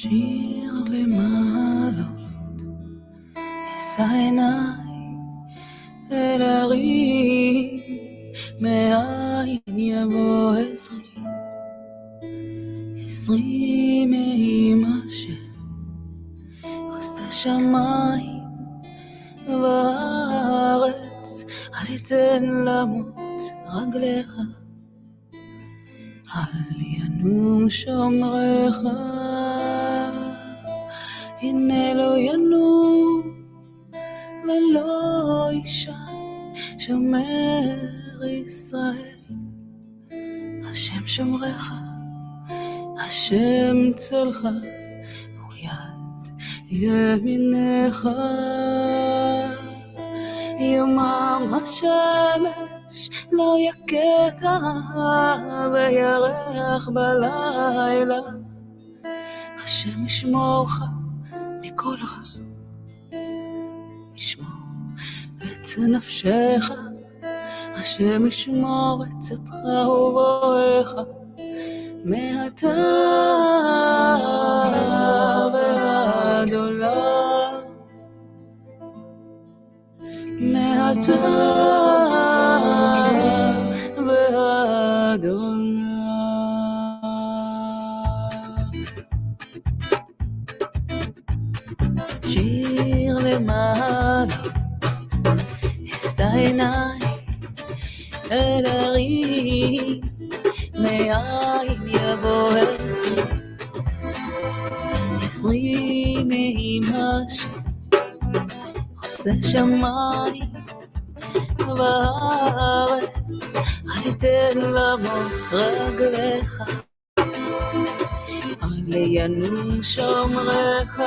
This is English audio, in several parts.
שיר למעלות, אשא עיניי אל הרים, מאין יבוא עזרי, עזרי מאמא שעושה שמיים בארץ, אל יתן למות רגליך, אל ינום שומרך, הנה לא ינום ולא יישן שומר ישראל, השם שומרך, השם צלך, הוא יד ימינך, יומם השמש לא יככה וירח בלילה, השם ישמורך מכל רע, ישמור את נפשך, השם ישמור את צאתך ובואך, מעתה ועד עולם, מעתה ועד עולם. שיר למעלות, אשא עיניי אל הרים, מאין יבוא עזרי, עזרי מאמא שעושה שמיים בארץ, אל יתן למות רגליך, אל ינום שומרך,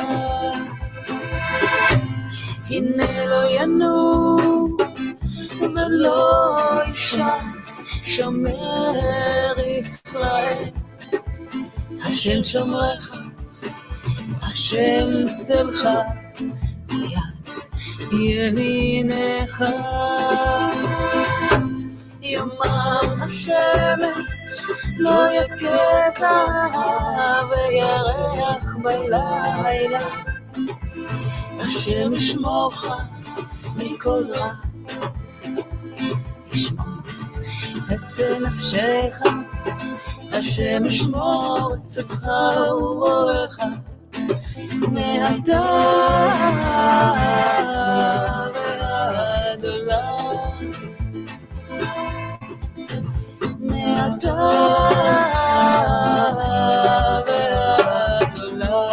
הנה לא ינום ולא יישן שומר ישראל, השם שומרך, השם צלך, ביד ימינך, יומם השמש לא יככה וירח בלילה, השם ישמורך מכל רע, ישמור את נפשך, השם ישמור את צאתך ובואך, מעתה ועד עולם, מעתה ועד עולם.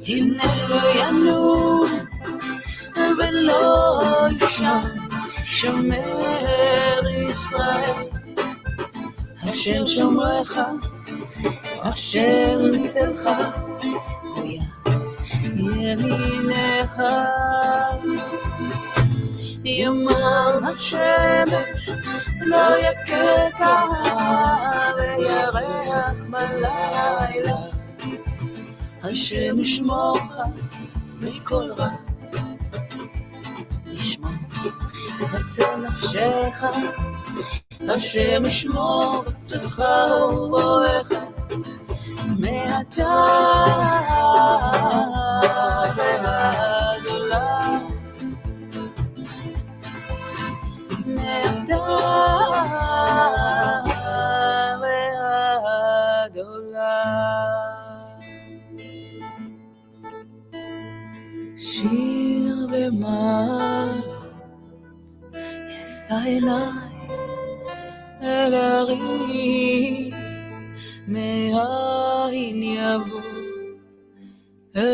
הנה לא ינום ולא יישן שומר ישראל, השם שומרך, השם צלך, ביד ימינך, יומם השמש לא יככה וירח בלילה, השם ישמורך מכל רע, ישמור את נפשך, השם ישמור את צאתך ובואך, מעתה ועד עולם, מעתה ועד עולם. שיר למעלות, אשא עיניי אל הרים, מאין יבוא עזרי.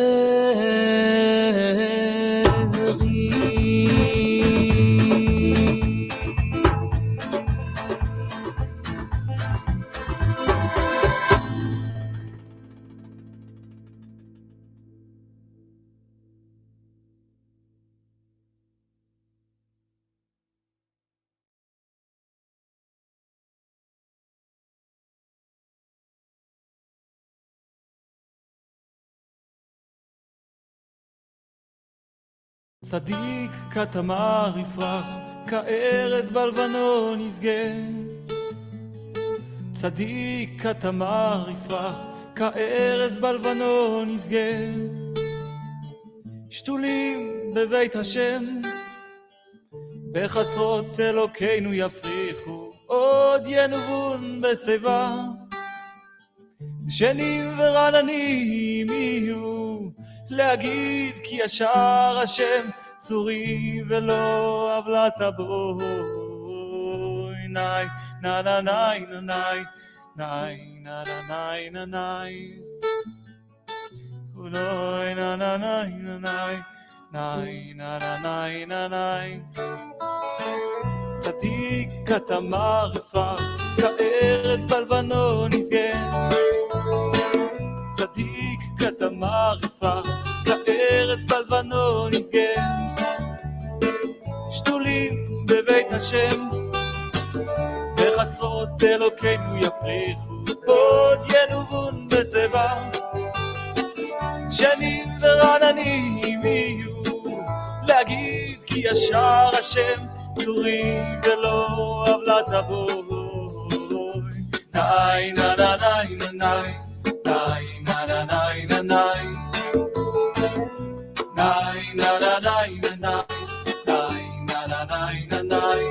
צדיק כתמר יפרח, כארז בלבנון יסגה. צדיק כתמר יפרח, כארז בלבנון יסגה. שתולים בבית השם, בחצרות אלוקינו יפריחו, עוד ינובון בשיבה. דשנים ורעננים יהיו, להגיד כי ישר השם צורי ולא עוולת בוי. נאי נא נא נאי נא נאי נאי נא נא נאי נא נאי אולוי נא נא נאי נא נאי נאי נא נא נאי נא נאי. צדיק כתמר יפרח, כארז בלבנון יסגה. צדיק כתמר יפרח, כארז בלבנון יסגה. שתולים בבית השם, בחצרות אלוקינו יפריחו, עוד ינובון בשיבה. דשנים ורעננים יהיו, להגיד כי ישר השם צורי ולא עוולת בוי. נאי נא נא נאי נא נאי נאי נא נא נאי נא נאי נאי נא נא נאי נא נאי נאי נא נא נאי נא נאי.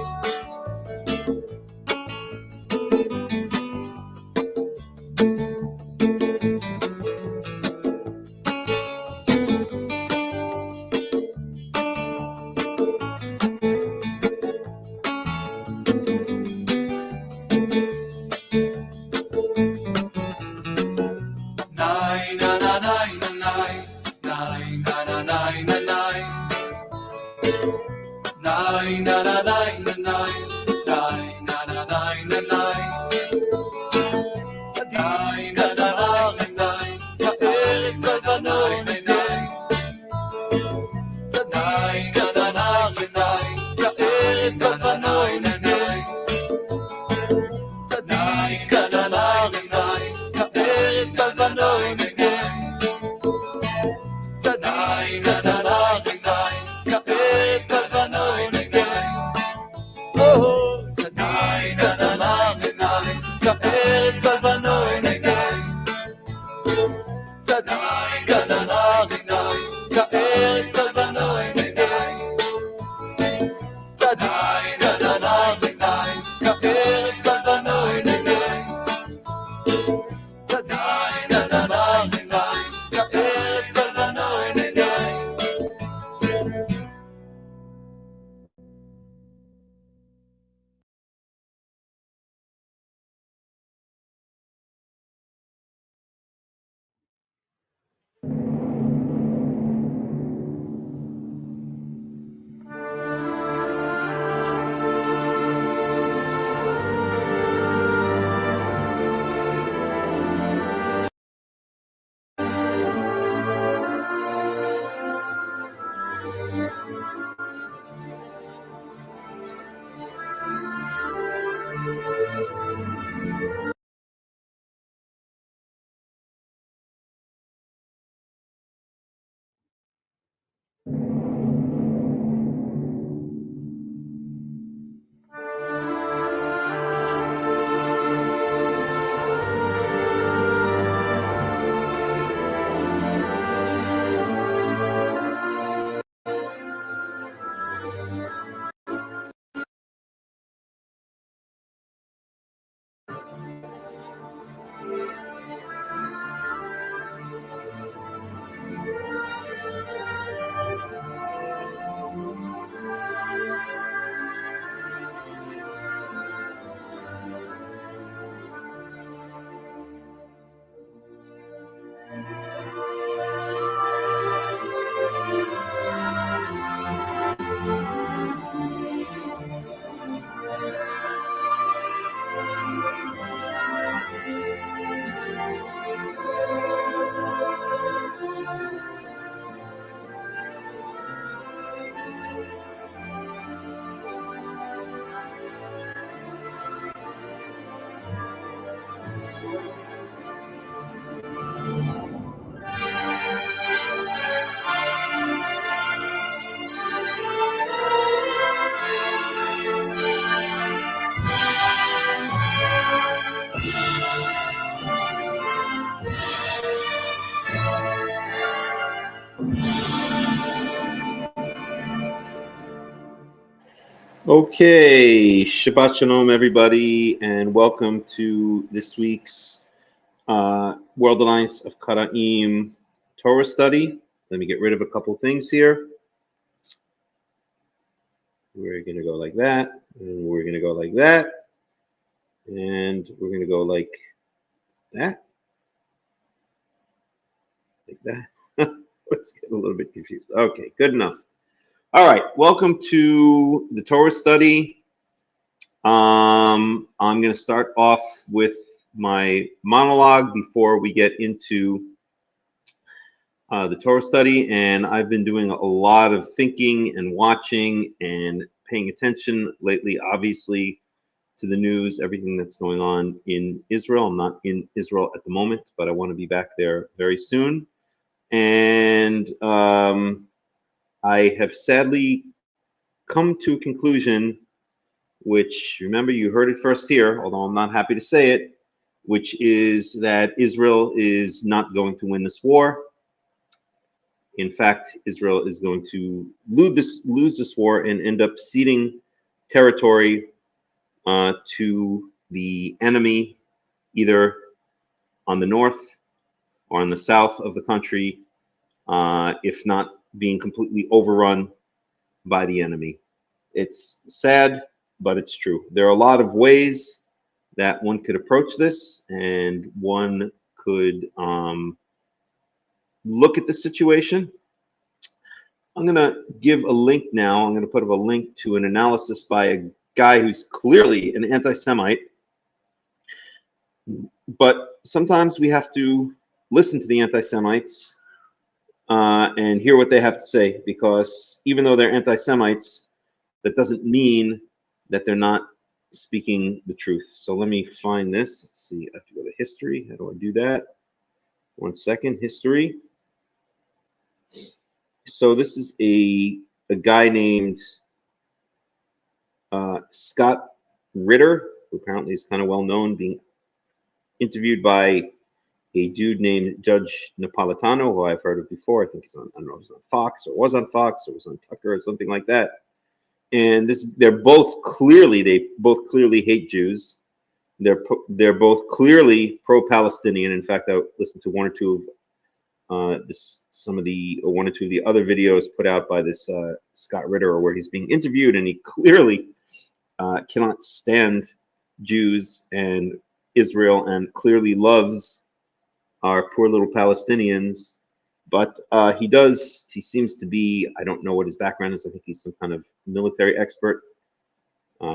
Okay, Shabbat Shalom, everybody, and welcome to this week's World Alliance of Qara'im Torah study. Let me get rid of a couple things here. We're going to go like that, and we're going to go like that, and we're going to go like that, like that. Let's get a little bit confused. Okay, good enough. All right, welcome to the Torah study. I'm going to start off with my monologue before we get into the Torah study, and I've been doing a lot of thinking and watching and paying attention lately, obviously, to the news, everything that's going on in Israel. I'm not in Israel at the moment, but I want to be back there very soon. And I have sadly come to a conclusion, which, remember, you heard it first here, although I'm not happy to say it, which is that Israel is not going to win this war. In fact, Israel is going to lose this war and end up ceding territory to the enemy, either on the north or on the south of the country, if not being completely overrun by the enemy. It's sad, but it's true. There are a lot of ways that one could approach this, and one could look at the situation. I'm going to give a link now. I'm going to put up a link to an analysis by a guy who's clearly an anti-Semite. But sometimes we have to listen to the anti-Semites and hear what they have to say, because even though they're anti-Semites, that doesn't mean that they're not speaking the truth. So let me find this. Let's see. I have to go to history. How do I do that? 1 second. History. So this is a guy named Scott Ritter, who apparently is kind of well known, being interviewed by a dude named Judge Napolitano, who I've heard of before. I think he's on, I don't know if he's on Fox or was on Fox or was on Tucker or something like that. And they both clearly hate Jews. They're both clearly pro-Palestinian. In fact, I listened to one or two of the other videos put out by this Scott Ritter, where he's being interviewed, and he clearly cannot stand Jews and Israel, and clearly loves our poor little Palestinians. But he seems to be, I don't know what his background is. I think he's some kind of military expert.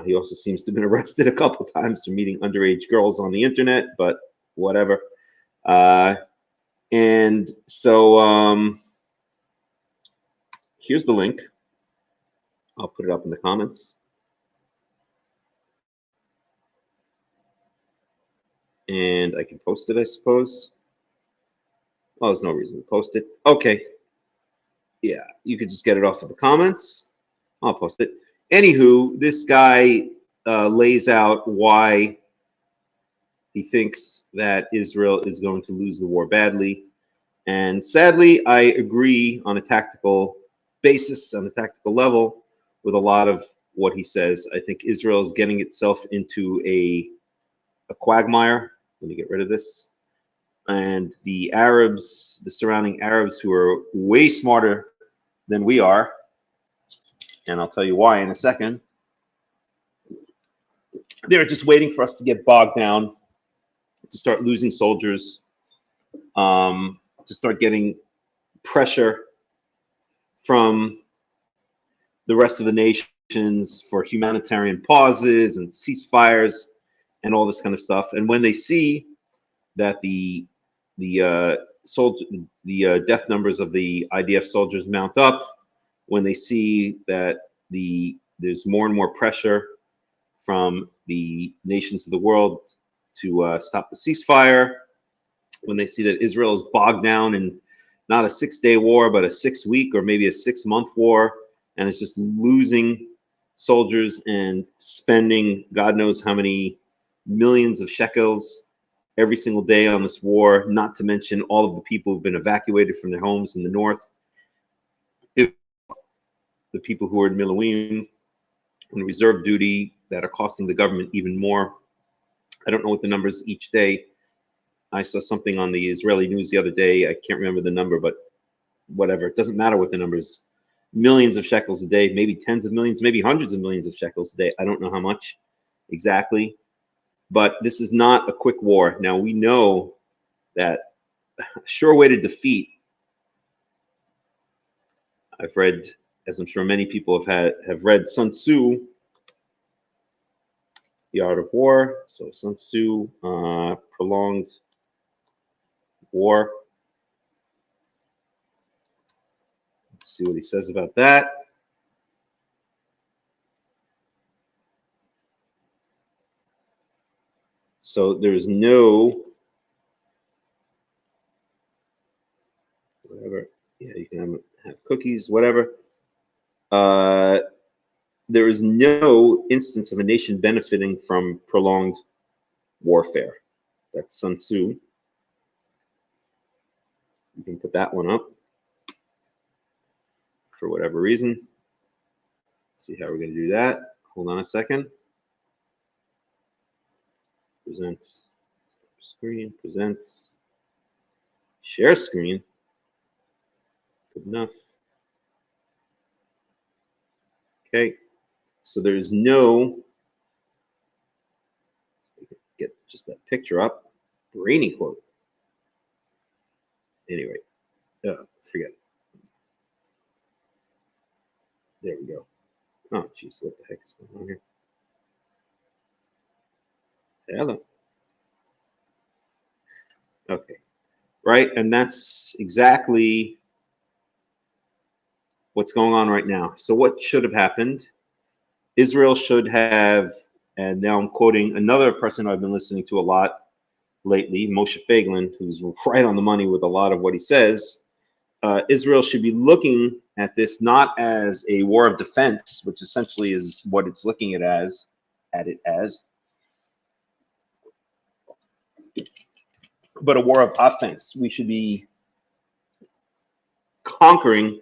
He also seems to have been arrested a couple times for meeting underage girls on the internet, but whatever. And so here's the link. I'll put it up in the comments. And I can post it, I suppose. Oh, there's no reason to post it. Okay. Yeah, you could just get it off of the comments. I'll post it. Anywho, this guy lays out why he thinks that Israel is going to lose the war badly. And sadly, I agree on a tactical basis, on a tactical level, with a lot of what he says. I think Israel is getting itself into a quagmire. Let me get rid of this. And the Arabs, the surrounding Arabs, who are way smarter than we are, and I'll tell you why in a second, they're just waiting for us to get bogged down, to start losing soldiers, to start getting pressure from the rest of the nations for humanitarian pauses and ceasefires and all this kind of stuff. And when they see that the death numbers of the IDF soldiers mount up, when they see that there's more and more pressure from the nations of the world to stop the ceasefire, when they see that Israel is bogged down in not a 6-day war, but a 6-week or maybe a 6-month war, and it's just losing soldiers and spending God knows how many millions of shekels every single day on this war, not to mention all of the people who've been evacuated from their homes in the north, the people who are in Miluim, on reserve duty that are costing the government even more. I don't know what the numbers each day. I saw something on the Israeli news the other day. I can't remember the number, but whatever. It doesn't matter what the numbers. Millions of shekels a day, maybe tens of millions, maybe hundreds of millions of shekels a day. I don't know how much exactly. But this is not a quick war. Now, we know that a sure way to defeat, I've read, as I'm sure many people have read Sun Tzu, The Art of War. So Sun Tzu, Prolonged War. Let's see what he says about that. So there's no, whatever, yeah, you can have cookies, whatever. There is no instance of a nation benefiting from prolonged warfare. That's Sun Tzu. You can put that one up for whatever reason. See how we're going to do that. Hold on a second. Present screen, present, share screen. Good enough. Okay. So there's no, get just that picture up. Brainy quote. Anyway, forget it. There we go. Oh, geez, what the heck is going on here? Hello. Okay, right, and that's exactly what's going on right now. So what should have happened? Israel should have, and now I'm quoting another person I've been listening to a lot lately, Moshe Feiglin, who's right on the money with a lot of what he says. Israel should be looking at this not as a war of defense, which essentially is what it's looking at it as, but a war of offense. We should be conquering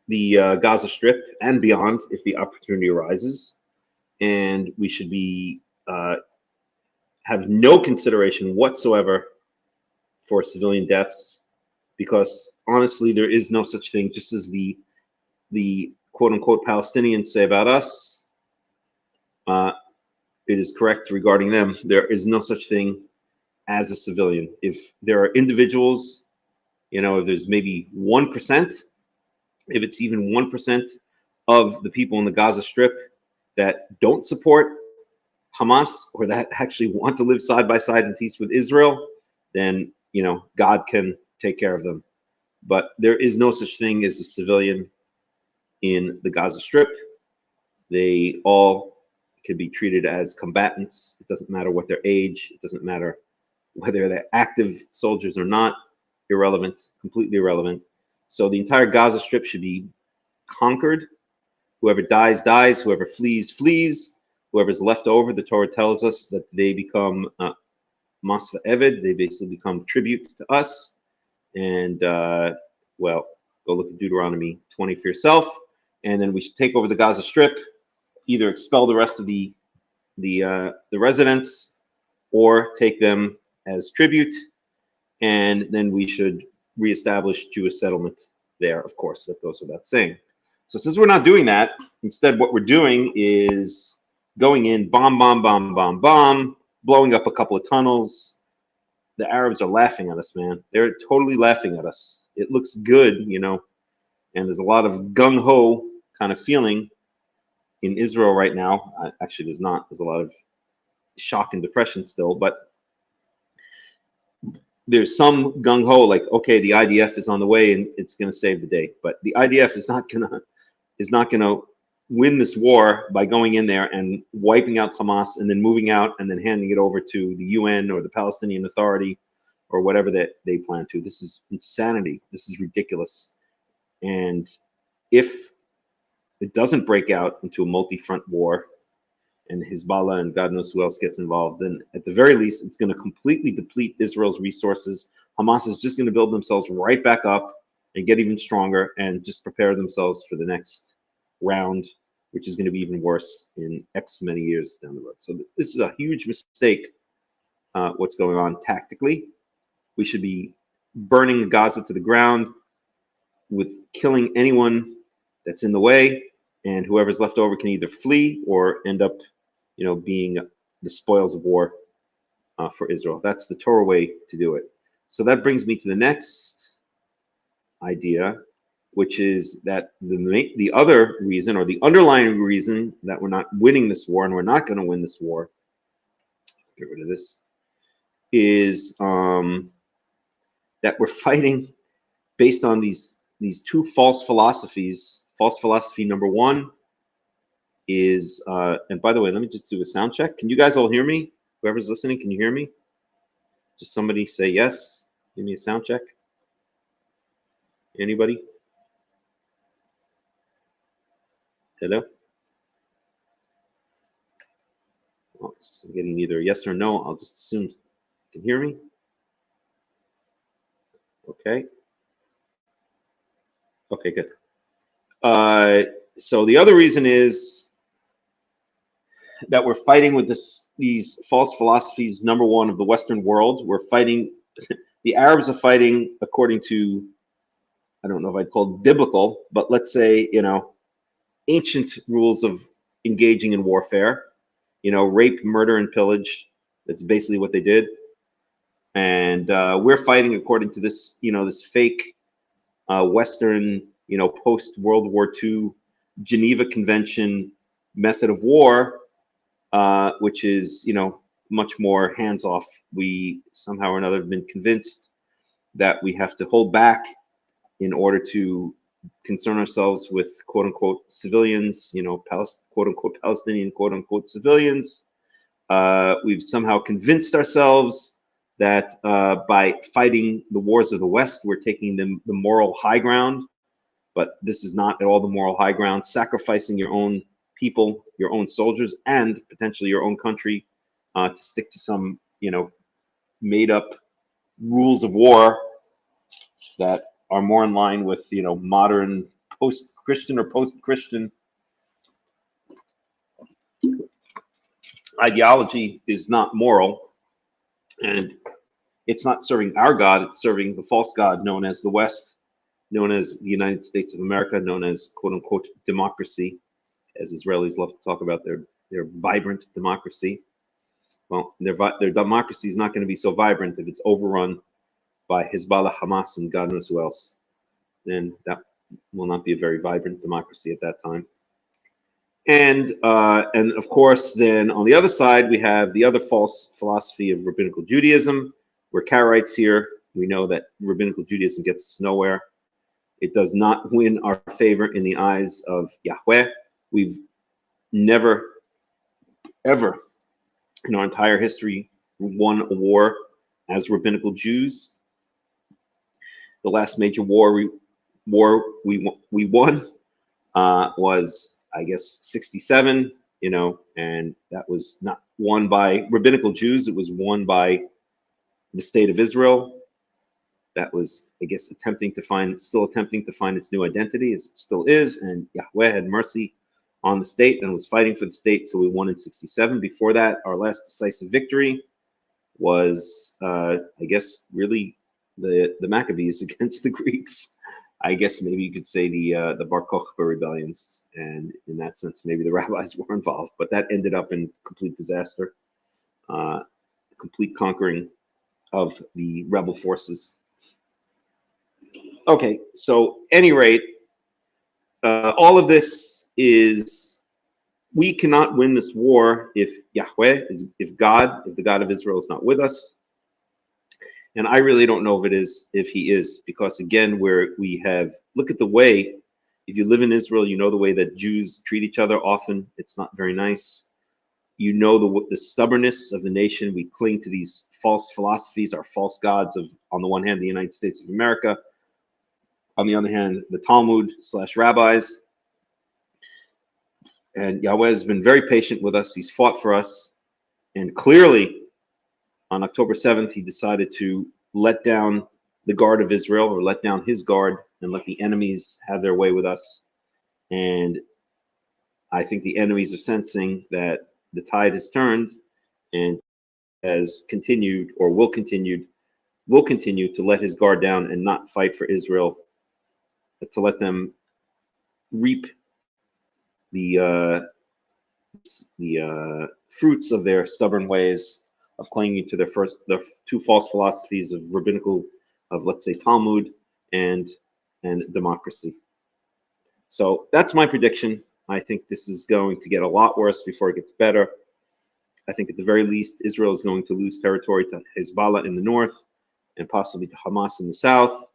the Gaza Strip and beyond if the opportunity arises, and we should be have no consideration whatsoever for civilian deaths, because honestly, there is no such thing. Just as the quote unquote Palestinians say about us, it is correct regarding them. There is no such thing as a civilian. If there are individuals, if there's maybe 1%, if it's even 1% of the people in the Gaza Strip that don't support Hamas or that actually want to live side by side in peace with Israel, then God can take care of them. But there is no such thing as a civilian in the Gaza Strip. They all can be treated as combatants. It doesn't matter what their age. It doesn't matter whether they're active soldiers or not. Irrelevant, completely irrelevant. So the entire Gaza Strip should be conquered. Whoever dies, dies. Whoever flees, flees. Whoever's left over, the Torah tells us that they become Masva Eved. They basically become tribute to us. And, well, go look at Deuteronomy 20 for yourself. And then we should take over the Gaza Strip, either expel the rest of the residents or take them as tribute. And then we should reestablish Jewish settlement there. Of course, that goes without saying. So since we're not doing that, instead what we're doing is going in, bomb, bomb, bomb, bomb, bomb, blowing up a couple of tunnels. The Arabs are laughing at us, man. They're totally laughing at us. It looks good, and there's a lot of gung-ho kind of feeling in Israel right now. Actually, there's not. There's a lot of shock and depression still, but there's some gung-ho, like, okay, the IDF is on the way and it's going to save the day. But the IDF is not gonna win this war by going in there and wiping out Hamas and then moving out and then handing it over to the UN or the Palestinian Authority or whatever that they plan to. This is insanity. This is ridiculous. And if it doesn't break out into a multi-front war and Hezbollah and God knows who else gets involved, then at the very least, it's going to completely deplete Israel's resources. Hamas is just going to build themselves right back up and get even stronger and just prepare themselves for the next round which is going to be even worse in X many years down the road. So this is a huge mistake, what's going on tactically. We should be burning Gaza to the ground with killing anyone that's in the way, and whoever's left over can either flee or end up, being the spoils of war for Israel. That's the Torah way to do it. So that brings me to the next idea, which is that the other reason, or the underlying reason, that we're not winning this war, and we're not going to win this war, get rid of this, is that we're fighting based on these two false philosophies. False philosophy number one is, and by the way, let me just do a sound check. Can you guys all hear me? Whoever's listening, can you hear me? Just somebody say yes. Give me a sound check. Anybody? Hello? Well, I'm getting either yes or no. I'll just assume you can hear me. Okay. Okay, good. So the other reason is that we're fighting with these false philosophies. Number one, of the Western world. We're fighting, the Arabs are fighting according to, I don't know if I'd call it biblical, but let's say, ancient rules of engaging in warfare. Rape, murder, and pillage. That's basically what they did. And we're fighting according to this, this fake Western, post World War II Geneva Convention method of war, which is, much more hands-off. We somehow or another have been convinced that we have to hold back in order to concern ourselves with quote-unquote civilians, quote-unquote Palestinian quote-unquote civilians. We've somehow convinced ourselves that by fighting the wars of the West, we're taking the moral high ground. But this is not at all the moral high ground. Sacrificing your own people, your own soldiers, and potentially your own country to stick to some, made-up rules of war that are more in line with, modern post-Christian or post-Christian ideology is not moral, and it's not serving our God. It's serving the false God known as the West, known as the United States of America, known as quote-unquote democracy, as Israelis love to talk about their vibrant democracy. Well, their democracy is not going to be so vibrant if it's overrun by Hezbollah, Hamas, and God knows who else. Then that will not be a very vibrant democracy at that time. And of course, then on the other side, we have the other false philosophy of rabbinical Judaism. We're Karaites here. We know that rabbinical Judaism gets us nowhere. It does not win our favor in the eyes of Yahweh. We've never, ever in our entire history won a war as rabbinical Jews. The last major war we won was, I guess, 67, and that was not won by rabbinical Jews. It was won by the state of Israel. That was, I guess, still attempting to find its new identity, as it still is. And Yahweh had mercy on the state and was fighting for the state, so we won in 67. Before that, our last decisive victory was, I guess, really the Maccabees against the Greeks. I guess maybe you could say the Bar Kokhba rebellions, and in that sense, maybe the rabbis were involved. But that ended up in complete disaster, complete conquering of the rebel forces. Okay, so any rate, all of this is, we cannot win this war if Yahweh, if the God of Israel is not with us. And I really don't know if he is, because again, look at the way, if you live in Israel, you know the way that Jews treat each other often. It's not very nice. You know the stubbornness of the nation. We cling to these false philosophies, our false gods of, on the one hand, the United States of America, on the other hand, the Talmud / rabbis. And Yahweh has been very patient with us. He's fought for us. And clearly, on October 7th, he decided to let down the guard of Israel, or let down his guard, and let the enemies have their way with us. And I think the enemies are sensing that the tide has turned and has continued or will continue to let his guard down and not fight for Israel, to let them reap the fruits of their stubborn ways of clinging to their two false philosophies of rabbinical, of let's say Talmud and democracy. So that's my prediction. I think this is going to get a lot worse before it gets better. I think at the very least, Israel is going to lose territory to Hezbollah in the north and possibly to Hamas in the south.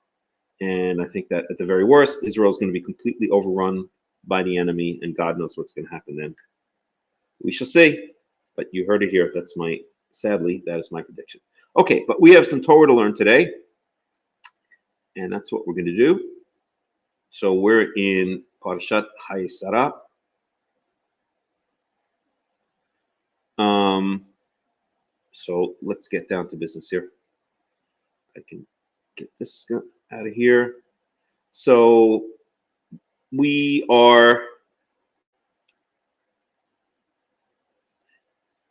And I think that at the very worst, Israel is going to be completely overrun by the enemy, and God knows what's going to happen then. We shall see, but you heard it here. Sadly, that is my prediction. Okay, but we have some Torah to learn today, and that's what we're going to do. So we're in Parashat Chayei Sara. So let's get down to business here. I can get this out of here. So we are,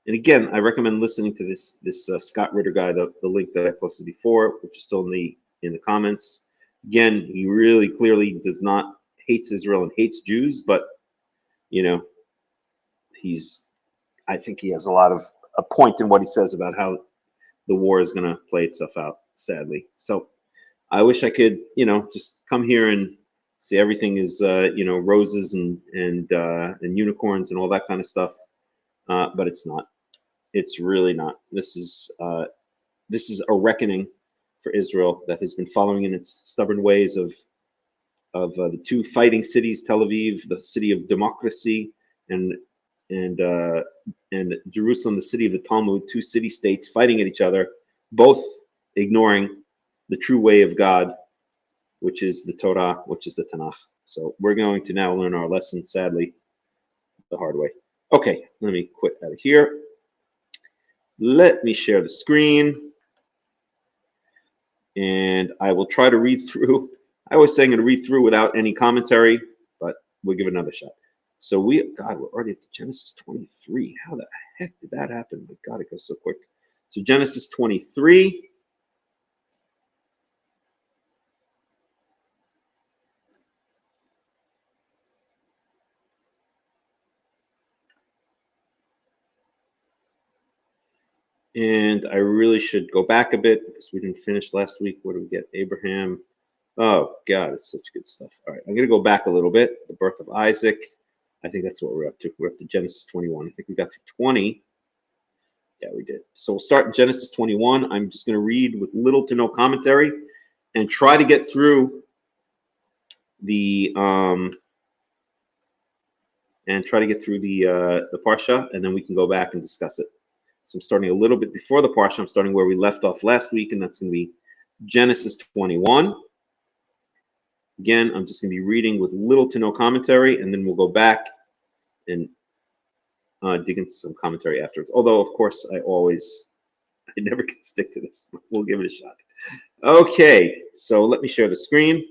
and again, I recommend listening to this Scott Ritter guy, the link that I posted before, which is still in the comments. Again, he really clearly hates Israel and hates Jews, but I think he has a point in what he says about how the war is going to play itself out, sadly. So I wish I could, just come here and see everything is, roses and unicorns and all that kind of stuff. But it's not. It's really not. This is a reckoning for Israel that has been following in its stubborn ways of the two fighting cities, Tel Aviv, the city of democracy, and Jerusalem, the city of the Talmud, two city-states fighting at each other, both ignoring the true way of God, which is the Torah, which is the Tanakh. So we're going to now learn our lesson, sadly, the hard way. Okay, let me quit out of here. Let me share the screen. And I will try to read through. I always say I'm going to read through without any commentary, but we'll give it another shot. So we're already at Genesis 23. How the heck did that happen? My God, it goes so quick. So Genesis 23. And I really should go back a bit because we didn't finish last week. What did we get? Abraham. Oh, God, it's such good stuff. All right, I'm going to go back a little bit. The birth of Isaac. I think that's what we're up to. We're up to Genesis 21. I think we got through 20. Yeah, we did. So we'll start in Genesis 21. I'm just going to read with little to no commentary and try to get through the parsha, and then we can go back and discuss it. So I'm starting a little bit before the parsha. I'm starting where we left off last week, and that's going to be Genesis 21. Again, I'm just going to be reading with little to no commentary, and then we'll go back and dig into some commentary afterwards. Although, of course, I never can stick to this. We'll give it a shot. Okay, so let me share the screen.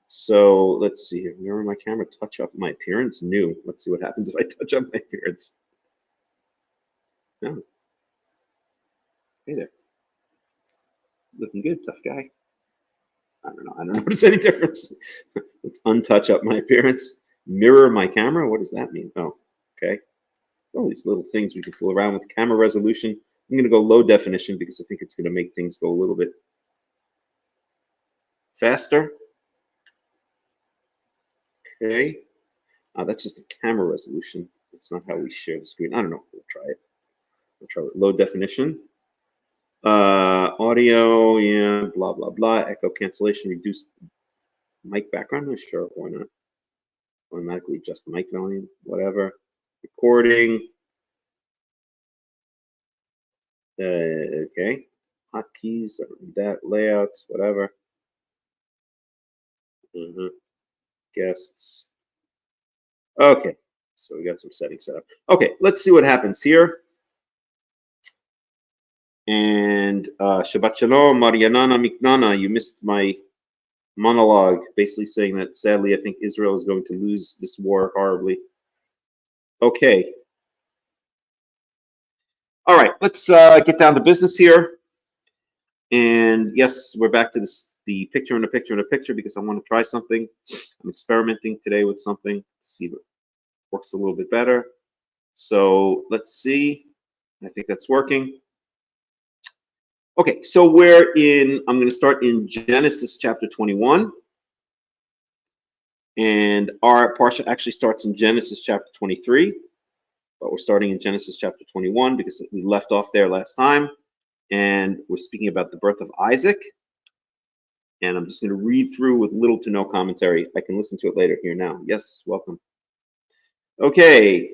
So let's see here. Mirror my camera, touch up my appearance. New. Let's see what happens if I touch up my appearance. Oh. Hey there. Looking good, tough guy. I don't know. I don't notice any difference. Let's untouch up my appearance. Mirror my camera. What does that mean? Oh, okay. All these little things we can fool around with. Camera resolution. I'm going to go low definition because I think it's going to make things go a little bit faster. Okay. That's just a camera resolution. That's not how we share the screen. I don't know. We'll try it. We'll try it. Low definition. Audio, yeah, blah, blah, blah. Echo cancellation, reduce mic background. Sure, why not? Automatically adjust the mic volume, whatever. Recording. Okay. Hotkeys, I don't need that. Layouts, whatever. Guests. Okay, so we got some settings set up. Okay, let's see what happens here. And Shabbat Shalom, Marianana Miknana, you missed my monologue, basically saying that sadly, I think Israel is going to lose this war horribly. Okay. All right, let's get down to business here. And yes, we're back to this, the picture in a picture in a picture, because I want to try something. I'm experimenting today with something to see if it works a little bit better. So let's see. I think that's working. Okay, so I'm going to start in Genesis chapter 21. And our parsha actually starts in Genesis chapter 23. But we're starting in Genesis chapter 21 because we left off there last time. And we're speaking about the birth of Isaac. And I'm just going to read through with little to no commentary. I can listen to it later here now. Yes, welcome. Okay,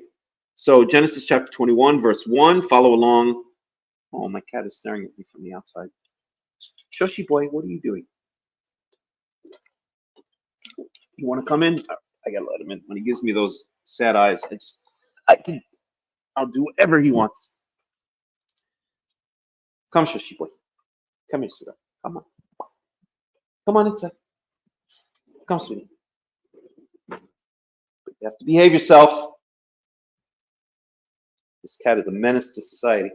so Genesis chapter 21, verse 1. Follow along. Oh, my cat is staring at me from the outside. Shoshi boy, what are you doing? You want to come in? I got to let him in. When he gives me those sad eyes, I'll do whatever he wants. Come, Shoshi boy. Come here, sweetheart. Come on. Come on inside. Come, sweetie. But you have to behave yourself. This cat is a menace to society.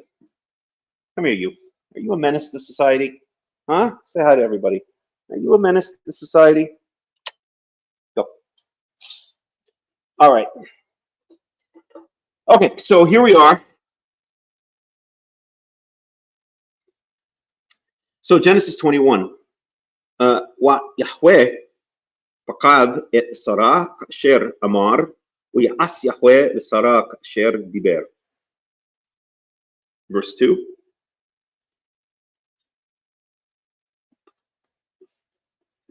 Come here, you. Are you a menace to society? Huh? Say hi to everybody. Are you a menace to society? Go. All right. Okay, so here we are. So Genesis 21. Yahweh פקד את שרה כאשר אמר, ויעש יהוה לשרה כאשר דיבר. Verse 2.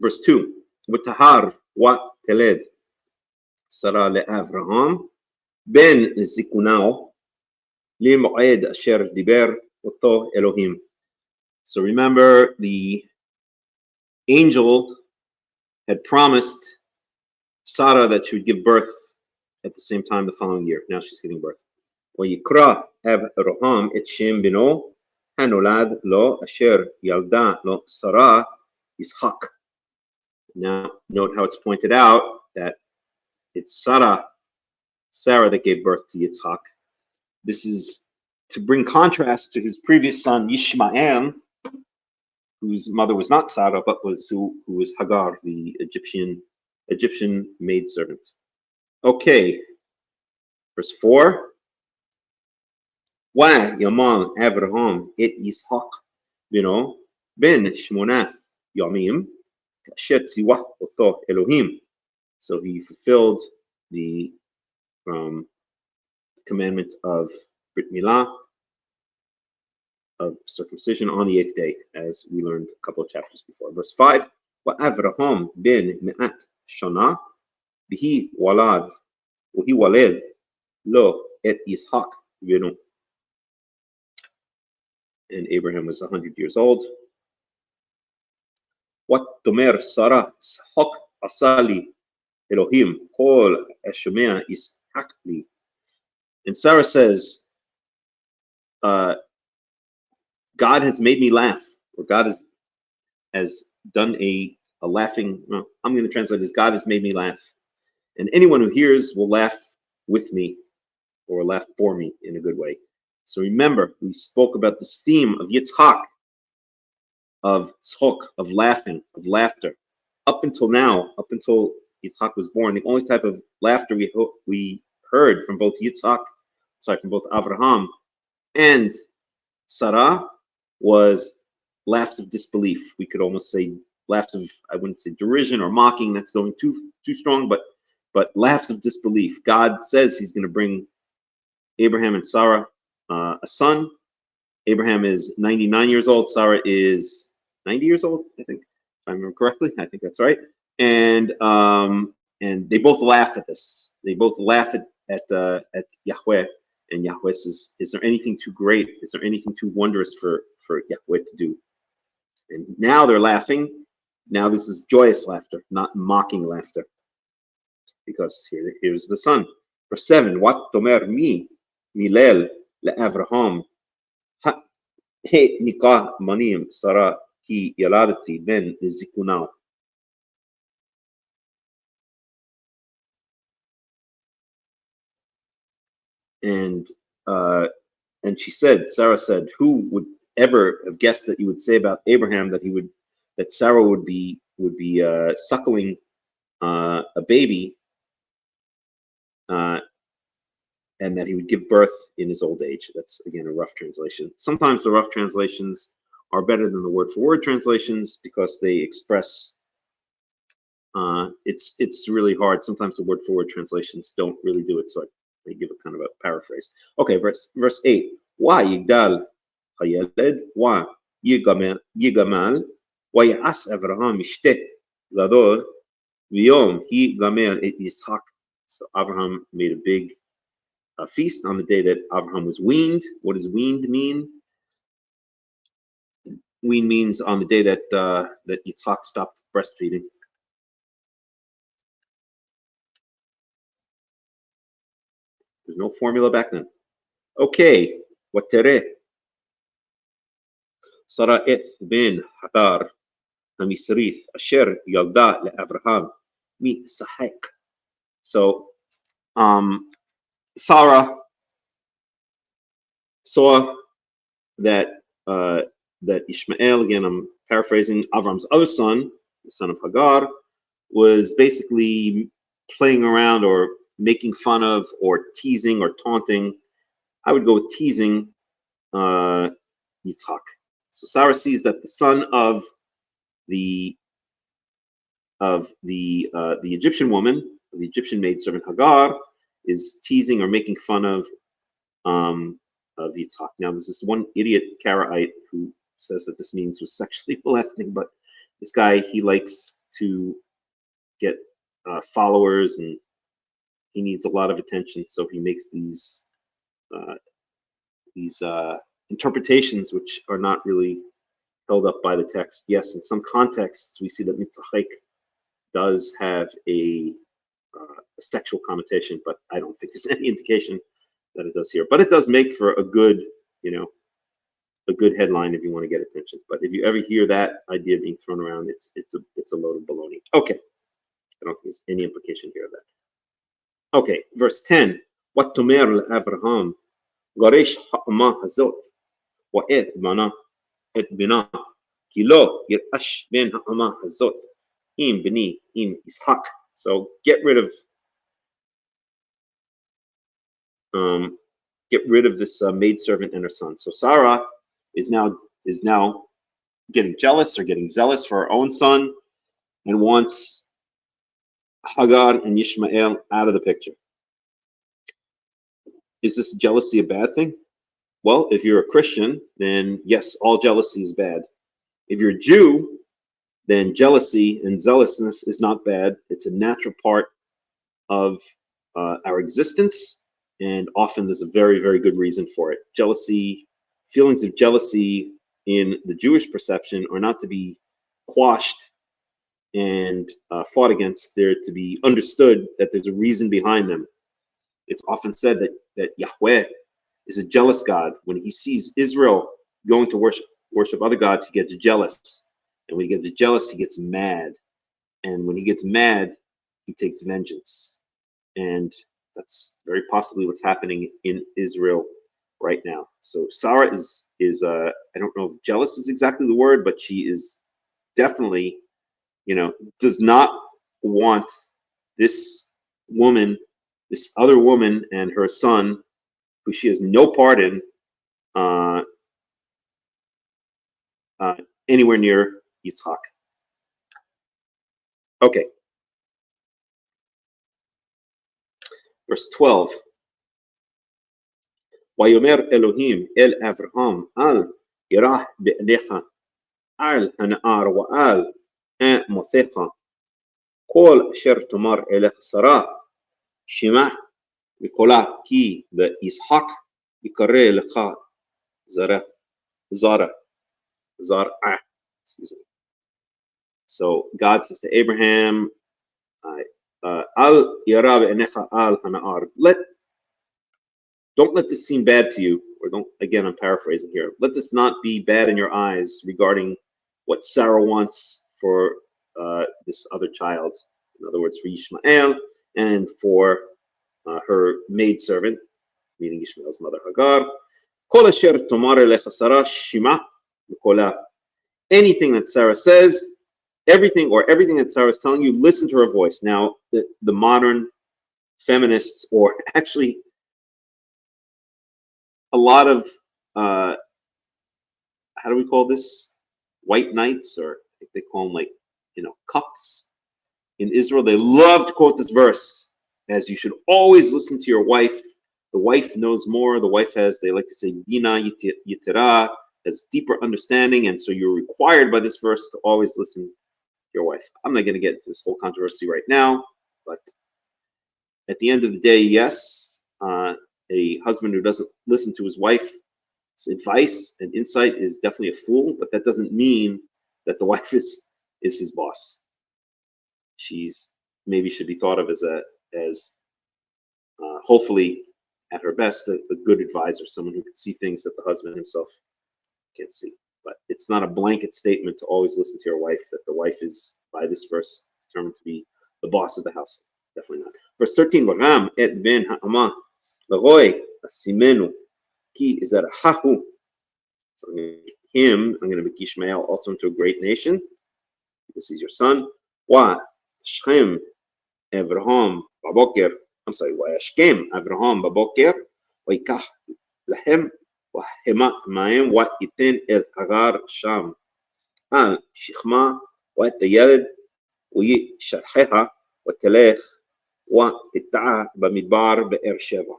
Verse 2. ותהר ותלד שרה לאברהם בן זקונהו למועד אשר דיבר אותו אלוהים. So remember, the angel had promised Sarah that she would give birth at the same time the following year. Now she's giving birth. ויקרא אברהם את שם בנו הנולד לו אשר ילדה לו שרה ישחק. Now note how it's pointed out that it's Sarah that gave birth to Yitzhak. This is to bring contrast to his previous son Yishmael, whose mother was not Sarah, but who was Hagar, the Egyptian maidservant. Okay, verse 4. ויאמר אברהם את יצחק בנו בן 8 ימים כאשר ציווה אותו אלוהים. So he fulfilled the commandment of Brit Milah, of circumcision on the 8th day, as we learned a couple of chapters before. Verse 5. ואברהם בן 100 שנה והיא וולד לו את יצחק בנו. And Abraham was 100 years old. ותאמר שרה ישחק עשה לי אלוהים כל השומע ישחק לי. And Sarah says, God has made me laugh, or God has done a laughing, well, I'm going to translate this, God has made me laugh. And anyone who hears will laugh with me, or laugh for me in a good way. So remember, we spoke about this theme of Yitzhak, of tzchok, of laughing, of laughter. Up until now, up until Yitzhak was born, the only type of laughter we heard from both from both Avraham and Sarah was laughs of disbelief. We could almost say laughs of, I wouldn't say derision or mocking, that's going too strong, but laughs of disbelief. God says he's going to bring Abraham and Sarah a son. Abraham is 99 years old. Sarah is 90 years old, I think, if I remember correctly. I think that's right. And they both laugh at this. They both laugh at Yahweh. And Yahweh says, is there anything too great? Is there anything too wondrous for Yahweh to do? And now they're laughing. Now this is joyous laughter, not mocking laughter. Because here's the son. Verse 7. What tomer mi milel le'avraham he nikah manim Sarah ki yaladati ben zikunau. and she said, Sarah said, who would ever have guessed that you would say about Abraham that Sarah would be suckling a baby, and that he would give birth in his old age. That's again a rough translation. Sometimes the rough translations are better than the word-for-word translations because they express. It's really hard. Sometimes the word-for-word translations don't really do it, so they give a kind of a paraphrase. Okay, verse 8. Wa yigdal hayeled wa yigamal wa yas Avraham ishte gadol v'yom hi gamer et Yitzhak. So Abraham made a big feast on the day that Abraham was weaned. What does weaned mean? Wean means on the day that that Yitzhak stopped breastfeeding. There's no formula back then. Okay, وترى سارة بن حجار المصريث أشر يلدا لأبراهام ميسحق. So Sarah saw that that Ishmael, again I'm paraphrasing, Avram's other son, the son of Hagar, was basically playing around or making fun of or teasing or taunting. I would go with teasing Yitzhak. So Sarah sees that the son of the Egyptian woman, the Egyptian maidservant Hagar, is teasing or making fun of Yitzhak. Now there's this one idiot Karaite who says that this means was sexually molesting, but this guy, he likes to get followers and he needs a lot of attention, so he makes these interpretations which are not really held up by the text. Yes, in some contexts we see that mitzachek does have a sexual connotation, but I don't think there's any indication that it does here. But it does make for a good, a good headline if you want to get attention. But if you ever hear that idea being thrown around, it's a load of baloney. Okay, I don't think there's any implication here of that. Okay, verse 10. What tomer Avraham garish ha'ama hazot wa'et bana et bina kilo yirash ben ha'ama hazot im bini im Ishak. So get rid of this maidservant and her son. So Sarah is now getting jealous or getting zealous for her own son and wants Hagar and Ishmael out of the picture. Is this jealousy a bad thing? Well, if you're a Christian, then yes, all jealousy is bad. If you're a Jew, then jealousy and zealousness is not bad. It's a natural part of our existence, and often there's a very, very good reason for it. Jealousy, feelings of jealousy in the Jewish perception are not to be quashed and fought against. They're to be understood that there's a reason behind them. It's often said that Yahweh is a jealous God. When he sees Israel going to worship other gods, he gets jealous. And when he gets jealous, he gets mad. And when he gets mad, he takes vengeance. And that's very possibly what's happening in Israel right now. So Sarah is I don't know if jealous is exactly the word, but she is definitely, does not want this woman, this other woman and her son, who she has no part in, anywhere near Yitzhak. Okay. Verse 12. Vayomer Elohim el Avraham al yirah be'necha al hana'ar wa al mothecha kol asher tomar elech Sarah shema v'kola ki be'Yitzhak yikare lecha zara. Excuse me. So God says to Abraham, Al yarab enecha al hana'ar. Don't let this seem bad to you, or don't, again, I'm paraphrasing here. Let this not be bad in your eyes regarding what Sarah wants for this other child. In other words, for Ishmael and for her maidservant. meaning Ishmael's mother Hagar. Kol asher tomar elecha Sarah shima v'kola. Anything that Sarah says, everything that Sarah is telling you, listen to her voice. Now, the modern feminists, or actually a lot of, how do we call this? White knights, or I think they call them cucks in Israel. They love to quote this verse as you should always listen to your wife. The wife knows more. The wife has, they like to say, bina yitira, has deeper understanding, and so you're required by this verse to always listen to your wife. I'm not going to get into this whole controversy right now, but at the end of the day, yes, a husband who doesn't listen to his wife's advice and insight is definitely a fool, but that doesn't mean that the wife is his boss. She's maybe should be thought of as hopefully at her best a good advisor, someone who can see things that the husband himself can't see. But it's not a blanket statement to always listen to your wife, that the wife is, by this verse, determined to be the boss of the household. Definitely not. Verse 13, V'gam et ben ha'ama l'roi asimenu ki izarahahu. So I'm going to make Ishmael also into a great nation, because he's your son. Wa Shem Avraham baboker. I'm sorry. Wa Shkem Avraham baboker. Wa yikach lahem wa hemat ma'im wa iten el Hagar sham. Al shikma wa et hayaled wa yishalheha wa telech wa tit'a b'midbar be'er shava.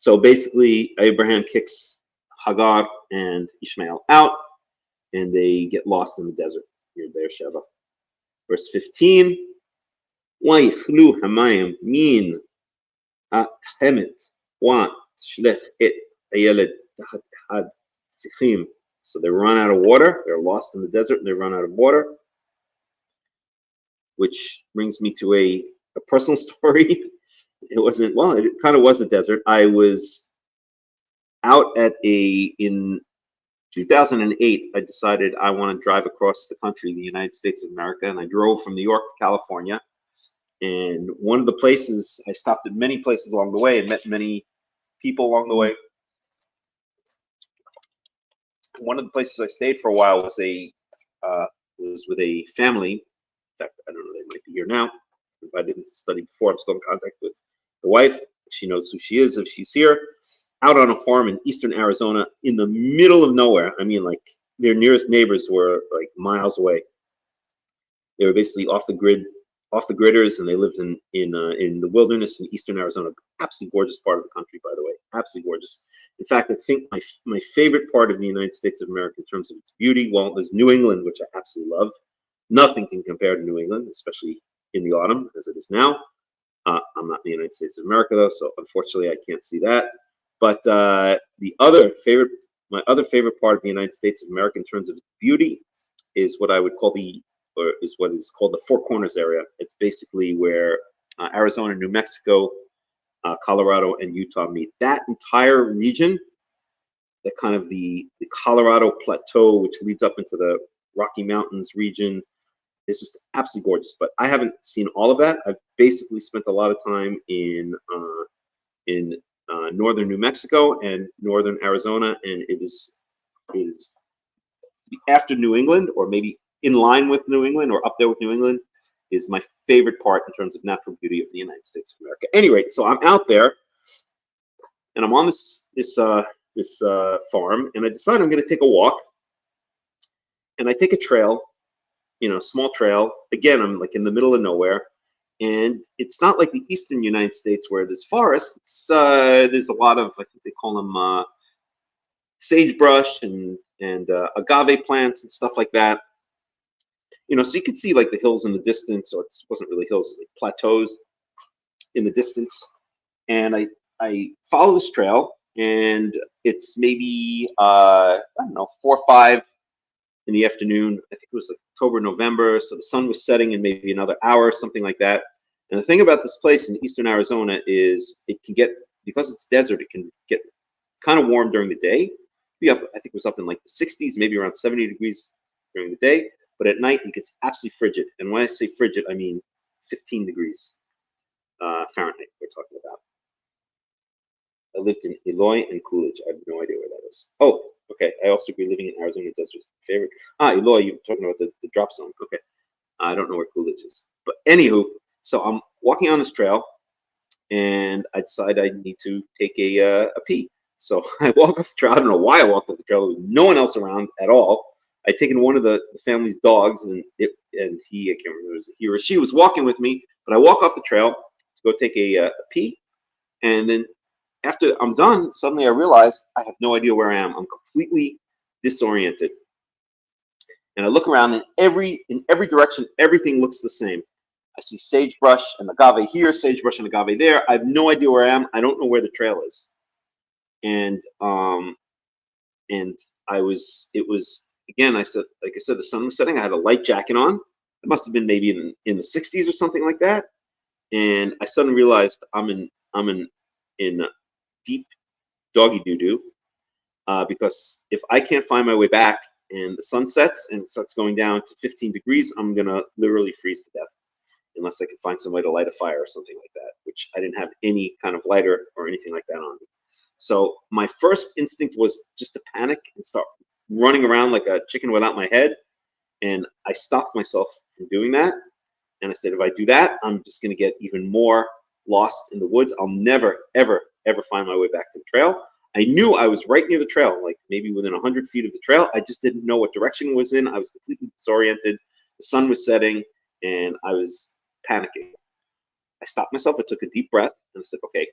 So basically, Abraham kicks Hagar and Ishmael out, and they get lost in the desert near Beersheba. Verse 15, Wa'yichlu hamayim min ha'chemet wa shlech et hayeled tahat had sichim. So they run out of water. They're lost in the desert, and they run out of water. Which brings me to a personal story. It wasn't, well, it kind of was a desert. I was out in 2008, I decided I want to drive across the country, the United States of America, and I drove from New York to California. And one of the places, I stopped at many places along the way and met many people along the way. One of the places I stayed for a while was with a family. In fact, I don't know, they might be here now. If I didn't study before, I'm still in contact with the wife. She knows who she is if she's here. Out on a farm in eastern Arizona, in the middle of nowhere. I mean, like, their nearest neighbors were like miles away. They were basically off the gridders, and they lived in the wilderness in eastern Arizona. Absolutely gorgeous part of the country, by the way. Absolutely gorgeous. In fact, I think my favorite part of the United States of America in terms of its beauty, well, is New England, which I absolutely love. Nothing can compare to New England, especially in the autumn as it is now. I'm not in the United States of America, though, so unfortunately I can't see that. But my other favorite part of the United States of America in terms of beauty is what I would call what is called the Four Corners area. It's basically where Arizona, New Mexico, Colorado, and Utah meet. That entire region, that kind of the Colorado Plateau, which leads up into the Rocky Mountains region, is just absolutely gorgeous. But I haven't seen all of that. I've basically spent a lot of time in northern New Mexico and northern Arizona, and it is after New England, or maybe in line with New England, or up there with New England, is my favorite part in terms of natural beauty of the United States of America. Anyway, so I'm out there, and I'm on this farm, and I decide I'm going to take a walk, and I take a trail, a small trail. Again, I'm like in the middle of nowhere. And it's not like the eastern United States where there's forests. There's a lot of, I think they call them sagebrush and agave plants and stuff like that. So you could see like the hills in the distance, or it wasn't really hills, like plateaus in the distance. And I follow this trail, and it's maybe, I don't know, 4 or 5 in the afternoon. I think it was like October, November, so the sun was setting in maybe another hour, something like that. And the thing about this place in eastern Arizona is it can get, because it's desert, it can get kind of warm during the day, be up, I think it was up in like the 60s, maybe around 70 degrees during the day, but at night it gets absolutely frigid. And when I say frigid, I mean 15 degrees Fahrenheit we're talking about. I lived in Eloy and Coolidge. I have no idea where that is. Oh, okay. I also agree living in Arizona desert is my favorite. Eloy, you're talking about the drop zone. Okay. I don't know where Coolidge is. But anywho, so I'm walking on this trail, and I decide I need to take a pee. So I walk off the trail. I don't know why I walked off the trail. There was no one else around at all. I'd taken one of the family's dogs, and he, I can't remember if it was he or she, was walking with me. But I walk off the trail to go take a pee, and then after I'm done, suddenly I realize I have no idea where I am. I'm completely disoriented. And I look around, and in every direction, everything looks the same. I see sagebrush and agave here, sagebrush and agave there. I have no idea where I am. I don't know where the trail is. And it was again. Like I said, the sun was setting. I had a light jacket on. It must have been maybe in the 60s or something like that. And I suddenly realized I'm in deep doggy doo-doo, because if I can't find my way back and the sun sets and it starts going down to 15 degrees, I'm gonna literally freeze to death unless I can find some way to light a fire or something like that, which I didn't have any kind of lighter or anything like that on me. So my first instinct was just to panic and start running around like a chicken without my head. And I stopped myself from doing that. And I said, if I do that, I'm just going to get even more lost in the woods. I'll never, ever, ever find my way back to the trail. I knew I was right near the trail, like maybe within 100 feet of the trail. I just didn't know what direction it was in. I was completely disoriented. The sun was setting, and I was panicking. I stopped myself. I took a deep breath, and I said, okay,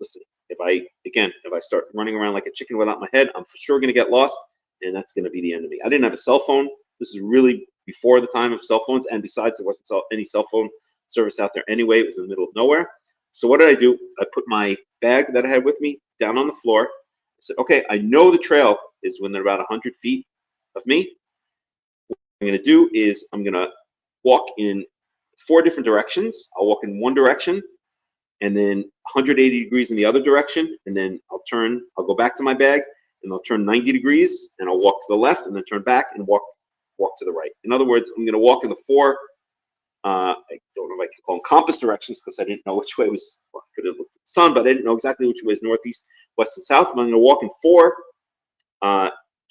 listen, if I start running around like a chicken without my head, I'm for sure going to get lost, and that's going to be the end of me. I didn't have a cell phone. This is really before the time of cell phones, and besides, there wasn't any cell phone service out there anyway. It was in the middle of nowhere. So what did I do? I put my bag that I had with me down on the floor. I said, okay, I know the trail is within about 100 feet of me. What I'm going to do is I'm going to walk in 4 different directions. I'll walk in one direction, and then 180 degrees in the other direction, and then I'll go back to my bag, and I'll turn 90 degrees, and I'll walk to the left, and then turn back and walk to the right. In other words, I'm going to walk in the 4, I don't know if I can call them compass directions, because I didn't know which way was, well, I could have looked at the sun, but I didn't know exactly which way is northeast, west, and south. But I'm going to walk in 4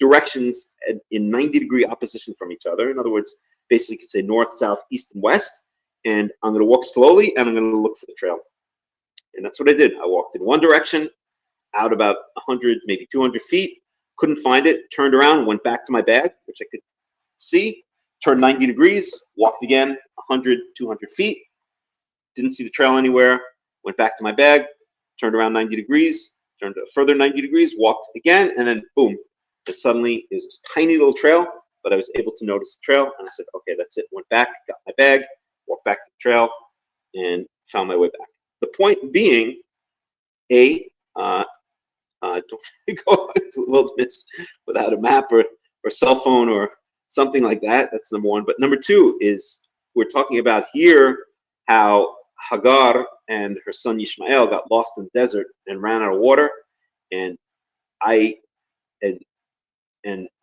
directions in 90-degree opposition from each other. In other words, basically you could say north, south, east, and west. And I'm going to walk slowly, and I'm going to look for the trail. And that's what I did. I walked in one direction, out about 100, maybe 200 feet, couldn't find it, turned around, went back to my bag, which I could see, turned 90 degrees, walked again 100, 200 feet, didn't see the trail anywhere, went back to my bag, turned around 90 degrees, turned a further 90 degrees, walked again, and then boom, suddenly it was this tiny little trail, but I was able to notice the trail, and I said, okay, that's it. Went back, got my bag, walked back to the trail, and found my way back. The point being, don't go out into the wilderness without a map or cell phone or something like that. That's number one. But number 2 is we're talking about here how Hagar and her son Yishmael got lost in the desert and ran out of water. And I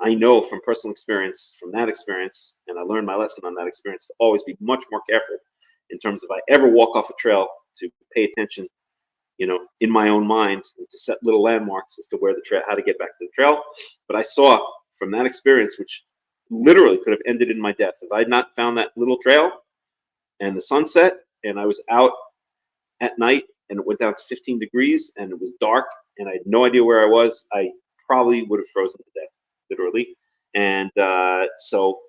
know from personal experience, from that experience, and I learned my lesson on that experience, to always be much more careful in terms of if I ever walk off a trail, to pay attention, in my own mind, and to set little landmarks as to where the trail, how to get back to the trail. But I saw from that experience, which literally could have ended in my death, if I had not found that little trail and the sunset, and I was out at night and it went down to 15 degrees and it was dark and I had no idea where I was, I probably would have frozen to death, literally. And so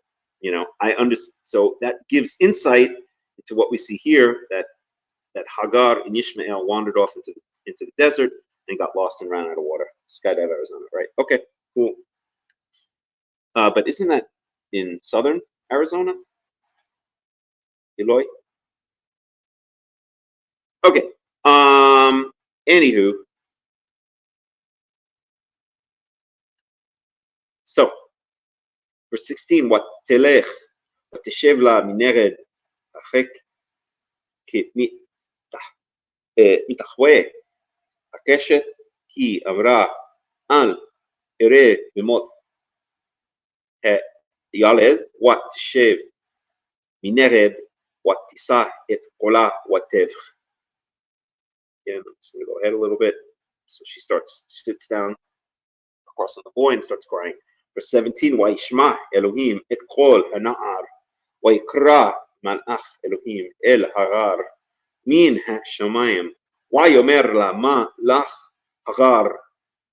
that gives insight into what we see here, that Hagar and Ishmael wandered off into the desert and got lost and ran out of water. Skydive, Arizona, right? Okay, cool. But isn't that in southern Arizona? Eloy? Okay. Anywho. So, verse 16, what telech, what teshev la minered, achek, מתחווה הקשת כי אמרה אל תראה במות הילד ותשב מנגד ותישא את קולה ותבך. Again, I'm just going to go ahead a little bit. So she sits down across on the boy and starts crying. Verse 17, וישמע אלוהים את קול הנער, ויקרא מלאך אלוהים אל הגר מן השמיים, ויאמר לה מה לך הגר,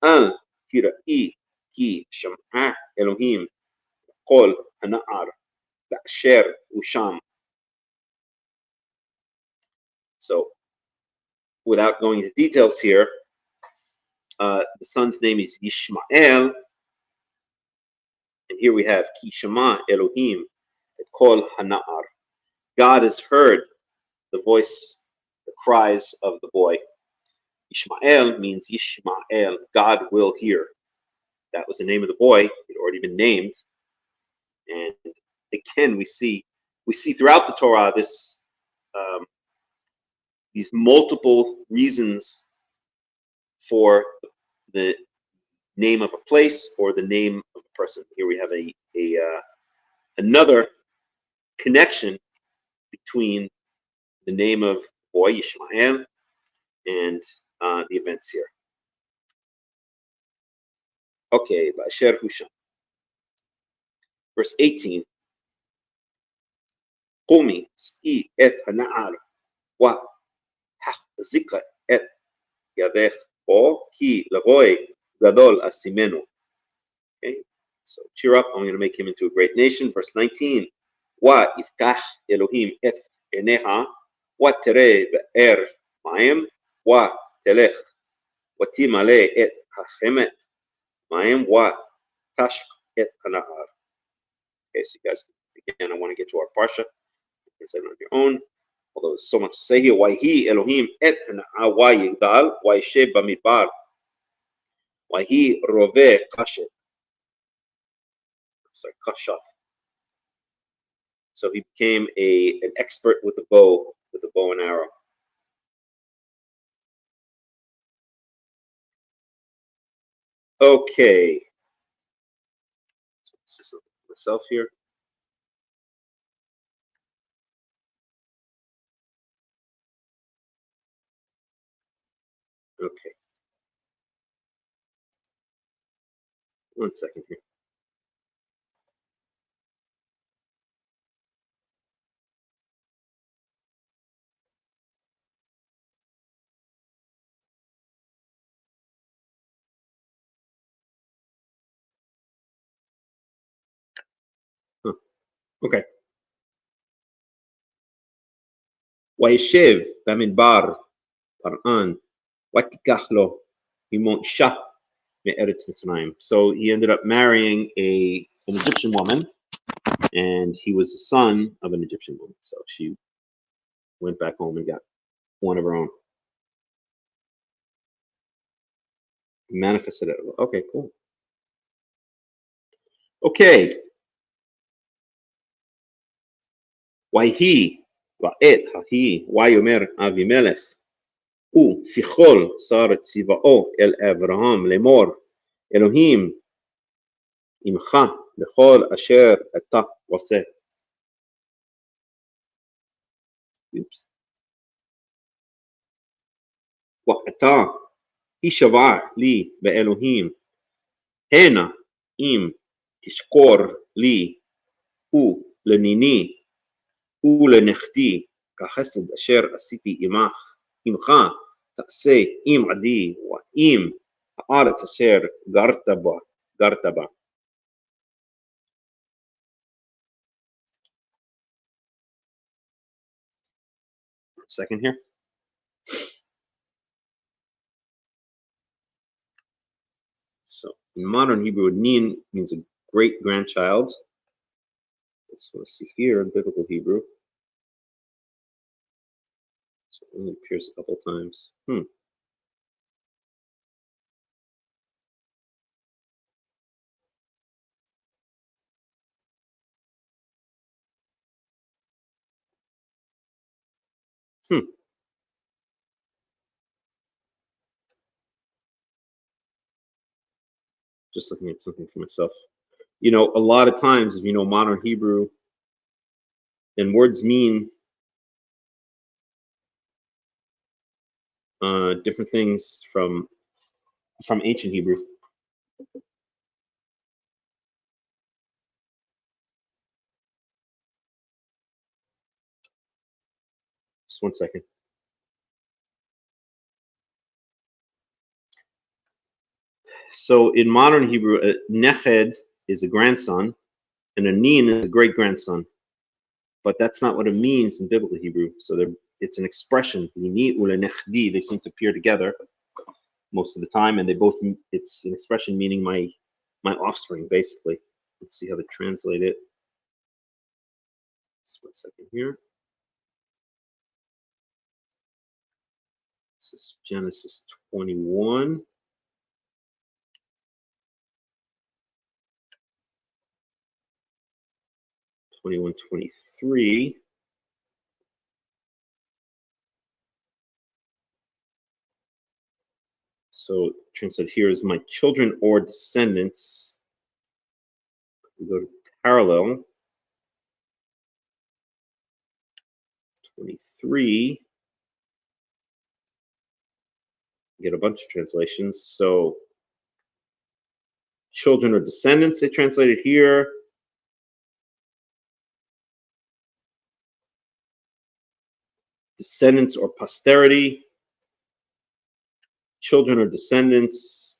אל תראי כי שמע אלוהים קול הנער באשר הוא שם. So, without going into details here, the son's name is Yishmael, and here we have Ki Shema Elohim et Kol Hana'ar. God has heard the voice, the cries of the boy. Yishmael means Yishmael, God will hear. That was the name of the boy. It had already been named. And again, we see throughout the Torah this these multiple reasons for the name of a place or the name of a person. Here we have another connection between the name of boy Yishmael and the events here. Okay, Ba'asher Husham. Verse 18. Qumi s'i et hana'ar wa hachzika et yadech o ki lavoy gadol asimenu. Okay, so cheer up, I'm going to make him into a great nation. Verse 19. Wa ifkach Elohim et eneha wa tere be'er ma'im wa telech wa timale et hachemet ma'im wa tashk et hana'ar. Okay, so you guys, again, I want to get to our parsha. You can say it on your own, although there's so much to say here. Waihi Elohim et hana'a wa yigdal wa yisheb bamidbar waihi rove kashet. Sorry, kashaf. So he became an expert with the bow and arrow. Okay. So this is myself here. Okay. One second here. Okay. וישב במדבר פרען ותיקח לו עמו אישה מארץ מצרים. So he ended up marrying an Egyptian woman, and he was the son of an Egyptian woman. So she went back home and got one of her own. Manifested it. Okay, cool. Okay. ויהי בעת ההיא ויאמר אבימלך ופיכול שר צבאו אל אברהם לאמור אלוהים עמך בכל אשר אתה עושה. ואתה הישבע לי באלוהים הנה אם תשקור לי ולניני ולנכדי כחסד אשר עשיתי עמך תעשה עמדי ועם הארץ אשר גרת בה. Second here. So in modern Hebrew, nin means a great grandchild. So let's see here in biblical Hebrew. So it only appears a couple times. Just looking at something for myself. You know, a lot of times, if you know modern Hebrew, then words mean different things from ancient Hebrew. Just one second. So in modern Hebrew, a neched is a grandson, and a nin is a great grandson. But that's not what it means in biblical Hebrew. So it's an expression. They seem to appear together most of the time, and it's an expression meaning my offspring, basically. Let's see how to translate it. Just one second here. This is Genesis 21. '21, 23. So translate here is my children or descendants. We go to parallel 23. You get a bunch of translations. So children or descendants, they translated here. Descendants or posterity. Children or descendants.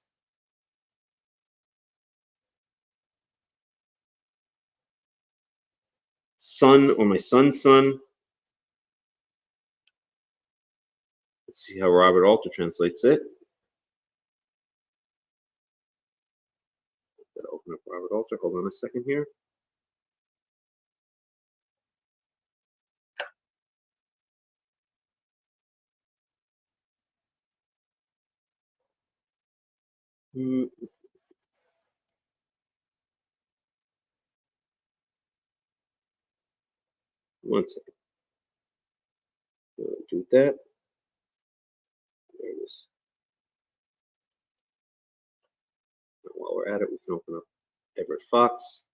Son or my son's son. Let's see how Robert Alter translates it. Gotta open up Robert Alter. Hold on a second here. One second. Do that. There it is. While we're at it, we can open up Everett Fox.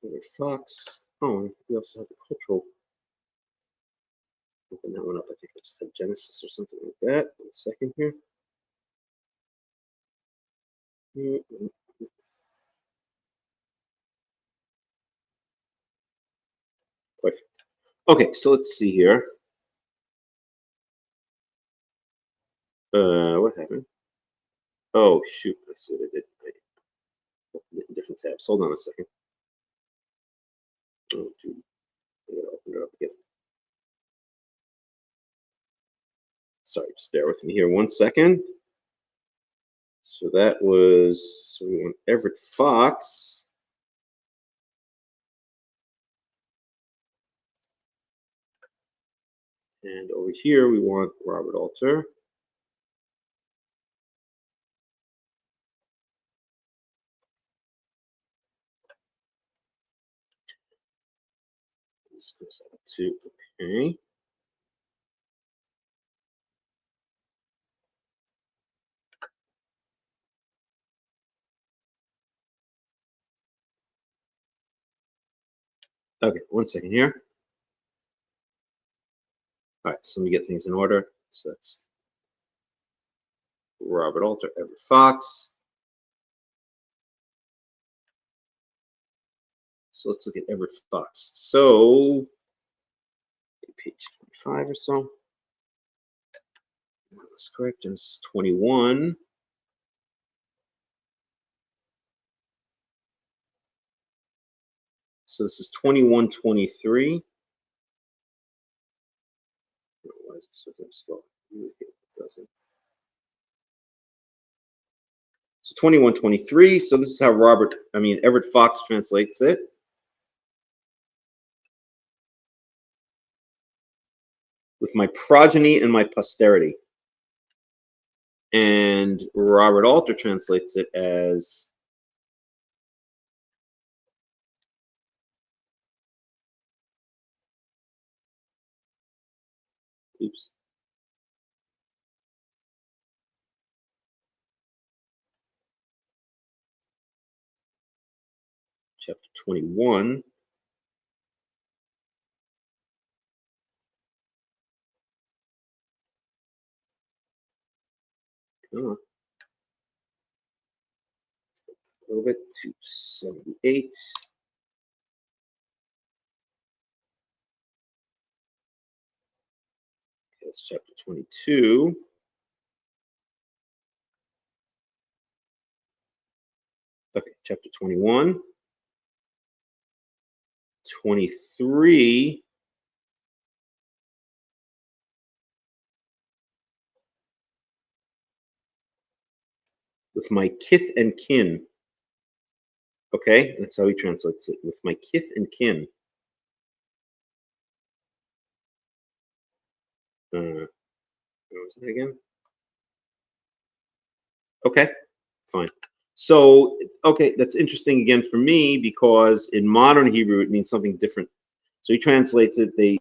Everett Fox. Oh, we also have the cultural. Open that one up. I think I just had Genesis or something like that. One second here. Perfect. Okay, so let's see here. What happened? Oh shoot! I see what I did. I opened it in different tabs. Hold on a second. Oh, dude. I gotta open it up again. Sorry, just bear with me here 1 second. So that was, so we want Everett Fox. And over here we want Robert Alter. This goes out to, okay. Okay, 1 second here. All right, so let me get things in order. So that's Robert Alter, Everett Fox. So let's look at Everett Fox. So page 25 or so. That's correct. Genesis 21. So this is 21:23. Why is it so damn slow? So 21:23. So this is how Everett Fox translates it. With my progeny and my posterity. And Robert Alter translates it as oops. Chapter 21. Come on. A little bit to 78. That's chapter 22. Okay, chapter 21. 23. With my kith and kin. Okay, that's how he translates it. With my kith and kin. What was that again? Okay, fine. So, okay, that's interesting again for me because in modern Hebrew it means something different. So he translates it. They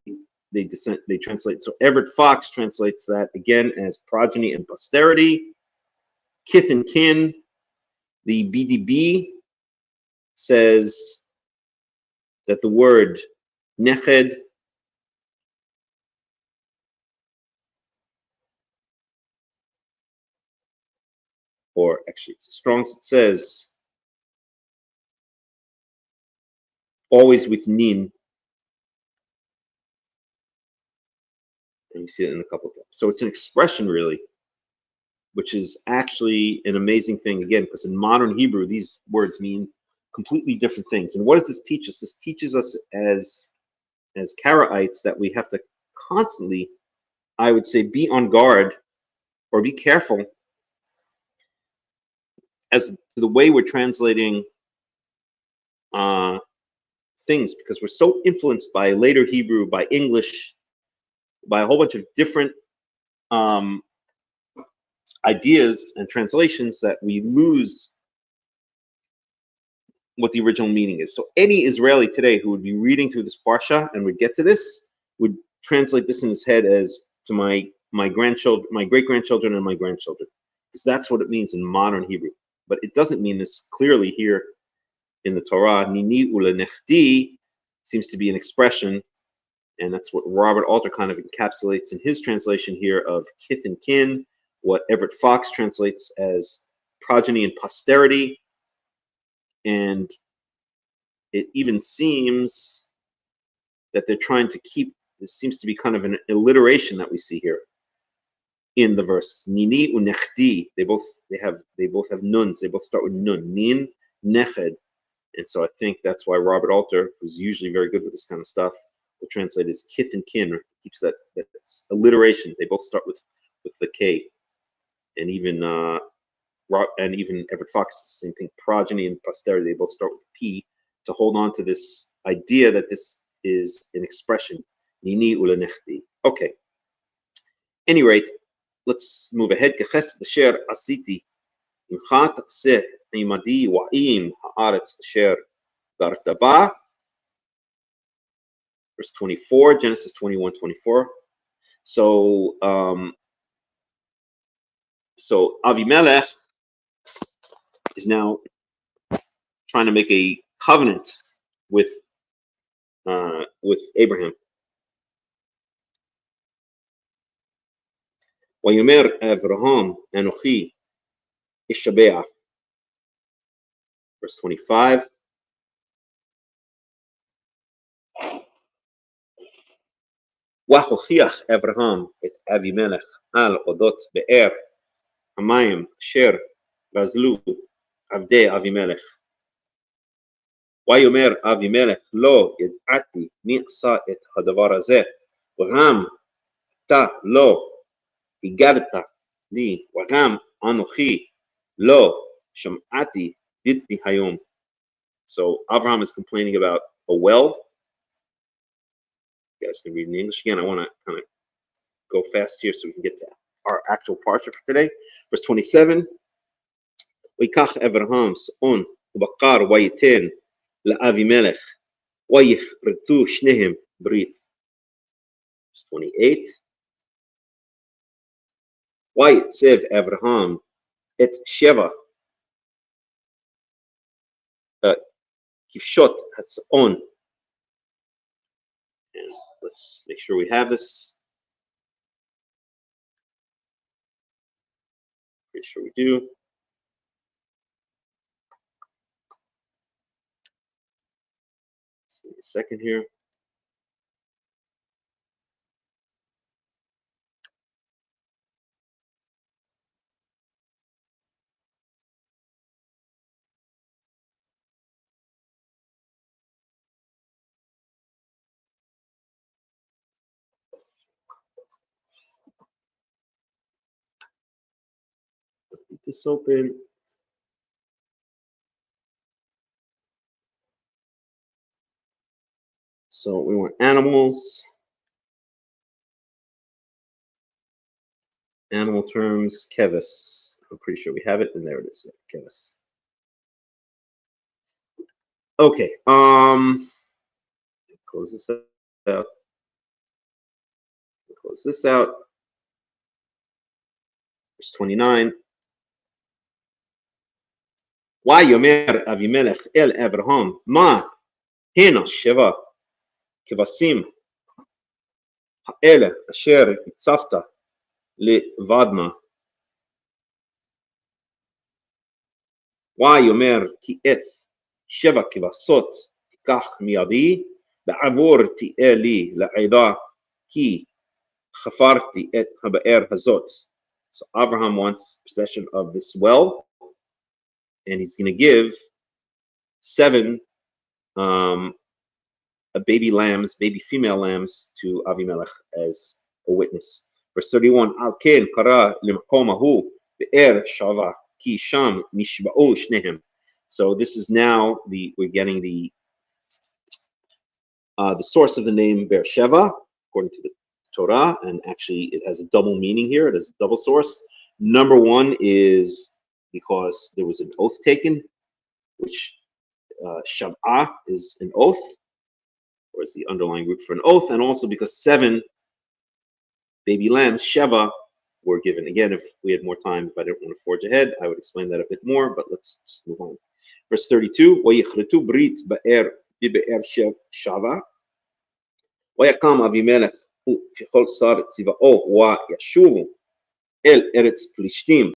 translate. So Everett Fox translates that again as progeny and posterity, kith and kin. The BDB says that the word neched or actually it's Strong's, it says always with nin. And you see it in a couple of times. So it's an expression really, which is actually an amazing thing again, because in modern Hebrew, these words mean completely different things. And what does this teach us? This teaches us as Karaites that we have to constantly, I would say, be on guard or be careful as to the way we're translating things, because we're so influenced by later Hebrew, by English, by a whole bunch of different ideas and translations that we lose what the original meaning is. So any Israeli today who would be reading through this parsha and would get to this would translate this in his head as to my grandchildren, my great grandchildren, and my grandchildren, because that's what it means in modern Hebrew. But it doesn't mean this clearly here in the Torah. Nini ule nechti seems to be an expression, and that's what Robert Alter kind of encapsulates in his translation here of kith and kin, what Everett Fox translates as progeny and posterity. And it even seems that they're trying to keep, this seems to be kind of an alliteration that we see here in the verse. Nini unechdi, they both have nuns, they both start with nun. Nin, neched. And so I think that's why Robert Alter, who's usually very good with this kind of stuff, will translate as kith and kin, or keeps that alliteration. They both start with the K. And even Everett Fox, the same thing. Progeny and posterity, they both start with P, to hold on to this idea that this is an expression. Nini ule nechdi. Okay. Any rate, let's move ahead. Kechesed asher asiti imcha takseh imadi wa'im haaretz asher garta ba. Verse 24, Genesis 21:24. So Avimelech is now trying to make a covenant with Abraham. Vayomer Avraham Anochi Ishabeah. Verse 25. והוכיח אברהם את אבימלך על אודות באר המים אשר גזלו עבדי אבימלך. ויאמר אבימלך לא ידעתי מי עשה את הדבר הזה, וגם אתה לא הגדת לי, וגם אנוכי לא שמעתי בלתי היום. So Avraham is complaining about a well. You guys can read in English again. I want to kind of go fast here so we can get to our actual parsha for today. Verse 27. ויקח אברהם שאון ובקר וייתן לאבימלך ויכרתו שניהם ברית. Verse 28. ויצב אברהם את שבע כבשות הצאן. And let's just make sure we have this. Pretty sure we do. Just give me a second here. Keep this open. So we want animals. Animal terms, kevis. I'm pretty sure we have it, and there it is. Yeah, kevis. Okay. Close this out. Close this out. Verse 29. ויאמר אבימלך אל אברהם, מה הנה שבע כבשים האלה אשר הצבת לבדמה. ויאמר כי את שבע כבשות תיקח מידי בעבור תהיה לי לעדה כי חפרתי את הבאר הזאת. So Abraham wants possession of this well, and he's going to give 7 baby lambs, baby female lambs, to Avimelech as a witness. Verse 31, Al ken kara limkom ahu be'er shava ki sham nishba'u shnehem. So this is now we're getting the source of the name Beersheba, according to the Torah, and actually it has a double meaning here. It has a double source. Number one is because there was an oath taken, which Shab'ah is an oath, or is the underlying root for an oath, and also because 7 baby lambs, Sheva, were given. Again, if we had more time, if I didn't want to forge ahead, I would explain that a bit more, but let's just move on. Verse 32, وَيِخْرِتُ بْرِيت بِبَئَر شَعْبَةٍ وَيَقَامْ أَبِيمَلَكْ في كل صار צבאו וישובו אל ארץ פלישתים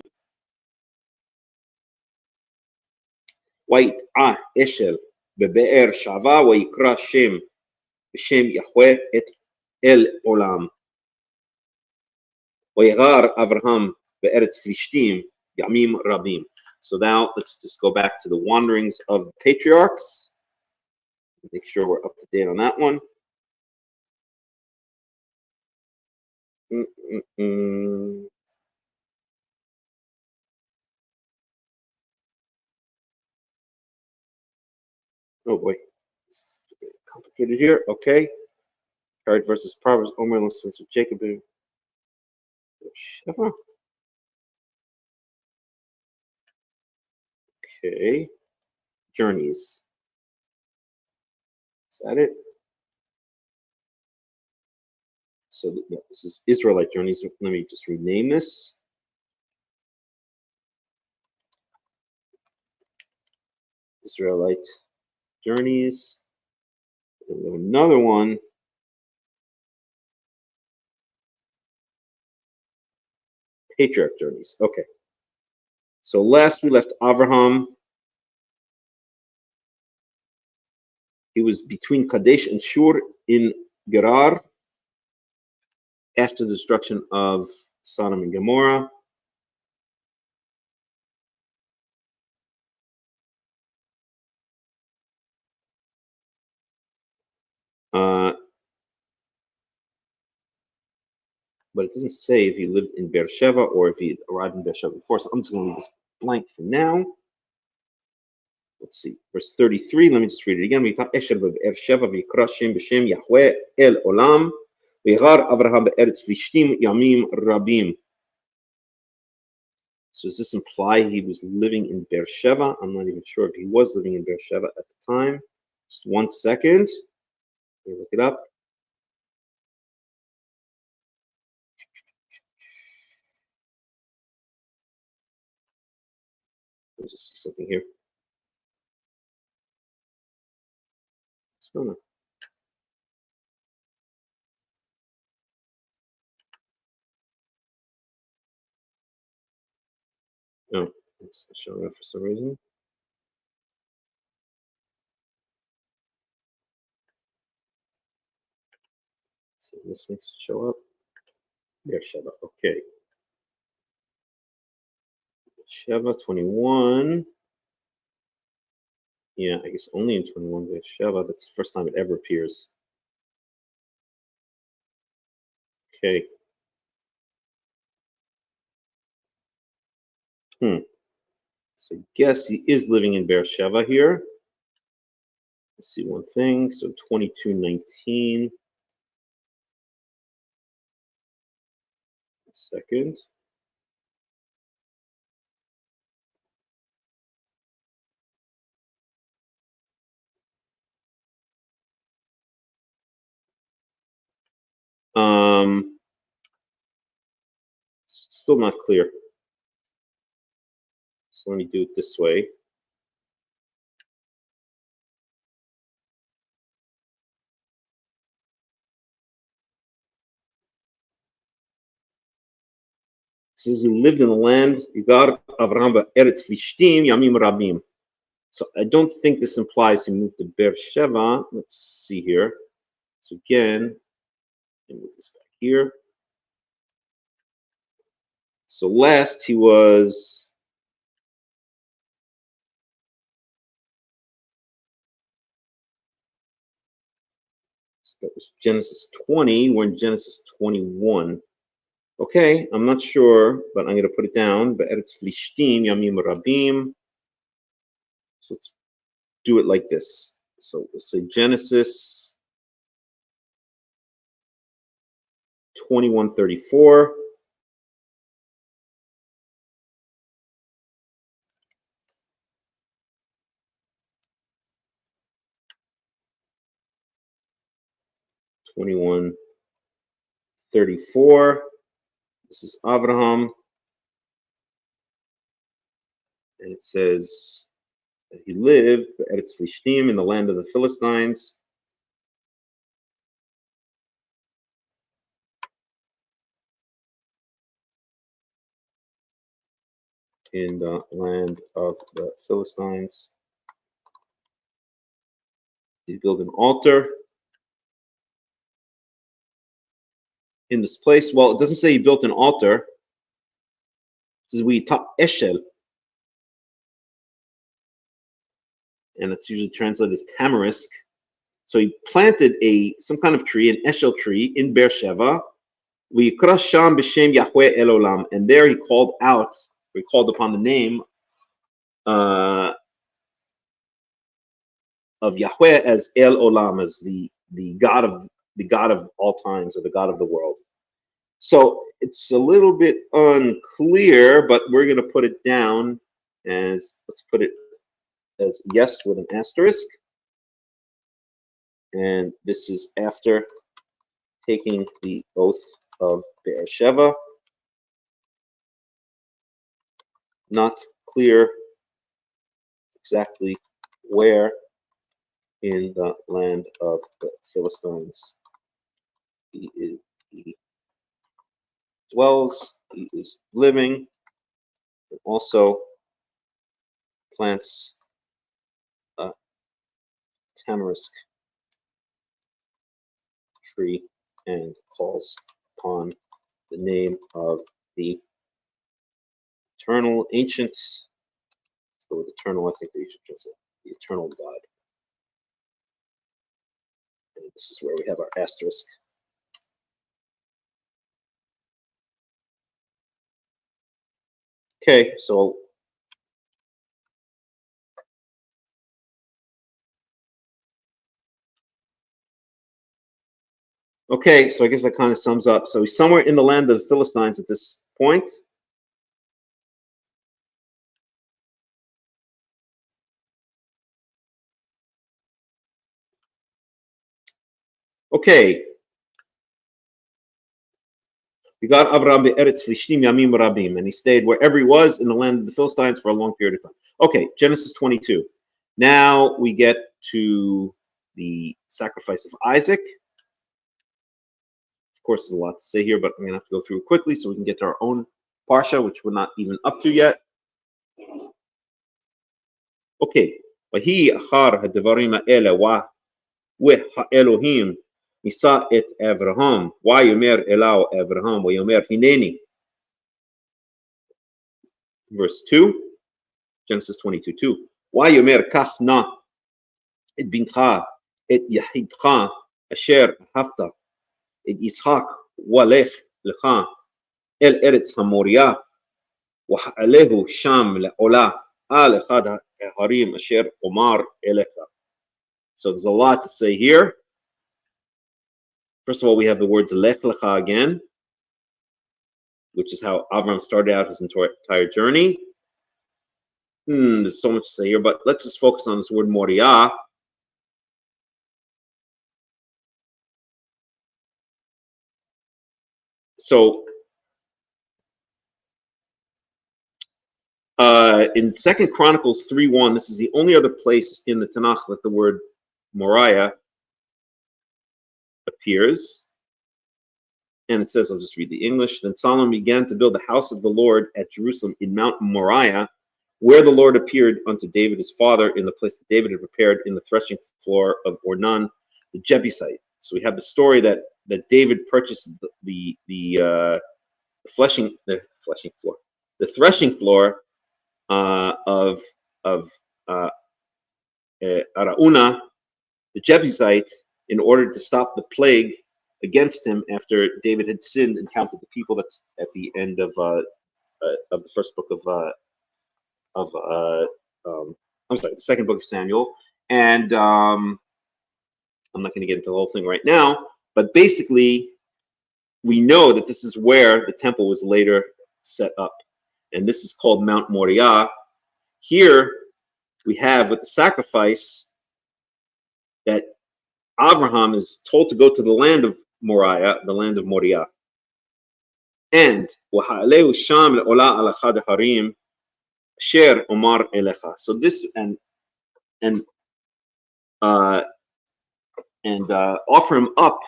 ויטעה אשל בבאר שבע ויקרא שם בשם יהוה את אל עולם ויגר אברהם בארץ פלישתים ימים רבים. So now let's just go back to the wanderings of the patriarchs. Make sure we're up to date on that one. Oh boy, this is complicated here. Okay, Karaites versus Proverbs. Omer listens to Jacob. Okay, journeys. Is that it? So yeah, this is Israelite journeys. Let me just rename this. Israelite journeys. And we have another one. Patriarch journeys. Okay. So last we left Avraham. He was between Kadesh and Shur in Gerar after the destruction of Sodom and Gomorrah. But it doesn't say if he lived in Beersheba or if he arrived in Beersheba before. So I'm just going to leave this blank for now. Let's see, verse 33. Let me just read it again. ויגר אברהם בארץ פלישתים ימים רבים. So does this imply he was living in Beersheba? I'm not even sure if he was living in Beersheba at the time. Just 1 second. Let me look it up. Let me just see something here. Oh, it's showing up for some reason. So this makes it show up. Beersheba, okay. Beersheba 21. Yeah, I guess only in 21 Beersheba. That's the first time it ever appears. Okay. So I guess he is living in Beersheba here. Let's see one thing. So 22:19. Second. Still not clear. So let me do it this way. It says he lived in the land Yugar Avraham Eretz Vishtim Yamim Rabim. So I don't think this implies he moved to Beersheba. Let's see here. So again, let me move this back here. So last he was that was Genesis 20. We're in Genesis 21. Okay, I'm not sure, but I'm going to put it down. But Eretz Flishtim Yamim Rabim. So let's do it like this. So we'll say Genesis 21:34. (21:34). This is Abraham, and it says that he lived at Eretz Flishtim in the land of the Philistines. In the land of the Philistines. He built an altar in this place. Well, it doesn't say he built an altar. It says we taught Eshel. And it's usually translated as tamarisk. So he planted some kind of tree, an Eshel tree in Beersheba. V'yikra sham b'shem Yahweh El Olam. And there he called upon the name of Yahweh as El Olam, as the God of all times, or the God of the world. So it's a little bit unclear, but we're going to put it down as, let's put it as yes with an asterisk. And this is after taking the oath of Beersheba. Not clear exactly where in the land of the Philistines he dwells, he is living, and also plants a tamarisk tree and calls upon the name of the eternal, ancient, let's go with eternal, I think the Egyptians say, the eternal God. And this is where we have our asterisk. Okay, so I guess that kind of sums up. So he's somewhere in the land of the Philistines at this point. Okay, we got Avram be'eretz Flishtim yamim rabim, and he stayed wherever he was in the land of the Philistines for a long period of time. Okay, Genesis 22. Now we get to the sacrifice of Isaac. Of course, there's a lot to say here, but I'm going to have to go through it quickly so we can get to our own parsha, which we're not even up to yet. Okay. Vahi achar hadavarim ha'ele Elohim נישא את אברהם, ויאמר אליו אברהם, ויאמר הנני. Verse 2, Genesis 22:2. ויאמר קח נא את בנך, את יחידך, אשר אהבת, את יצחק, ולך לך אל ארץ המוריה, וחעלהו שם לעולה על אחד ההרים אשר אומר אליך. So there's a lot to say here. First of all, we have the words lech lecha again, which is how Avram started out his entire journey. There's so much to say here, but let's just focus on this word Moriah. So, in 2 Chronicles 3:1, this is the only other place in the Tanakh that the word Moriah appears. And it says, I'll just read the English. Then Solomon began to build the house of the Lord at Jerusalem in Mount Moriah, where the Lord appeared unto David his father, in the place that David had prepared in the threshing floor of Ornan the Jebusite. So we have the story that David purchased the threshing floor of Araunah the Jebusite, in order to stop the plague against him after David had sinned and counted the people. That's at the end of the first book I'm sorry, the second book of Samuel. And I'm not going to get into the whole thing right now, but basically we know that this is where the temple was later set up, and this is called Mount Moriah. Here we have with the sacrifice that Abraham is told to go to the land of Moriah, the land of Moriah. And so this and offer him up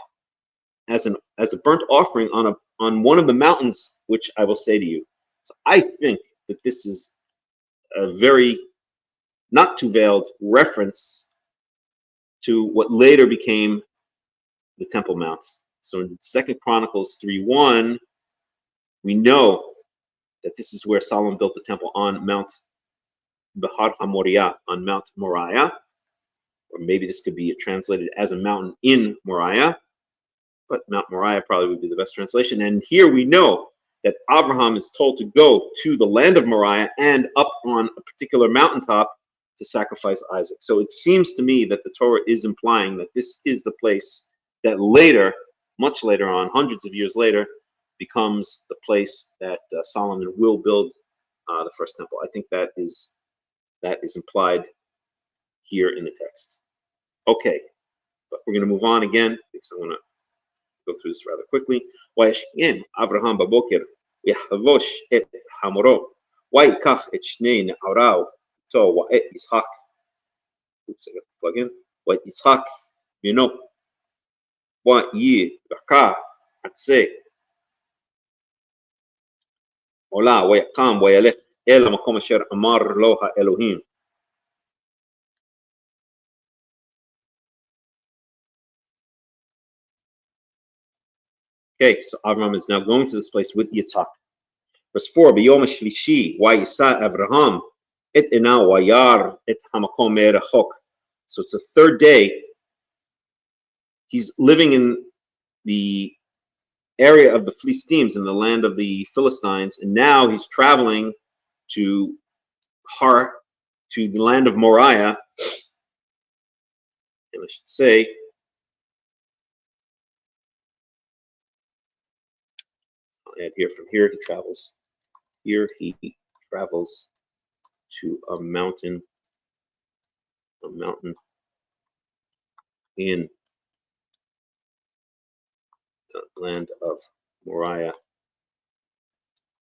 as a burnt offering on one of the mountains, which I will say to you. So I think that this is a very not too veiled reference to what later became the Temple Mount. So in 2 Chronicles 3:1, we know that this is where Solomon built the temple on Mount Behar HaMoriah, on Mount Moriah, or maybe this could be translated as a mountain in Moriah, but Mount Moriah probably would be the best translation. And here we know that Abraham is told to go to the land of Moriah and up on a particular mountaintop to sacrifice Isaac. So it seems to me that the Torah is implying that this is the place that later, much later on, hundreds of years later, becomes the place that Solomon will build the first temple. I think that is implied here in the text. Okay, but we're going to move on again because I want to go through this rather quickly. וישכן אברהם בבוקר ויחבוש את חמורו ויקח את שני נעריו איתו ואת יצחק. Oops, I got to plug in. ואת יצחק בנו ויבקע עצי עולה ויקם וילך אל המקום אשר אמר לו האלוהים. Okay, so Abraham is now going to this place with Yitzhak. Verse 4, ביום השלישי וייסע אברהם את עיניו וירא את המקום מרחוק. So it's the third day. He's living in the area of the Philistines, in the land of the Philistines, and now he's traveling to the land of Moriah. And I should say, and here from here he travels. Here he travels to a mountain in land of Moriah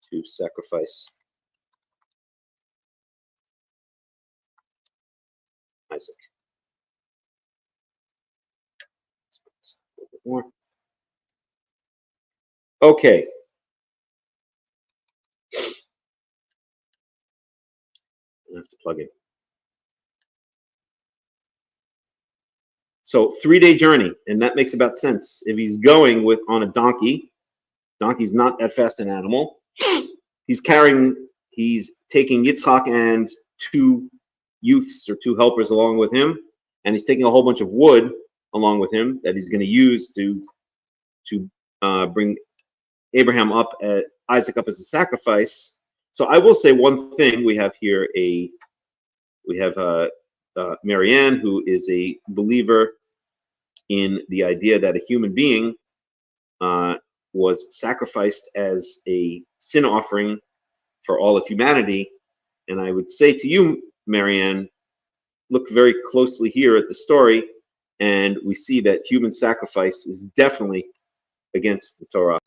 to sacrifice Isaac. Let's put this a little bit more. Okay. I have to plug in. So 3-day journey, and that makes about sense. If he's going with on a donkey's not that fast an animal. He's taking Yitzchak and 2 youths or 2 helpers along with him, and he's taking a whole bunch of wood along with him that he's going to use to bring Abraham up, Isaac up as a sacrifice. So I will say one thing: we have here Marianne, who is a believer in the idea that a human being was sacrificed as a sin offering for all of humanity. And I would say to you, Marianne, look very closely here at the story, and we see that human sacrifice is definitely against the Torah.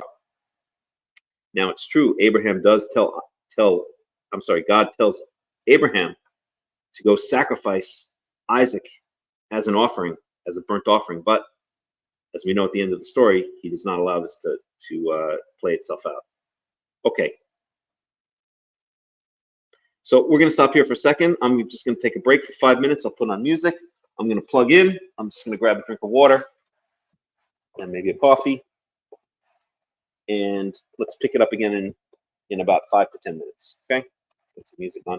Now, it's true, God tells Abraham to go sacrifice Isaac as an offering, as a burnt offering. But as we know at the end of the story, he does not allow this to play itself out. Okay. So we're going to stop here for a second. I'm just going to take a break for 5 minutes. I'll put on music. I'm going to plug in. I'm just going to grab a drink of water and maybe a coffee. And let's pick it up again in about 5 to 10 minutes. Okay? Put some music on.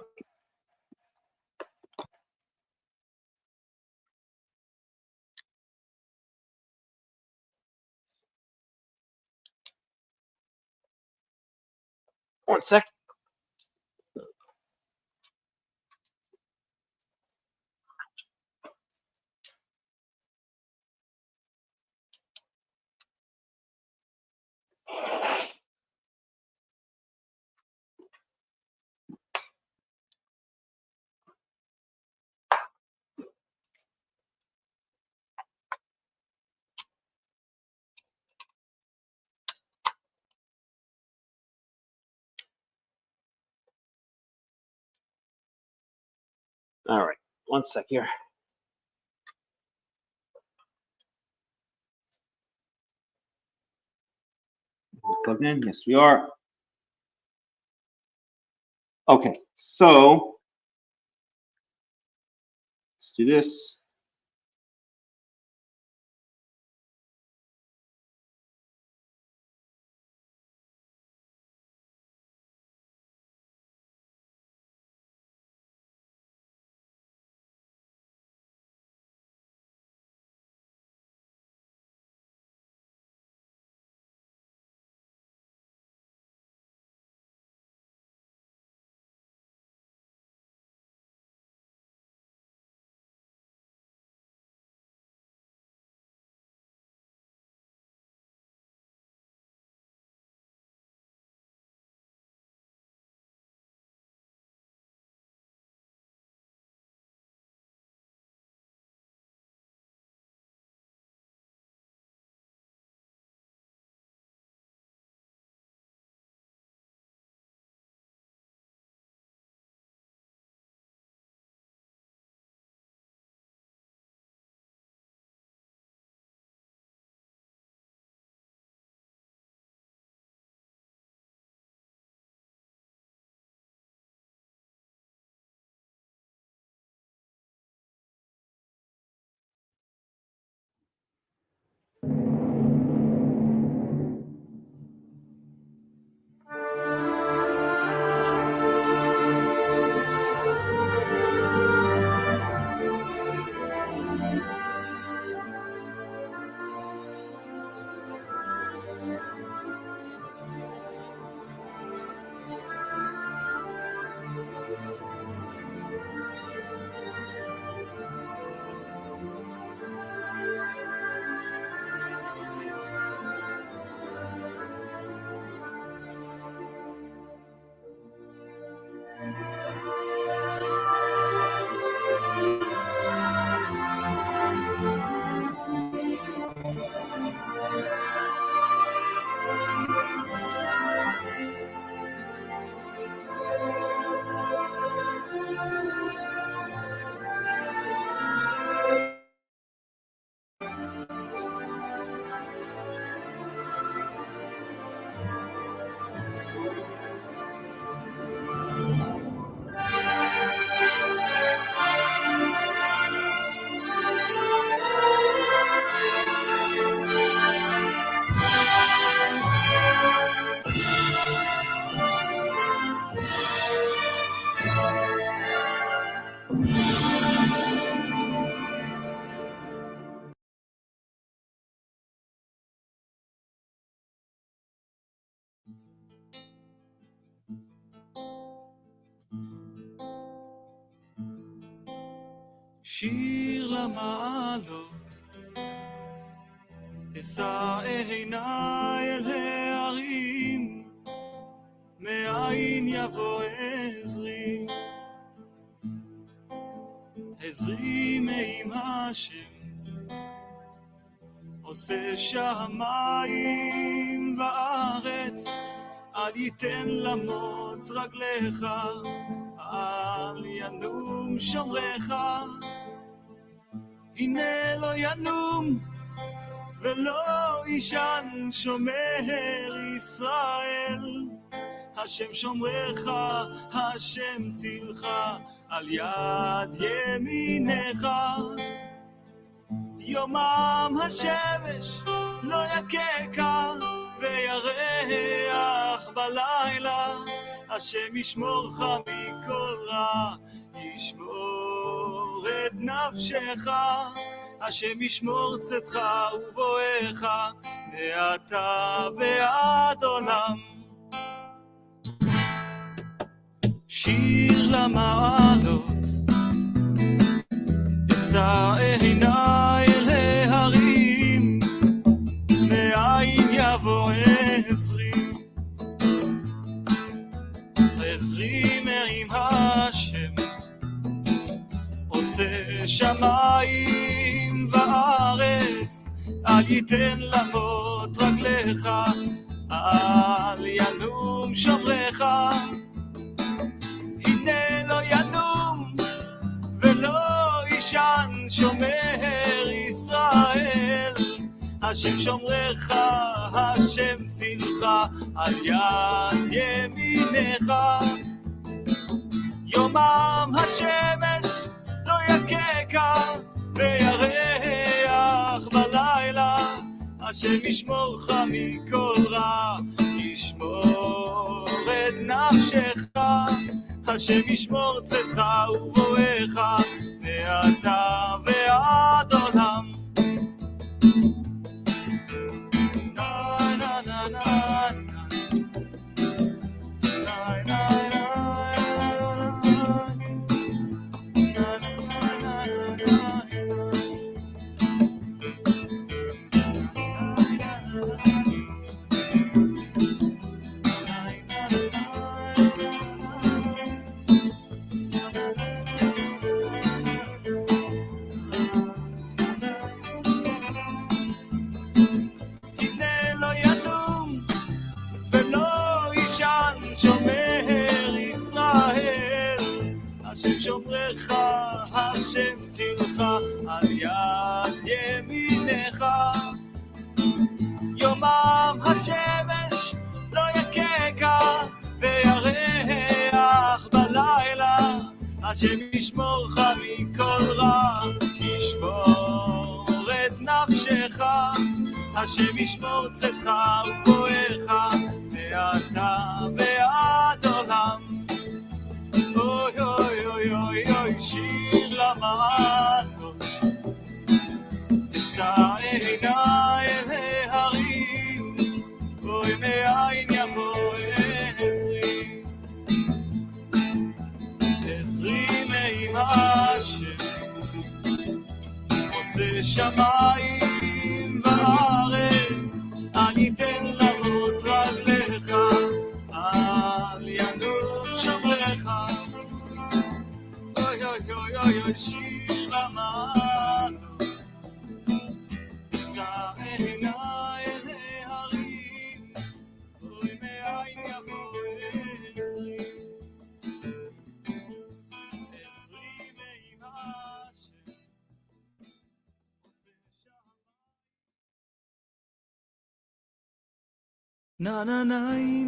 One sec. All right. One sec here. Plugged in? Yes, we are. Okay, so let's do this. שיר למעלות, אשא עיניי אל ההרים, מאין יבוא עזרי, עזרי מעם השם, עושה שמיים וארץ, אל ייתן למות רגליך, אל ינום שומרך, הנה לא ינום ולא ישן שומר ישראל, השם שומרך, השם צילך, על יד ימינך. יומם השמש לא יקקה וירח בלילה, השם ישמורך מכל רע, ישמור את נפשך, השם ישמור צאתך ובואך, מעתה ועד עולם. שיר למעלות, אשא עיניי אל ההרים, מאין יבוא עזרי, עזרי מעם השם, עושה שמיים וארץ, אל ייתן למות רגליך, אל ינום שומרך, הנה לא ינום ולא ישן שומר ישראל, השם שומרך, השם צילך, על יד ימינך. יומם השמש לא יקקה וירח בלילה, השם ישמורך מכל רע, ישמור את נפשך, השם ישמור צאתך ובואך, מעתה ועד עולם. שומרך, השם צילך, על יד ימינך. יומם השמש לא יקקה וירח בלילה, השם ישמורך מכל רע, ישמור את נפשך, השם ישמור צאתך ובואך, מעתה ועד עולם. אוי אוי אוי אוי אוי, שיר למעלות, אשא עיניי אל ההרים, אוי מאין יבוא עזרי, עזרי מעם השם, עושה שמיים וארץ, אל ייתן למות רגליך, אל ינום שומרך. אוי אוי אוי אוי אוי, שיר למעלות, אשא עיניי אל ההרים, אוי מאין יבוא עזרי, עזרי מעם השם. Na na na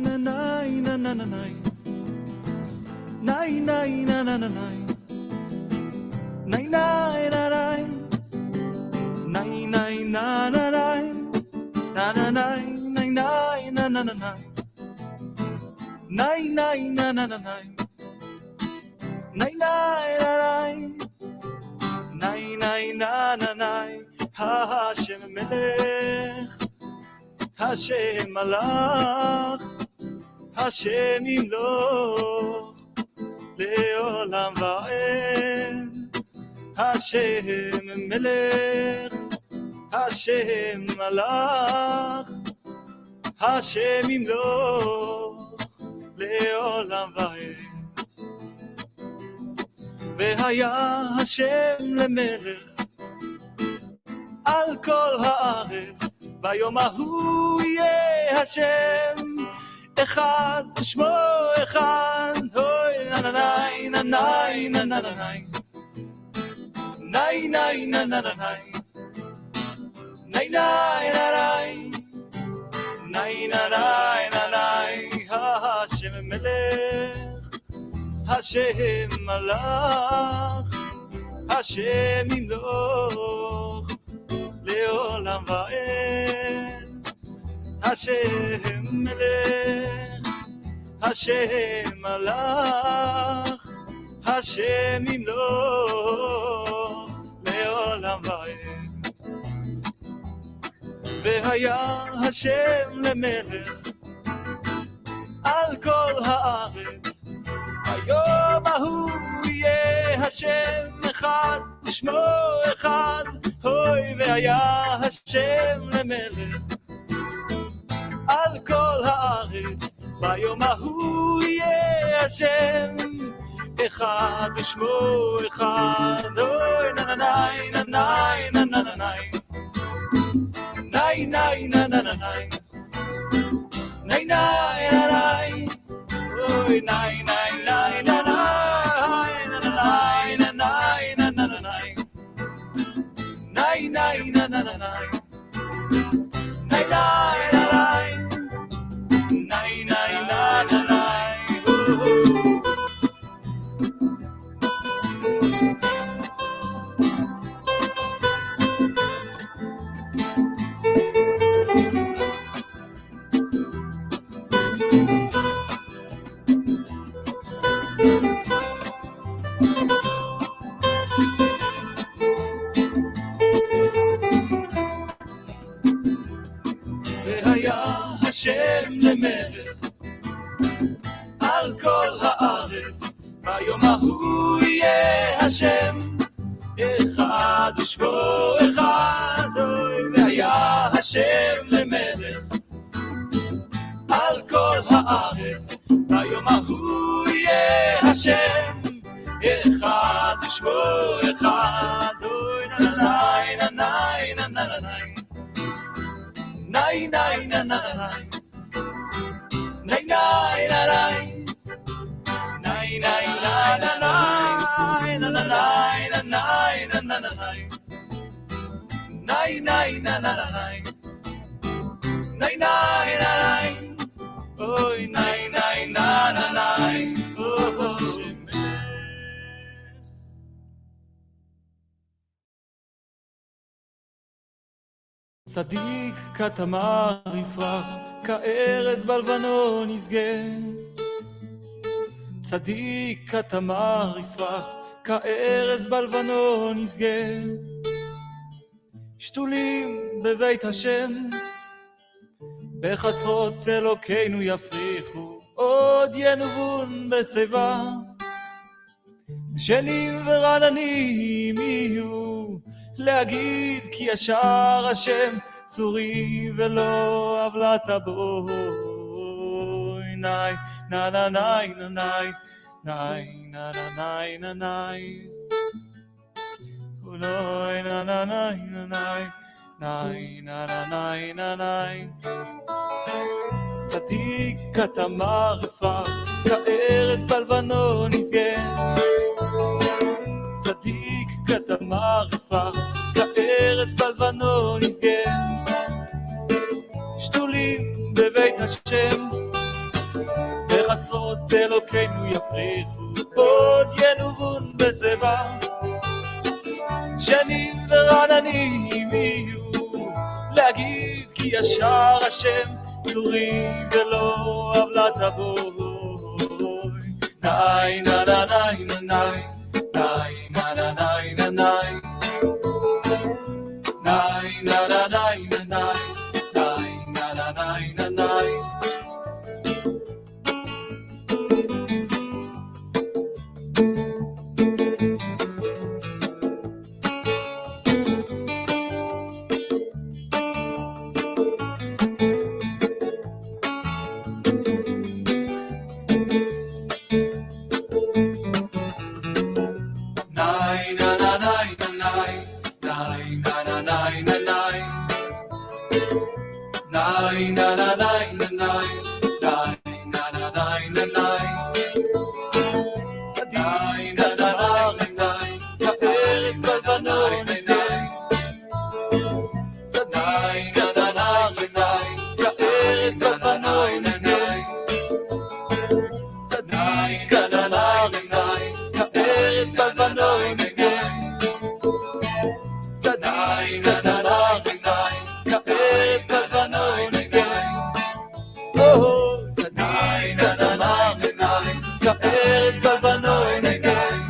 na na na na na na Nay nay na na na nay Nay nay na nay Nay nay na na nay Na na nay nay nay na na na nay Nay nay na na na nay Nay nay na nay Nay nay na na nay Hakham Melech, Hashem Malach, Hashem Yimloch, Leolam Va'ed, השם מלך, השם מלך, השם ימלוך לעולם ועד. והיה השם למלך על כל הארץ, ביום ההוא יהיה השם אחד ושמו אחד. אוי ננאי ננאי ננאי נאי נאי נאי נאי נאי נאי נאי נאי נאי. השם מלך, השם מלך, השם ימלוך לעולם ועד. השם מלך, השם מלך, השם ימלוך לעולם ועד. והיה השם למלך על כל הארץ, היום ההוא יהיה השם אחד ושמו אחד. אוי והיה השם למלך על כל הארץ, ביום ההוא יהיה השם אחד ושמו אחד. אוי ננאי ננאי ננאי נאי נאי ננאי נאי נאי נאי. אוי נאי נאי נאי נאי נאי נאי נאי נאי נאי נאי נאי נאי נאי נאי נאי. השם למלך על כל הארץ, ביום ההוא יהיה השם אחד ושמו אחד. אוי והיה השם למלך על כל הארץ, ביום ההוא יהיה השם אחד ושמו אחד. אוי ננאי ננאי ננאי נאי נאי נאי נאי נאי נאי נאי נאי נאי נאי נאי. אוי נאי נאי נאי. צדיק כתמר יפרח, כארז בלבנון יסגה. צדיק כתמר יפרח, כארז בלבנון יסגה. שתולים בבית השם, בחצרות אלוקינו יפריחו, עוד ינובון בשיבה. דשנים ורעננים יהיו, להגיד כי ישר השם צורי ולא עוולת בו. נאי נא נא נאי נא נאי נאי נא נא נאי נא נאי אולי נא נא נאי נא נאי נאי נא נא נאי נא נאי. צדיק כתמר יפרח, כארז בלבנון יסגה. צדיק כתמר יפרח, כארז בלבנון יסגה. שתולים בבית השם, בחצרות אלוקינו יפריחו, עוד ינובון בשיבה. שנים ורעננים יהיו, להגיד כי ישר השם צורי ולא עוולת בו. נאי נא נא נאי נא נאי נאי נא נא נאי נא נאי נאי נא נא נאי נא נאי נאי נא נא נאי נא נאי. Nine, nine, nine, nine, nine, nine, nine, nine, nine, nine. Nine, nine, nine, nine, nine. Kaperes balvanon nine. Nine, nine, nine, nine. Kaperes balvanon nine. Nine, nine, nine, nine. Kaperes balvanon nine. Nine, nine, nine, nine. Kaperes balvanon nine. Oh, nine, nine, nine, nine. Kaperes balvanon nine.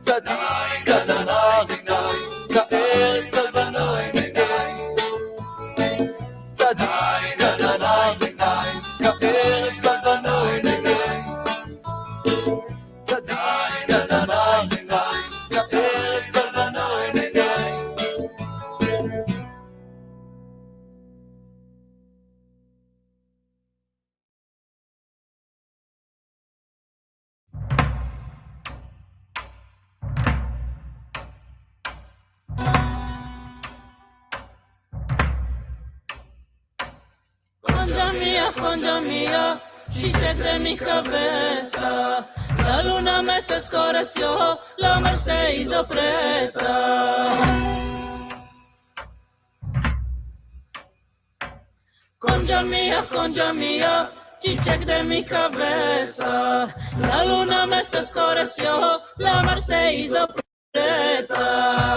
Nine, nine, nine, nine. Kaperes balvanon nine. Nine, nine, nine, nine. Kaperes balvanon nine. Nine, nine, nine, nine. Kaperes balvanon nine. Concha mía, chichec de mi cabeza. La luna me se escureció, la mar se hizo preta. Concha mía, chichec de mi cabeza. La luna me se escureció, la mar se hizo preta.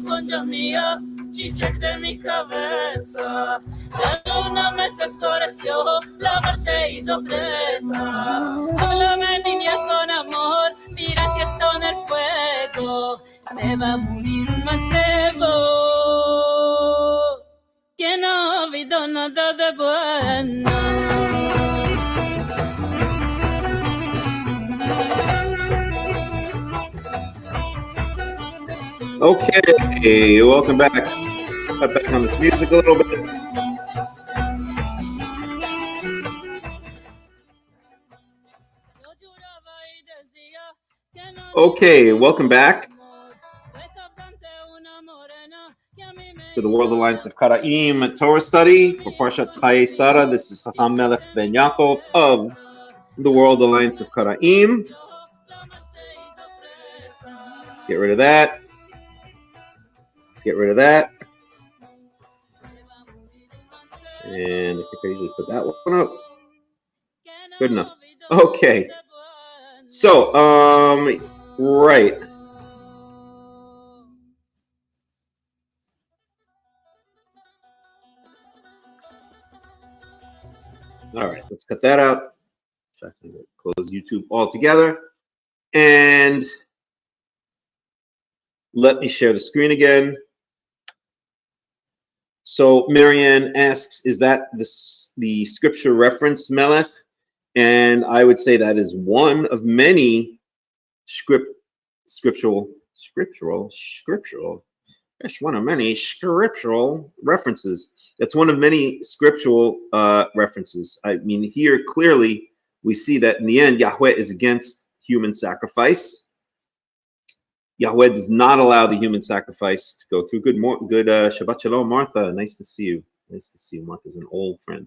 Concha mía, chichec de mi cabeza. La luna me se escureció, la mar se hizo preta. Háblame niña con amor, mira que estoy en el fuego. Se va a morir un mancebo que no ha habido nada de bueno. Okay, welcome back. Cut back on this music a little bit. Okay, welcome back to the World Alliance of Qara'im Torah study for Parshat Chayei Sara. This is Hakham Melech ben Yaakov of the World Alliance of Qara'im. Let's get rid of that. Let's get rid of that. And I think I usually put that one up. Good enough. Okay. So, right. All right, let's cut that out. In fact, I'm going to close YouTube altogether. And let me share the screen again. So Marianne asks, is that the scripture reference, Melech? And I would say that is one of many scriptural references. That's one of many scriptural references. I mean, here clearly we see that in the end, Yahweh is against human sacrifice. Yahweh does not allow the human sacrifice to go through. Good Shabbat Shalom, Martha. Nice to see you. Nice to see you. Martha's an old friend.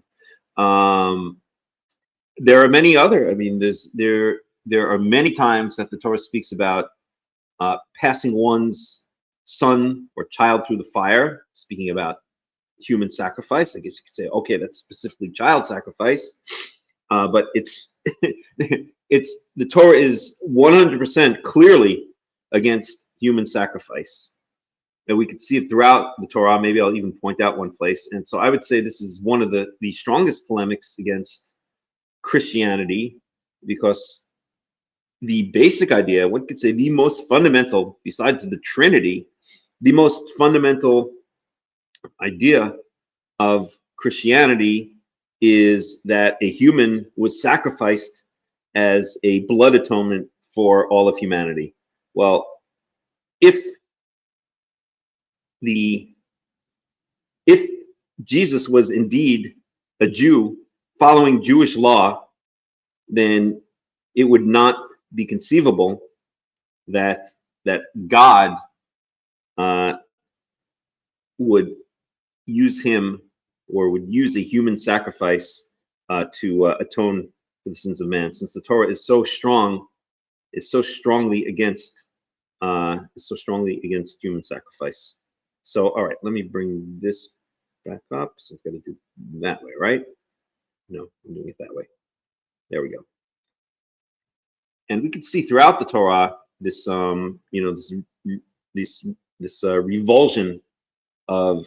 There are many other. I mean, there are many times that the Torah speaks about passing one's son or child through the fire. Speaking about human sacrifice, I guess you could say, okay, that's specifically child sacrifice. But it's the Torah is 100% clearly against human sacrifice. And we could see it throughout the Torah. Maybe I'll even point out one place. And so I would say this is one of the strongest polemics against Christianity, because the basic idea, one could say the most fundamental, besides the Trinity, the most fundamental idea of Christianity is that a human was sacrificed as a blood atonement for all of humanity. Well, if Jesus was indeed a Jew following Jewish law, then it would not be conceivable that God would use him or would use a human sacrifice to atone for the sins of man, since the Torah is so strongly against human sacrifice. So, all right, let me bring this back up. So I've got to do that way, right? No, I'm doing it that way. There we go. And we could see throughout the Torah this, this revulsion of,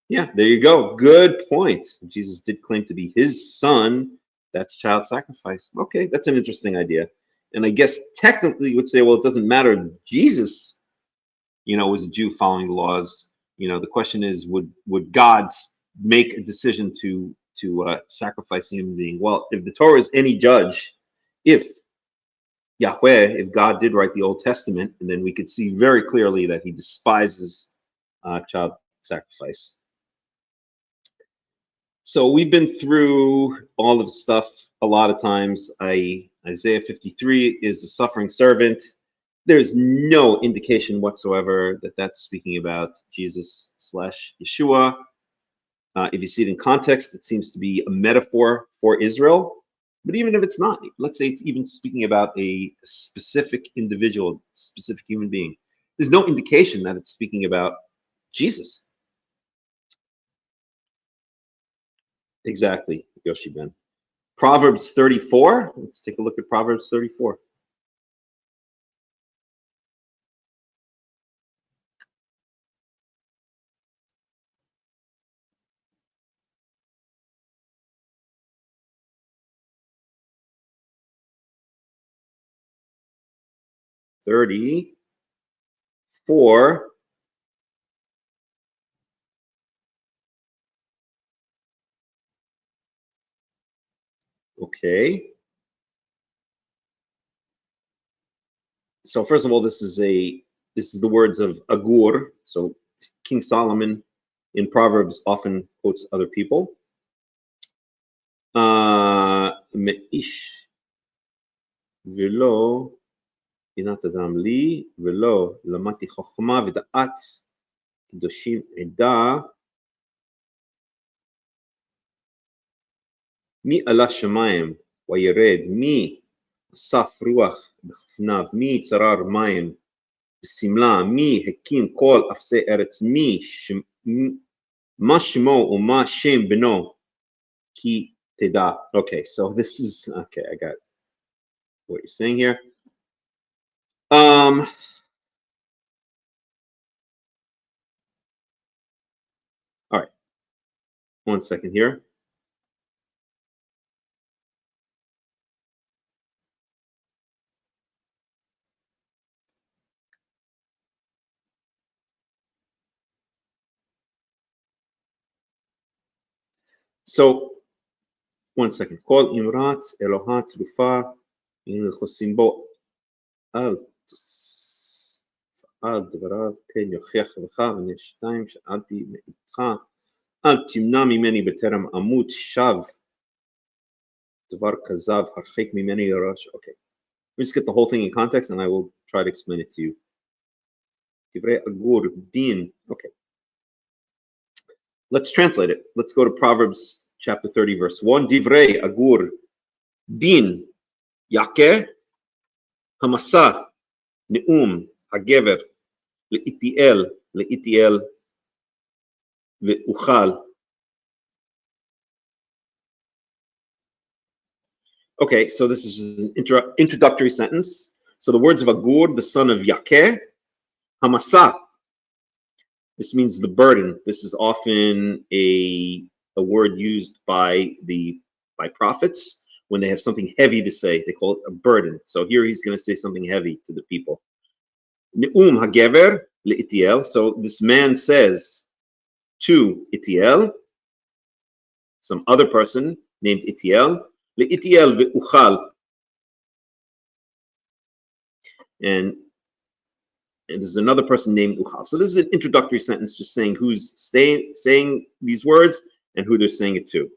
yeah, there you go. Good point. Jesus did claim to be his son. That's child sacrifice. Okay, that's an interesting idea. And I guess technically you would say, well, it doesn't matter. Jesus, was a Jew following the laws. The question is, would God make a decision to sacrifice a human being? Well, if the Torah is any judge, if God did write the Old Testament, and then we could see very clearly that he despises child sacrifice. So we've been through all of the stuff a lot of times. Isaiah 53 is the suffering servant. There's no indication whatsoever that that's speaking about Jesus/Yeshua. If you see it in context, it seems to be a metaphor for Israel. But even if it's not, let's say it's even speaking about a specific individual, specific human being, there's no indication that it's speaking about Jesus. Exactly, Yoshi Ben. Proverbs 34. Let's take a look at Proverbs 34. Okay. So first of all, this is the words of Agur. So King Solomon in Proverbs often quotes other people. Me'ish velo binat adam li velo lamati chokhma v'da'at kedoshim eda mi ala shamayim vayered mi asaf ruach b'chofnav mi tzarar mayim b'simla mi hakim kol afsei eretz mi ma shemo u'ma shem beno ki teda. Okay, so this is okay. I got what you're saying here. All right, 1 second here. So 1 second. Kol imrat Elohat lufa chosimbo al dvarav ken yochiach lecha v'neshtaim she'alti me'itcha al timna mimeni b'terem amut shav dvar kazav harchek mimeni yarash. Okay, let's get the whole thing in context, and I will try to explain it to you. Divrei Agur din. Okay, let's translate it. Let's go to Proverbs chapter 30, verse 1. Divrei Agur din Yakeh Hamasa Neum Hagever Le'itiel Ve'uchal. Okay, so this is an introductory sentence. So the words of Agur, the son of Yakeh, Hamasa. This means the burden. This is often a word used by prophets when they have something heavy to say. They call it a burden. So here he's going to say something heavy to the people. Ne'um hagever le'itiel. So this man says to Itiel, some other person named Itiel, le'itiel ve'uchal. And and there's another person named Uchal. So this is an introductory sentence just saying who's saying these words and who they're saying it to.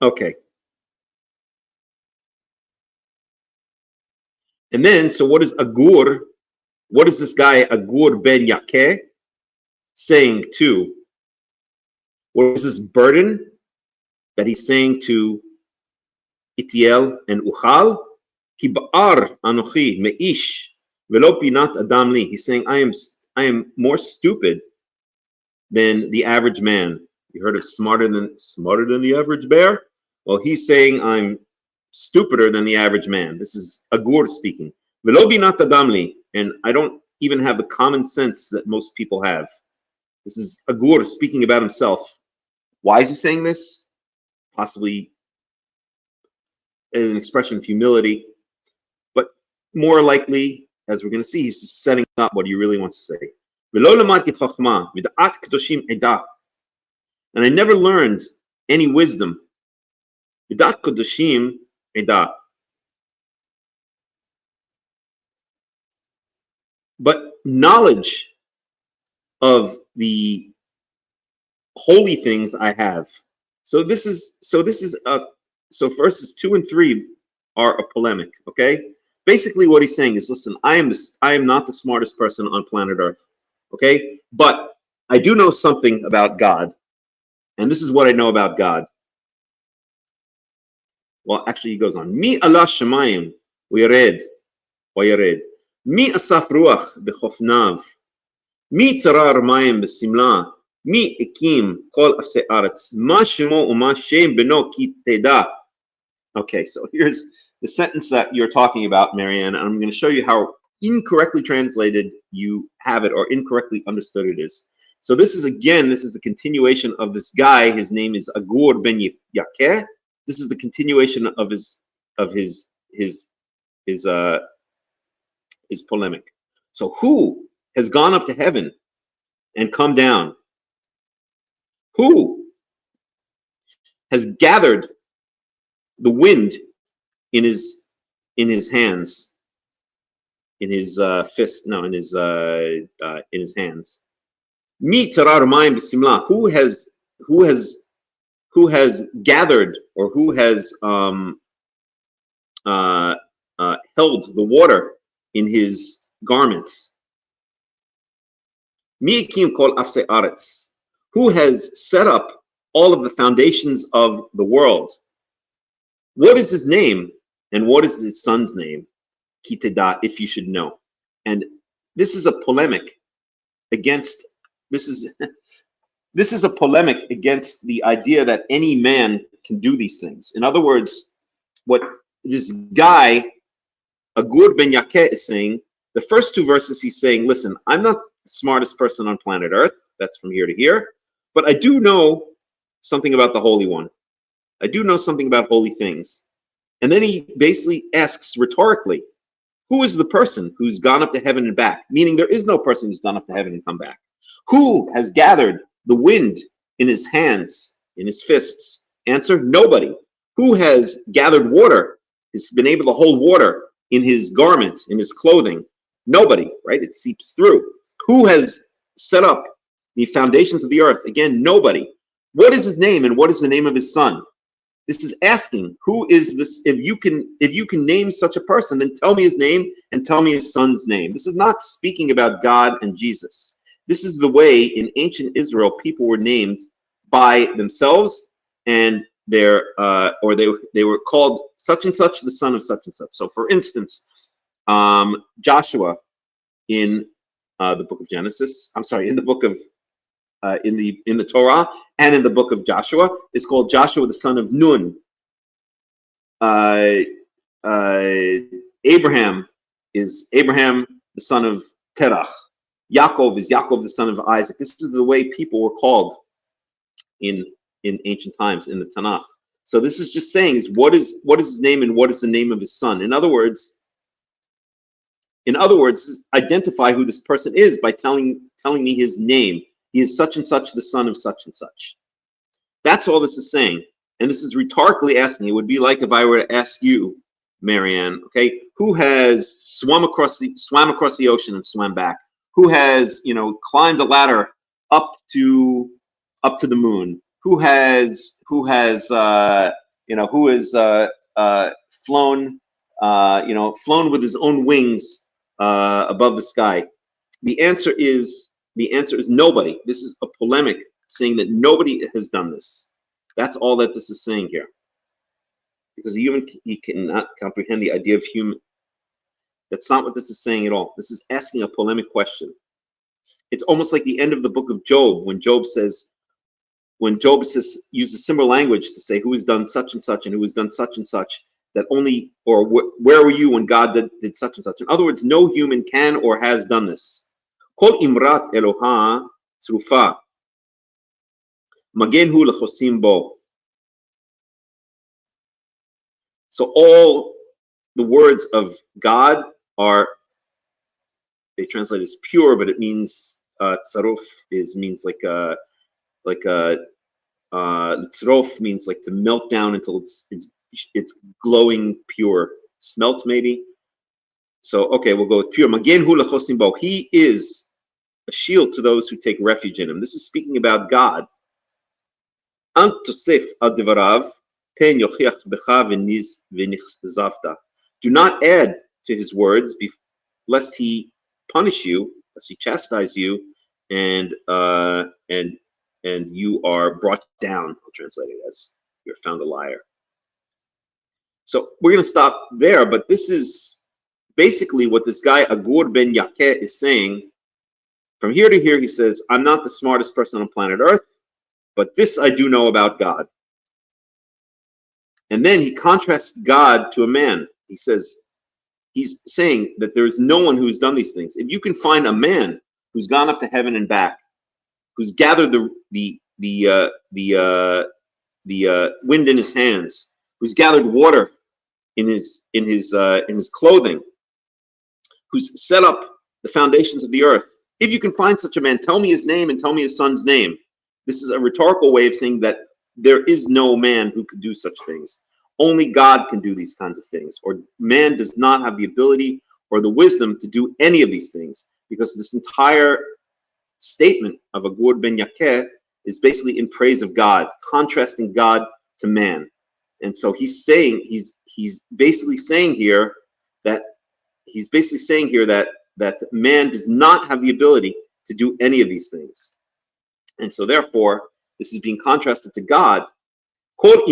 Okay. And then, so what is Agur? What is this guy, Agur ben Yakeh, saying to? What is this burden that he's saying to Itiel and Uchal? Ki ba'ar anochi meish velo pinat adam li. He's saying, I am more stupid than the average man. You heard of smarter than the average bear? Well, he's saying I'm stupider than the average man. This is Agur speaking. Velo binat adam li, and I don't even have the common sense that most people have. This is Agur speaking about himself. Why is he saying this? Possibly as an expression of humility, but more likely, as we're going to see, he's just setting up what he really wants to say. And I never learned any wisdom. But knowledge of the holy things I have. So verses 2 and 3 are a polemic. Okay, basically what he's saying is, listen, I am not the smartest person on planet Earth. Okay, but I do know something about God, and this is what I know about God. Well, actually, he goes on. Mi Allah shemayim uyared mi asaf ruach bechofnav mi tzarar mayim besimla mi ekim kol afse aretz ma shemo u'ma shem beno ki teda. Okay, so here's the sentence that you're talking about, Marianne, and I'm going to show you how incorrectly translated you have it or incorrectly understood it is. So this is the continuation of this guy. His name is Agur ben Yakeh. This is the continuation of his polemic. So who has gone up to heaven and come down? Who has gathered the wind in his hands, in his fist? No, in his hands. Mi tzarar mayim b'simla. Who has gathered, or who has held the water in his garments? Mi ekim kol afse aretz. Who has set up all of the foundations of the world? What is his name, and what is his son's name? Ki teda, if you should know. And this is a polemic against. This is a polemic against the idea that any man can do these things. In other words, what this guy, Agur ben Yakeh, is saying, the first two verses he's saying, listen, I'm not the smartest person on planet Earth. That's from here to here. But I do know something about the Holy One. I do know something about holy things. And then he basically asks rhetorically, who is the person who's gone up to heaven and back? Meaning there is no person who's gone up to heaven and come back. Who has gathered the wind in his hands, in his fists? Answer, nobody. Who has gathered water, has been able to hold water in his garment, in his clothing? Nobody, right? It seeps through. Who has set up the foundations of the earth? Again, nobody. What is his name, and what is the name of his son? This is asking, who is this? If you can name such a person, then tell me his name and tell me his son's name. This is not speaking about God and Jesus. This is the way in ancient Israel people were named by themselves, and they were called such and such, the son of such and such. So, for instance, Joshua in the book of Genesis, in the book of in the Torah and in the book of Joshua is called Joshua the son of Nun. Abraham is Abraham the son of Terach. Yaakov is Yaakov the son of Isaac. This is the way people were called in ancient times in the Tanakh. So this is just saying is what is his name and what is the name of his son. In other words, identify who this person is by telling me his name. He is such and such, the son of such and such. That's all this is saying. And this is rhetorically asking. It would be like if I were to ask you, Marianne, okay, who has swam across the ocean and swam back? Who has, climbed a ladder up to the moon? Who has flown flown with his own wings above the sky? The answer is nobody. This is a polemic saying that nobody has done this. That's all that this is saying here. Because he cannot comprehend the idea of human. That's not what this is saying at all. This is asking a polemic question. It's almost like the end of the book of Job, when Job uses similar language to say who has done such and such and who has done such and such, that only, or where were you when God did such and such? In other words, no human can or has done this. Kol imrat Eloha tzrufa, magen hu lechosim bo. So all the words of God are, they translate as pure, but it means tzaruf means tzrof means like to melt down until it's glowing pure. Smelt maybe. So okay, we'll go with pure. Magen hu lechosim bo. He is a shield to those who take refuge in him. This is speaking about God. Ant tosef ad devarav. Do not add to his words, lest he punish you, lest he chastise you, and you are brought down. I'll translate it as you're found a liar. So we're going to stop there, but this is basically what this guy Agur ben Yakeh is saying. From here to here, he says, I'm not the smartest person on planet Earth, but this I do know about God. And then he contrasts God to a man. He says, he's saying that there is no one who's done these things. If you can find a man who's gone up to heaven and back, who's gathered the wind in his hands, who's gathered water in his clothing, who's set up the foundations of the earth. If you can find such a man, tell me his name and tell me his son's name. This is a rhetorical way of saying that there is no man who could do such things. Only God can do these kinds of things, or man does not have the ability or the wisdom to do any of these things, because this entire statement of Agur ben Yakeh is basically in praise of God, contrasting God to man. And so he's basically saying here that man does not have the ability to do any of these things. And so therefore, this is being contrasted to God. And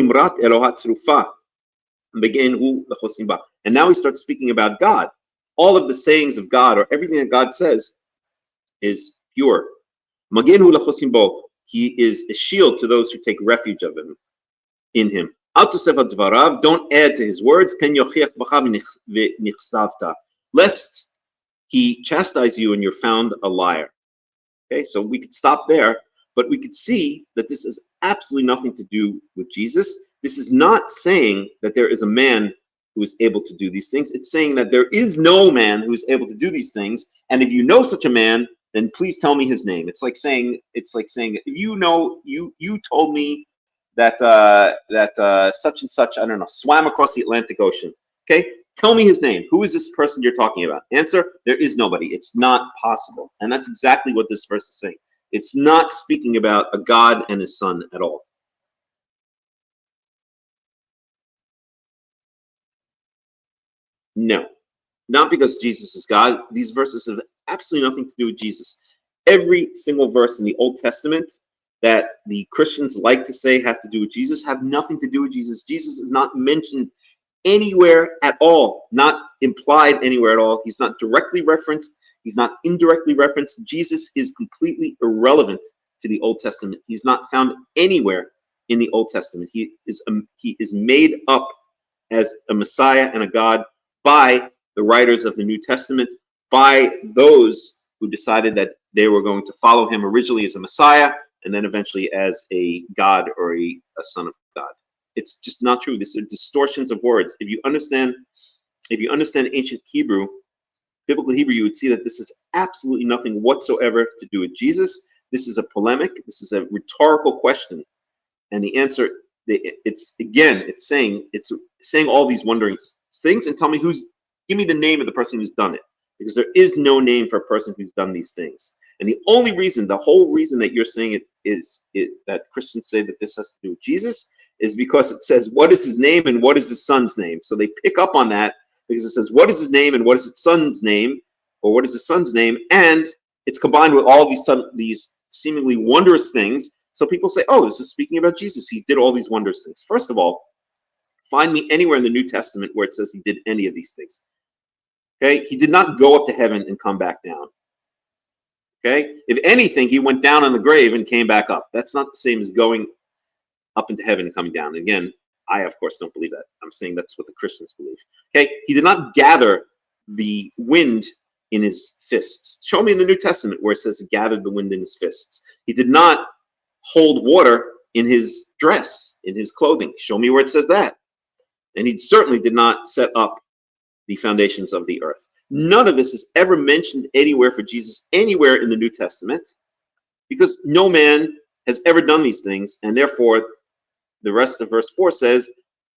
now he starts speaking about God. All of the sayings of God, or everything that God says, is pure. He is a shield to those who take refuge of him, in him. Don't add to his words, lest he chastise you and you're found a liar. Okay, so we could stop there, but we could see that this has absolutely nothing to do with Jesus. This is not saying that there is a man who is able to do these things. It's saying that there is no man who is able to do these things. And if you know such a man, then please tell me his name. It's like saying, if you told me that such and such, I don't know, swam across the Atlantic Ocean. Okay, tell me his name. Who is this person you're talking about? Answer: there is nobody. It's not possible. And that's exactly what this verse is saying. It's not speaking about a God and his son at all. No, not because Jesus is God. These verses have absolutely nothing to do with Jesus. Every single verse in the Old Testament that the Christians like to say have to do with Jesus have nothing to do with Jesus. Jesus is not mentioned anywhere at all, not implied anywhere at all. He's not directly referenced. He's not indirectly referenced. Jesus is completely irrelevant to the Old Testament. He's not found anywhere in the Old Testament. He is made up as a Messiah and a God by the writers of the New Testament, by those who decided that they were going to follow him originally as a Messiah and then eventually as a God or a son of God. It's just not true. These are distortions of words. If you understand ancient Hebrew, biblical Hebrew, you would see that this has absolutely nothing whatsoever to do with Jesus. This is a polemic. This is a rhetorical question. And the answer it's saying all these wondering things, and give me the name of the person who's done it, because there is no name for a person who's done these things. And the whole reason that you're saying it is that Christians say that this has to do with Jesus is because it says what is his name and what is his son's name. So they pick up on that because it says what is his name and what is his son's name, or what is his son's name, and it's combined with all these seemingly wondrous things. So people say, oh, this is speaking about Jesus. He did all these wondrous things. First of all, find me anywhere in the New Testament where it says he did any of these things. Okay, he did not go up to heaven and come back down. Okay, if anything, he went down on the grave and came back up. That's not the same as going up into heaven and coming down. Again, I of course don't believe that. I'm saying that's what the Christians believe. Okay, he did not gather the wind in his fists. Show me in the New Testament where it says he gathered the wind in his fists. He did not hold water in his dress, in his clothing. Show me where it says that. And he certainly did not set up the foundations of the earth. None of this is ever mentioned anywhere for Jesus, anywhere in the New Testament, because no man has ever done these things, and therefore the rest of verse 4 says,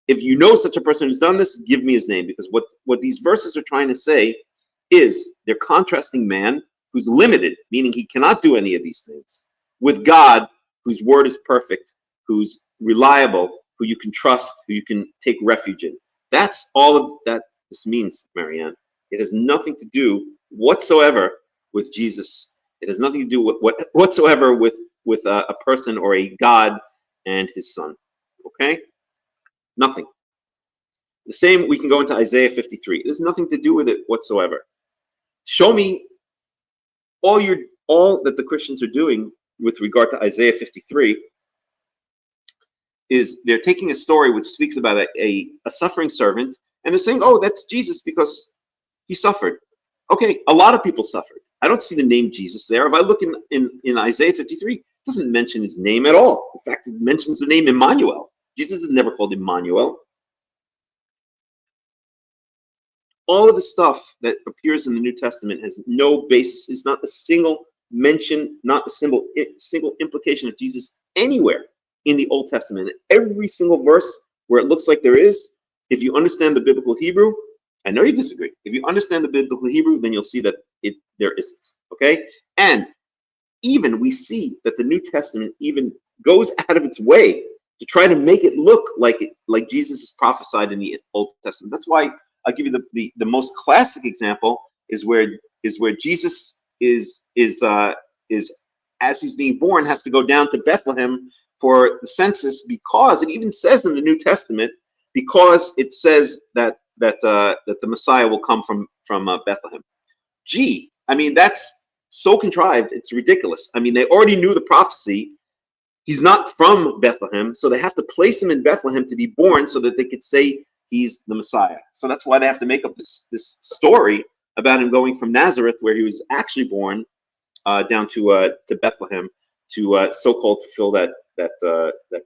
if you know such a person who's done this, give me his name. Because what these verses are trying to say is they're contrasting man, who's limited, meaning he cannot do any of these things, with God, whose word is perfect, who's reliable, who you can trust, who you can take refuge in. That's all of that this means, Marianne. It has nothing to do whatsoever with Jesus. It has nothing to do with whatsoever with a person or a God and his son. Okay? Nothing. The same, we can go into Isaiah 53. There's nothing to do with it whatsoever. Show me all that the Christians are doing with regard to Isaiah 53 is they're taking a story which speaks about a suffering servant, and they're saying, oh, that's Jesus because he suffered. Okay, a lot of people suffered. I don't see the name Jesus there. If I look in Isaiah 53, it doesn't mention his name at all. In fact, it mentions the name Emmanuel. Jesus is never called Emmanuel. All of the stuff that appears in the New Testament has no basis. It's not a single mention, not a single implication of Jesus anywhere in the Old Testament. Every single verse where it looks like there is, if you understand the biblical Hebrew, I know you disagree. If you understand the biblical Hebrew, then you'll see that there isn't. Okay? And even we see that the New Testament even goes out of its way to try to make it look like Jesus is prophesied in the Old Testament. That's why I'll give you the most classic example is where Jesus is as he's being born has to go down to Bethlehem for the census, because it even says in the New Testament, because it says that the Messiah will come from Bethlehem. Gee, I mean, that's so contrived, it's ridiculous. I mean, they already knew the prophecy. He's not from Bethlehem, so they have to place him in Bethlehem to be born so that they could say he's the Messiah. So that's why they have to make up this story about him going from Nazareth, where he was actually born, down to Bethlehem to so-called fulfill that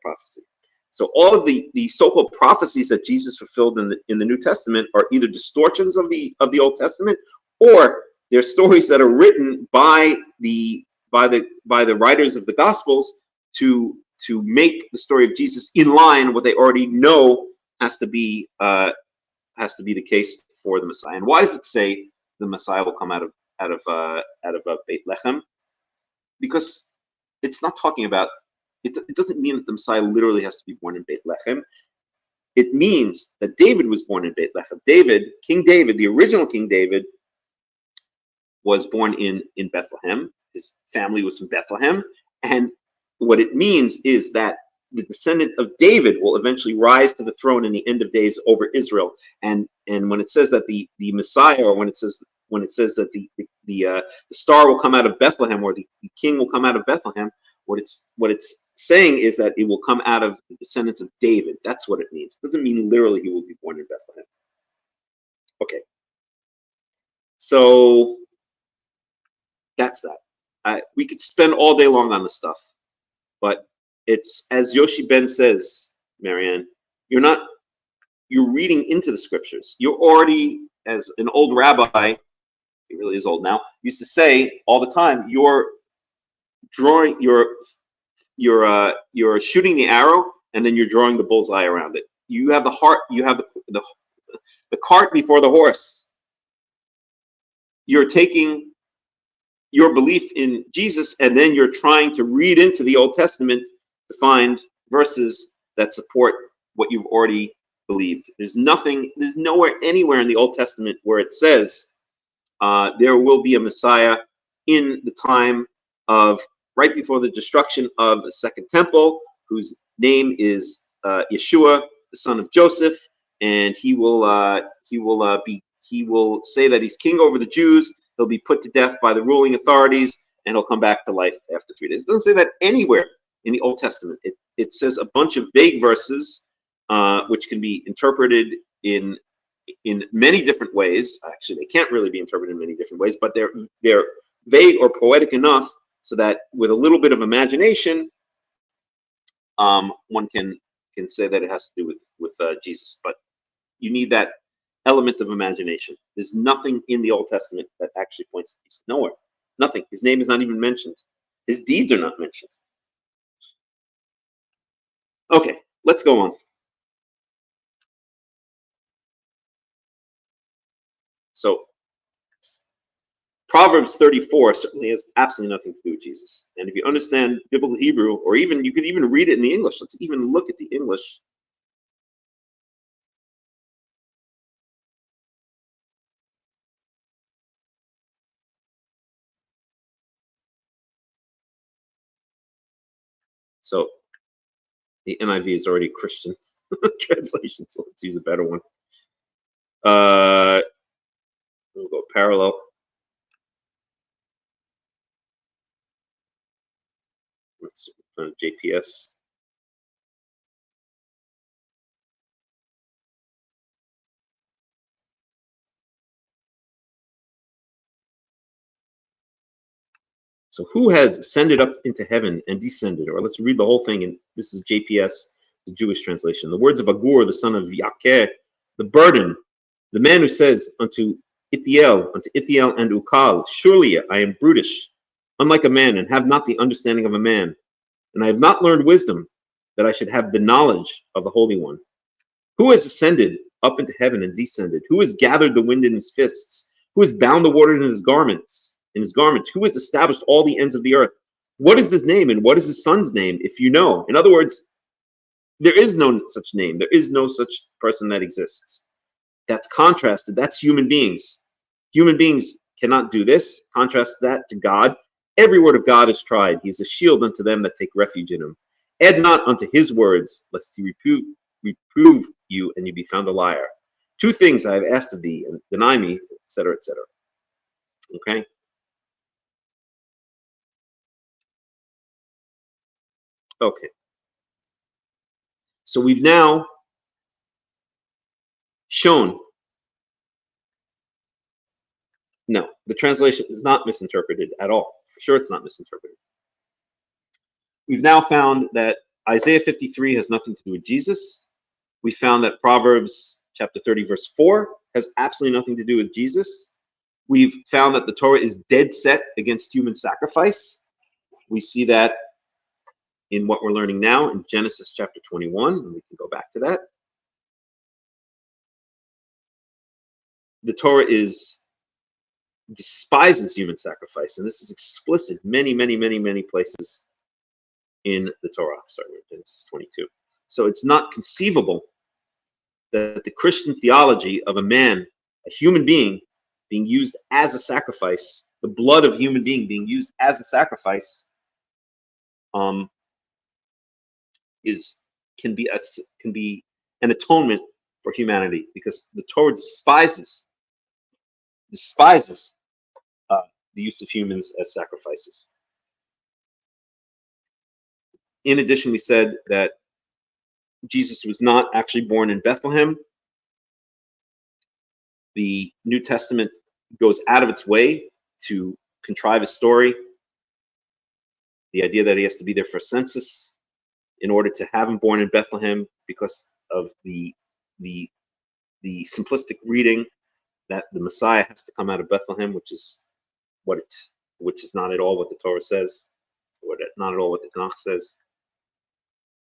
prophecy. So all of the so-called prophecies that Jesus fulfilled in the New Testament are either distortions of the Old Testament, or they're stories that are written by the writers of the Gospels to make the story of Jesus in line what they already know has to be the case for the Messiah. And why does it say the Messiah will come out of Beit Lechem? Because it's not talking about it doesn't mean that the Messiah literally has to be born in Beit Lechem. It means that David was born in Beit Lechem. King David, the original King David, was born in Bethlehem. His family was from Bethlehem. And what it means is that the descendant of David will eventually rise to the throne in the end of days over Israel. And when it says that the Messiah, or when it says that the star will come out of Bethlehem, or the king will come out of Bethlehem, what it's saying is that it will come out of the descendants of David. That's what it means. It doesn't mean literally he will be born in Bethlehem. Okay. So that's that. We could spend all day long on this stuff, but it's, as Yoshi Ben says, Marianne, you're reading into the scriptures. You're already, as an old rabbi, he really is old now, used to say all the time, you're shooting the arrow and then you're drawing the bullseye around it. You have the heart, you have the cart before the horse. You're taking your belief in Jesus, and then you're trying to read into the Old Testament to find verses that support what you've already believed. There's nowhere anywhere in the Old Testament where it says there will be a Messiah in the time of right before the destruction of the Second Temple, whose name is Yeshua, the son of Joseph, and he will say that he's king over the Jews. He'll be put to death by the ruling authorities, and he'll come back to life after 3 days. It doesn't say that anywhere in the Old Testament. It says a bunch of vague verses, which can be interpreted in many different ways. Actually, they can't really be interpreted in many different ways, but they're vague or poetic enough so that with a little bit of imagination, one can say that it has to do with Jesus. But you need that element of imagination. There's nothing in the Old Testament that actually points to Jesus. Nowhere. Nothing. His name is not even mentioned. His deeds are not mentioned. Okay, let's go on. So, Proverbs 34 certainly has absolutely nothing to do with Jesus. And if you understand biblical Hebrew, or even you could even read it in the English. Let's even look at the English. So the NIV is already a Christian translation, so let's use a better one. We'll go parallel. Let's JPS. So who has ascended up into heaven and descended? Or let's read the whole thing. And this is JPS, the Jewish translation. The words of Agur, the son of Yakeh, the burden, the man who says unto Ithiel and Ukal, surely I am brutish, unlike a man, and have not the understanding of a man. And I have not learned wisdom, that I should have the knowledge of the Holy One. Who has ascended up into heaven and descended? Who has gathered the wind in his fists? Who has bound the water in his garments? Who has established all the ends of the earth? What is his name, and what is his son's name, if you know? In other words, there is no such name. There is no such person that exists. That's contrasted. That's human beings. Human beings cannot do this. Contrast that to God. Every word of God is tried. He is a shield unto them that take refuge in him. Add not unto his words, lest he reprove you, and you be found a liar. 2 things I have asked of thee, and deny me, etc., etc. Okay? Okay. So we've now shown, no, the translation is not misinterpreted at all. For sure it's not misinterpreted. We've now found that Isaiah 53 has nothing to do with Jesus. We found that Proverbs chapter 30 verse 4 has absolutely nothing to do with Jesus. We've found that the Torah is dead set against human sacrifice. We see that in what we're learning now in Genesis chapter 21, and we can go back to that. The Torah despises human sacrifice, and this is explicit many places in the Torah. Sorry, Genesis 22. So it's not conceivable that the Christian theology of a man, a human being, being used as a sacrifice, the blood of a human being being used as a sacrifice, can be an atonement for humanity, because the Torah despises the use of humans as sacrifices. In addition, we said that Jesus was not actually born in Bethlehem. The New Testament goes out of its way to contrive a story. The idea that he has to be there for a census in order to have him born in Bethlehem, because of the simplistic reading that the Messiah has to come out of Bethlehem, which is not at all what the Torah says, or not at all what the Tanakh says.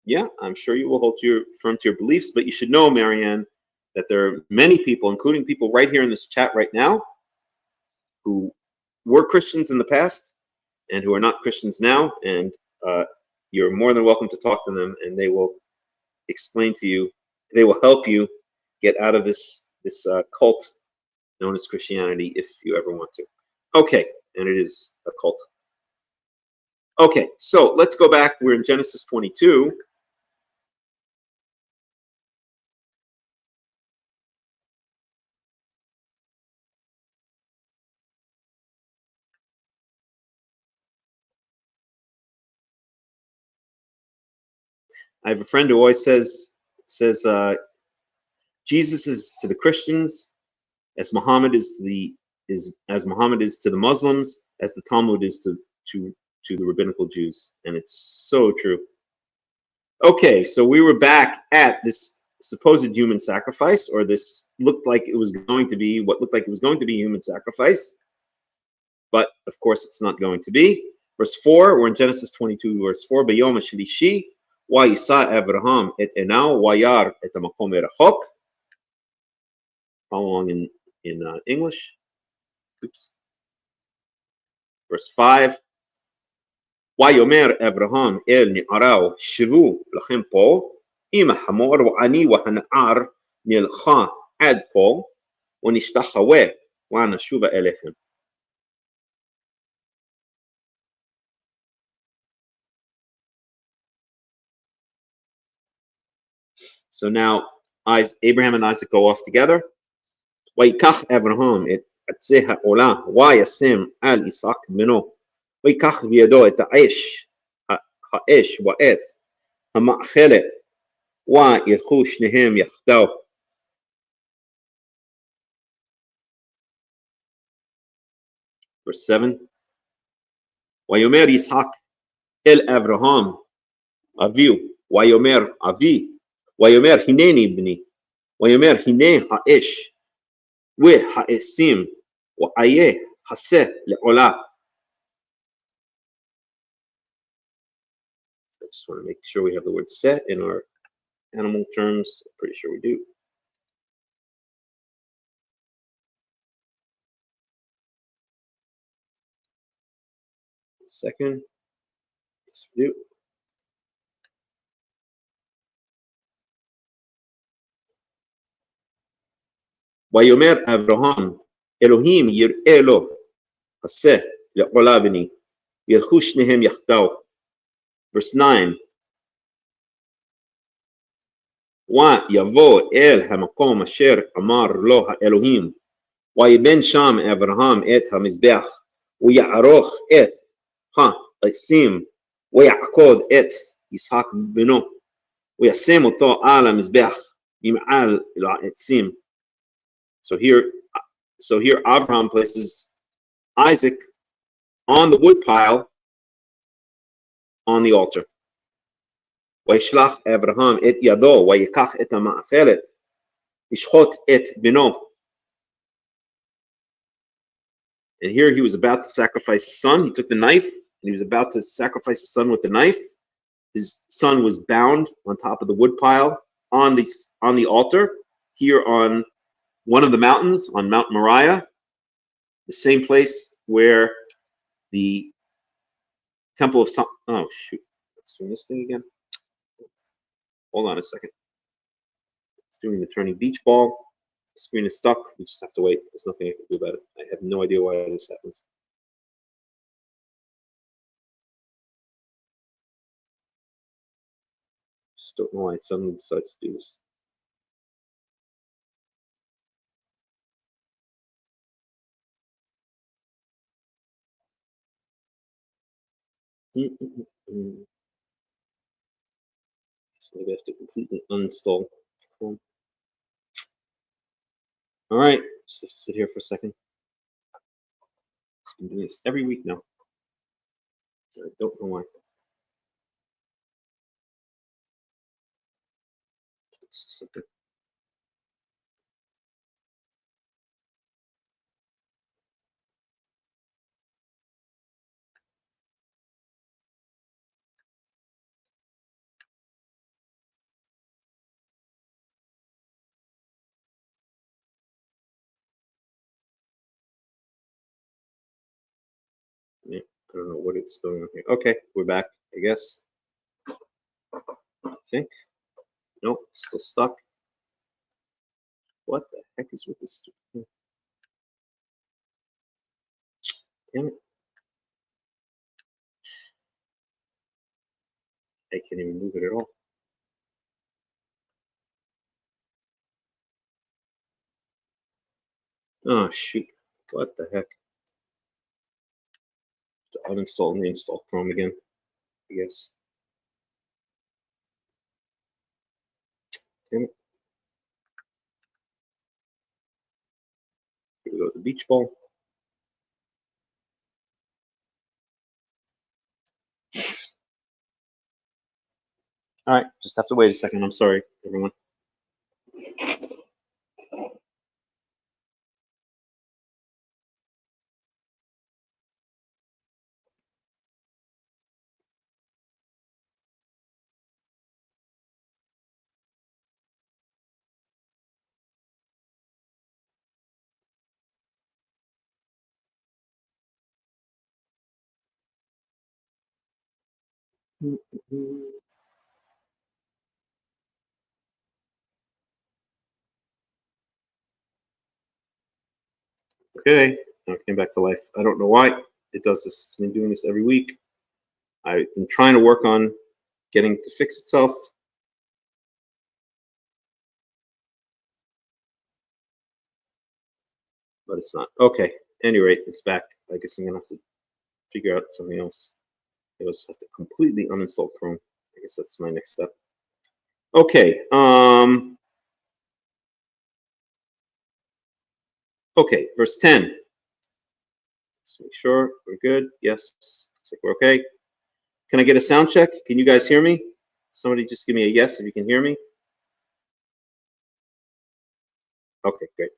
Yeah, I'm sure you will hold firm to your beliefs, but you should know, Marianne, that there are many people, including people right here in this chat right now, who were Christians in the past and who are not Christians now, and you're more than welcome to talk to them, and they will explain to you, they will help you get out of this cult known as Christianity if you ever want to. Okay, and it is a cult. Okay, so let's go back. We're in Genesis 22. I have a friend who always says Jesus is to the Christians as Muhammad is to the Muslims, as the Talmud is to the rabbinical Jews, and it's so true. Okay, so we were back at this supposed human sacrifice, or this looked like it was going to be human sacrifice, but of course it's not going to be. Verse 4, we're in Genesis 22, verse 4. B'yom hashlishi, vayisa Avraham et Enau vayar et hamakom merachok. Follow along in English. Oops. Verse 5. Vayomer Avraham el ni'arau shivu lachem po im hamor v'ani v'hana'ar nilcha ad po v'nishtachaweh v'anashuva elechem. So now Abraham and Isaac go off together. ויקח אברהם את עצי העולה וישם על יצחק בנו ויקח בידו את האש ואת המאכלת וילכו שניהם יחדיו. Verse 7. ויאמר יצחק אל אברהם אביו ויאמר אבי ויאמר הנני בני ויאמר הנה האש והעשים ואיה חסה לעולה. I just want to make sure we have the word set in our animal terms. I'm pretty sure we do. Second. Yes, we do. ויאמר אברהם אלוהים יראה לו עשה לעולה בני ילכו שניהם יחדיו. Verse 9. ויבוא אל המקום אשר אמר לו האלוהים ויבן שם אברהם את המזבח ויערוך את העצים ויעקוד את יצחק בנו וישם אותו על המזבח ממעל העצים. So here Abraham places Isaac on the wood pile on the altar. וישלח אברהם את ידו ויקח את המאכלת ישחוט את בנו. And here he was about to sacrifice his son. He took the knife and he was about to sacrifice his son with the knife. His son was bound on top of the wood pile on the altar here on one of the mountains, on Mount Moriah, the same place where the temple of oh shoot, let's do this thing again. Hold on a second. It's doing the turning beach ball. The screen is stuck. We just have to wait. There's nothing I can do about it. I have no idea why this happens. Just don't know why it suddenly decides to do this. So maybe I have to completely uninstall Chrome. All right, just sit here for a second. I've been doing this every week now. I don't know why. don't know what it's going on here. Okay, we're back, I guess. I think. Nope, still stuck. What the heck is with this stupid thing? Damn it. I can't even move it at all. Oh, shoot. What the heck? To uninstall and reinstall Chrome again, I guess. Damn it. Here we go, the beach ball. All right, just have to wait a second. I'm sorry, everyone. Okay, now it came back to life. I don't know why it does this. It's been doing this every week. I've been trying to work on getting it to fix itself. But it's not. Okay, at any rate, it's back. I guess I'm gonna have to figure out something else. I just have to completely uninstall Chrome. I guess that's my next step. Okay, okay, verse 10. Let's make sure we're good. Yes, looks like we're okay. Can I get a sound check? Can you guys hear me? Somebody just give me a yes if you can hear me. Okay, great.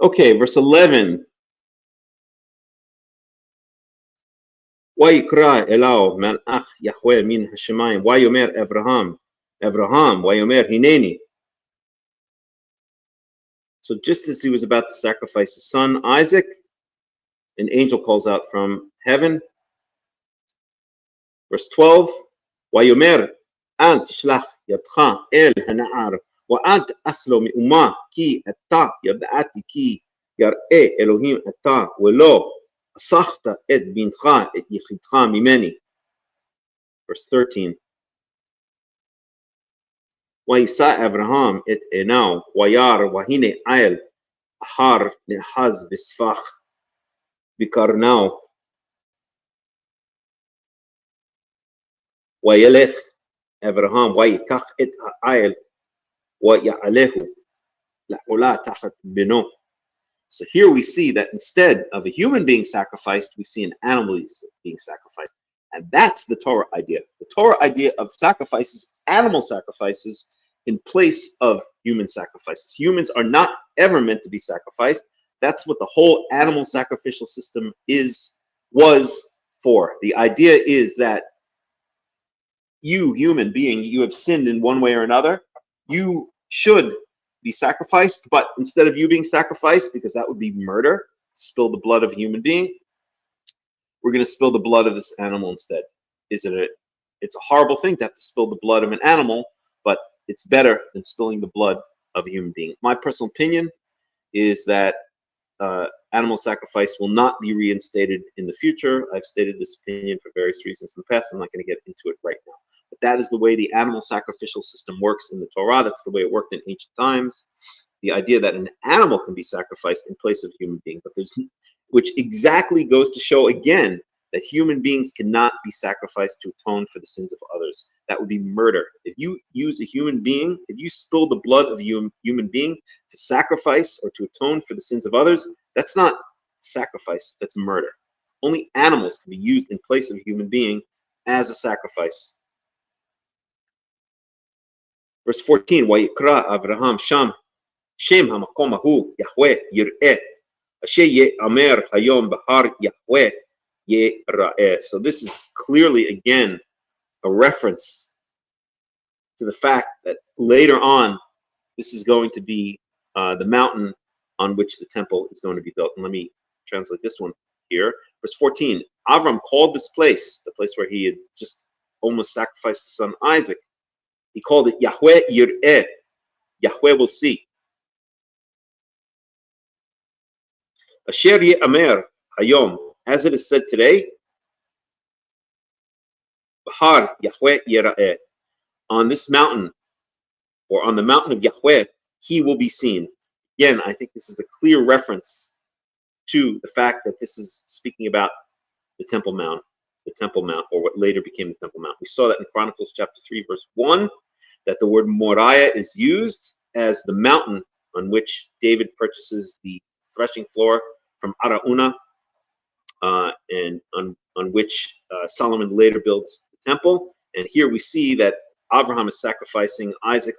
Okay, verse 11. ויקרא אליו מלאך יהוה מן השמיים ויאמר אברהם ויאמר הנני. So just as he was about to sacrifice his son Isaac, an angel calls out from heaven. Verse 12, ויאמר אל תשלח ידך אל הנער ואל תאסלו מאומה כי אתה ידעתי כי יראה אלוהים אתה ולא אסחת את בנך את יחידך ממני. Verse 13, וישא אברהם את עיניו וירא והנה עיל אחר נאחז בספח בקרנו וילך אברהם ויקח את העיל ויעלהו לעולה תחת בנו. So here we see that instead of a human being sacrificed, we see an animal being sacrificed. And that's the Torah idea. The Torah idea of sacrifices, animal sacrifices, in place of human sacrifices. Humans are not ever meant to be sacrificed. That's what the whole animal sacrificial system was for. The idea is that you, human being, you have sinned in one way or another. You should be sacrificed, but instead of you being sacrificed, because that would be murder, spill the blood of a human being, we're going to spill the blood of this animal instead. It's a horrible thing to have to spill the blood of an animal, but it's better than spilling the blood of a human being. My personal opinion is that animal sacrifice will not be reinstated in the future. I've stated this opinion for various reasons in the past. I'm not going to get into it right now. But that is the way the animal sacrificial system works in the Torah. That's the way it worked in ancient times. The idea that an animal can be sacrificed in place of a human being, which exactly goes to show again that human beings cannot be sacrificed to atone for the sins of others. That would be murder. If you use a human being, if you spill the blood of a human being to sacrifice or to atone for the sins of others, that's not sacrifice, that's murder. Only animals can be used in place of a human being as a sacrifice. Verse 14, ויקרא אברהם שם המקום ההוא יהוה יראה אשר יאמר היום בהר יהוה יראה. So this is clearly again a reference to the fact that later on this is going to be the mountain on which the temple is going to be built. And let me translate this one here. Verse 14, Avram called this place, the place where he had just almost sacrificed his son Isaac, he called it Yahweh Yir'eh, Yahweh will see. Asher Ye'amer Hayom, as it is said today, Bahar Yahweh Yir'eh, on this mountain, or on the mountain of Yahweh, he will be seen. Again, I think this is a clear reference to the fact that this is speaking about the Temple Mount, or what later became the Temple Mount. We saw that in Chronicles chapter 3, verse 1, that the word Moriah is used as the mountain on which David purchases the threshing floor from Araunah, and on which Solomon later builds the temple. And here we see that Abraham is sacrificing Isaac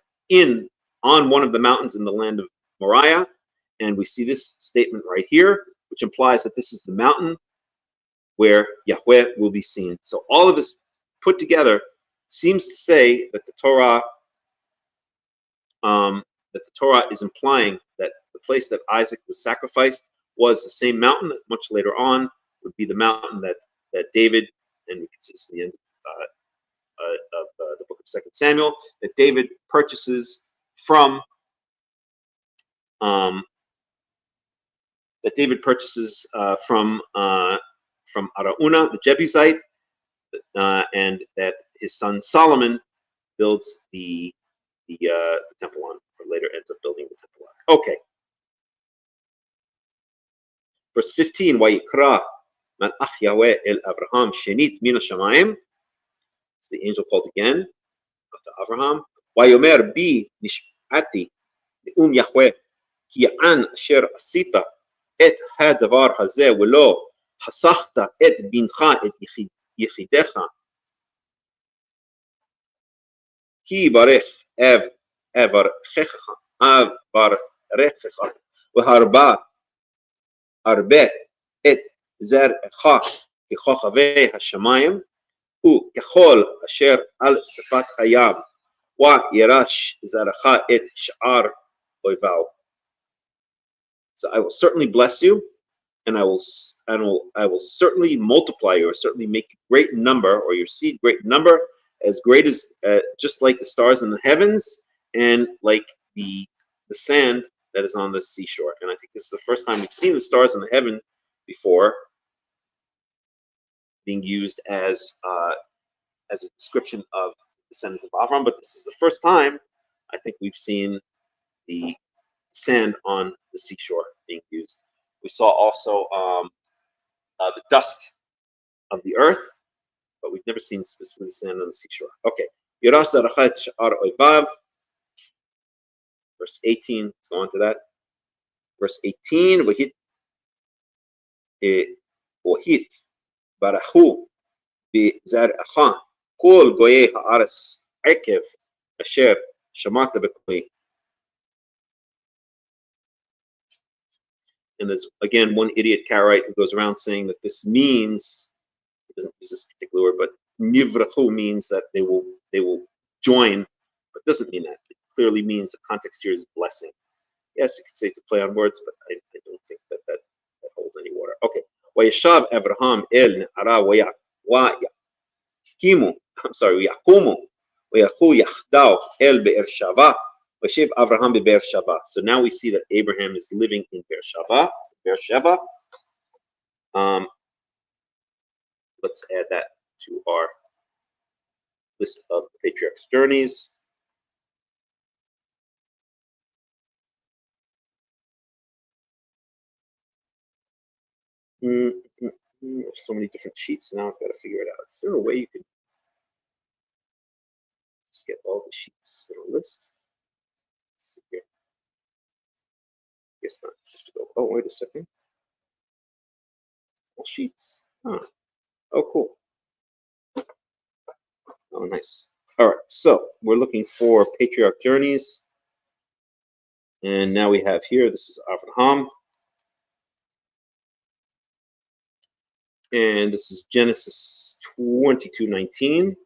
on one of the mountains in the land of Moriah. And we see this statement right here, which implies that this is the mountain where Yahweh will be seen. So all of this put together seems to say that the Torah is implying that the place that Isaac was sacrificed was the same mountain that much later on would be the mountain that David, and we can see this in the end of the book of 2 Samuel, that David purchases from Araunah, the Jebusite, and that his son Solomon builds the temple on, or later ends up building the temple on. Okay. Verse 15, Vayikra Malach Yahweh el Avraham Shenit Mina Shamayim. So the angel called again to Avraham. Vayomer bi nishati neum Yahweh ki an asher asita et hadavar hazeh velo hasachta et bincha et yechidecha ki barech avarchecha v'harba arbe et zarcha kechochavei hashamayim וככל אשר על שפת הים וירש זרעך את שאר אויביו. So I will certainly bless you, and I will certainly multiply you, or certainly make you great in number, or your seed great in number, as great as just like the stars in the heavens, and like the sand that is on the seashore. And I think this is the first time we've seen the stars in the heaven before being used as a description of descendants of Avram, but this is the first time I think we've seen the sand on the seashore being used. We saw also the dust of the earth, but we've never seen specifically sand on the seashore. Okay. Verse 18, let's go on to that. Verse 18, Wahith Barahu Bizar'acha Kol Goyei Ha'aretz Ekev Asher Shamata B'Koli. And there's again one idiot Karaite who goes around saying that this means, he doesn't use this particular word, but Nivrachu means that they will join, but it doesn't mean that. It clearly means the context here is blessing. Yes, you could say it's a play on words, but I don't think that holds any water. Okay. Vayeshav Avraham el Ne'ara Yakumu Vayachu Yachdav el Be'er Shava. Avraham be'Be'er Shava. So now we see that Abraham is living in Beersheba. Let's add that to our list of the patriarchs' journeys. There's so many different sheets now. I've got to figure it out. Is there a way you could just get all the sheets in a list? Let's see here. Guess not. Just to go. Oh, wait a second. All sheets. Huh. Oh, cool. Oh, nice. All right. So we're looking for patriarch journeys, and now we have here. This is Avraham. And this is Genesis 22:19.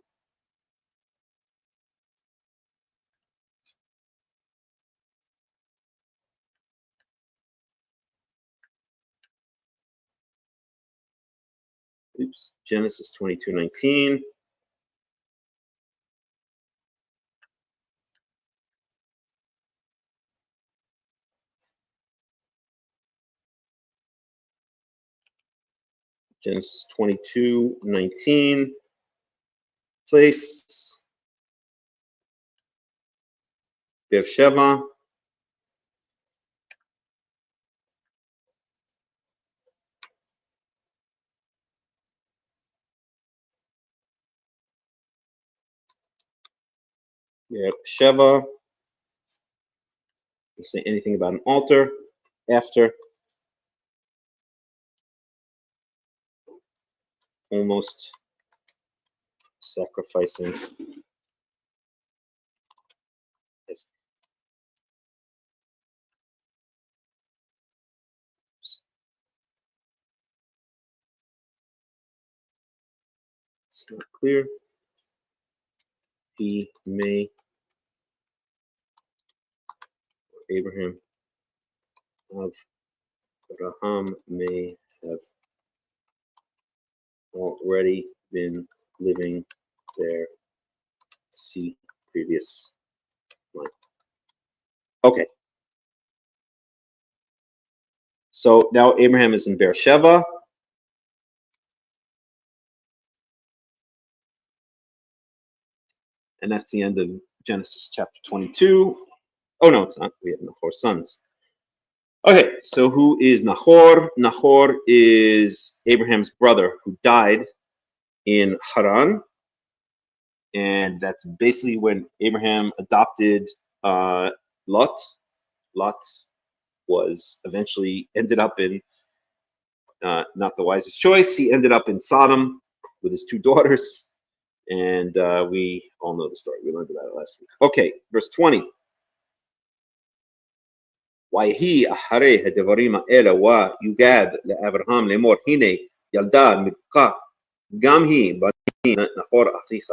oops, Genesis 22:19. Genesis 22:19. Place Beersheba. Sheva. Doesn't say anything about an altar after. Almost sacrificing. Yes. It's not clear. He may, Abraham of Abraham may have already been living there. See previous line. Okay. So now Abraham is in Beersheba. And that's the end of Genesis chapter 22. Oh, no, it's not. We have Nahor's sons. Okay, so who is Nahor? Nahor is Abraham's brother who died in Haran. And that's basically when Abraham adopted Lot. Lot was eventually ended up in not the wisest choice. He ended up in Sodom with his two daughters. And we all know the story. We learned about it last week. Okay, verse 20. ויהי אחרי הדברים האלה ויוגד לאברהם לאמור הנה ילדה מבכה גם היא בנים נחור אחיך.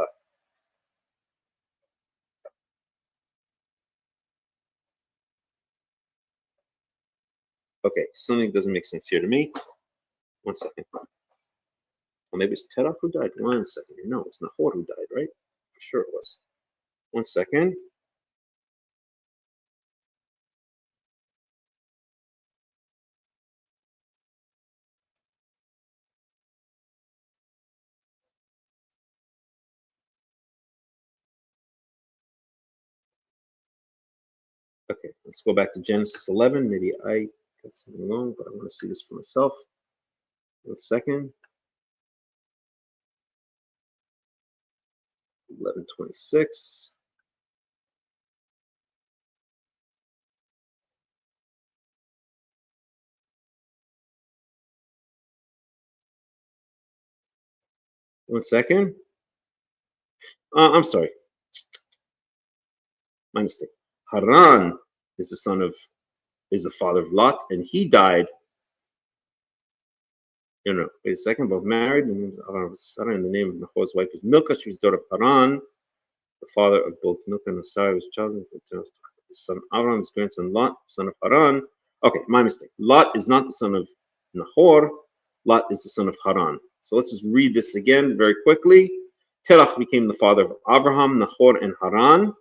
Okay, something doesn't make sense here to me. One second. Well, maybe it's Terach who died. 1 second. No, it's Nahor who died, right? For sure it was. 1 second. Okay, let's go back to Genesis 11. Maybe I got something wrong, but I want to see this for myself. 1 second. 11:26. One second. I'm sorry. My mistake. Haran is the father of Lot, and he died. No, wait a second. Both married. The name of Sarah, and the name of Nahor's wife was Milcah. She was daughter of Haran. The father of both Milcah and Sarah was child of the son Avram, his grandson Lot, son of Haran. Okay, my mistake. Lot is not the son of Nahor. Lot is the son of Haran. So let's just read this again very quickly. Terach became the father of Avraham, Nahor, and Haran.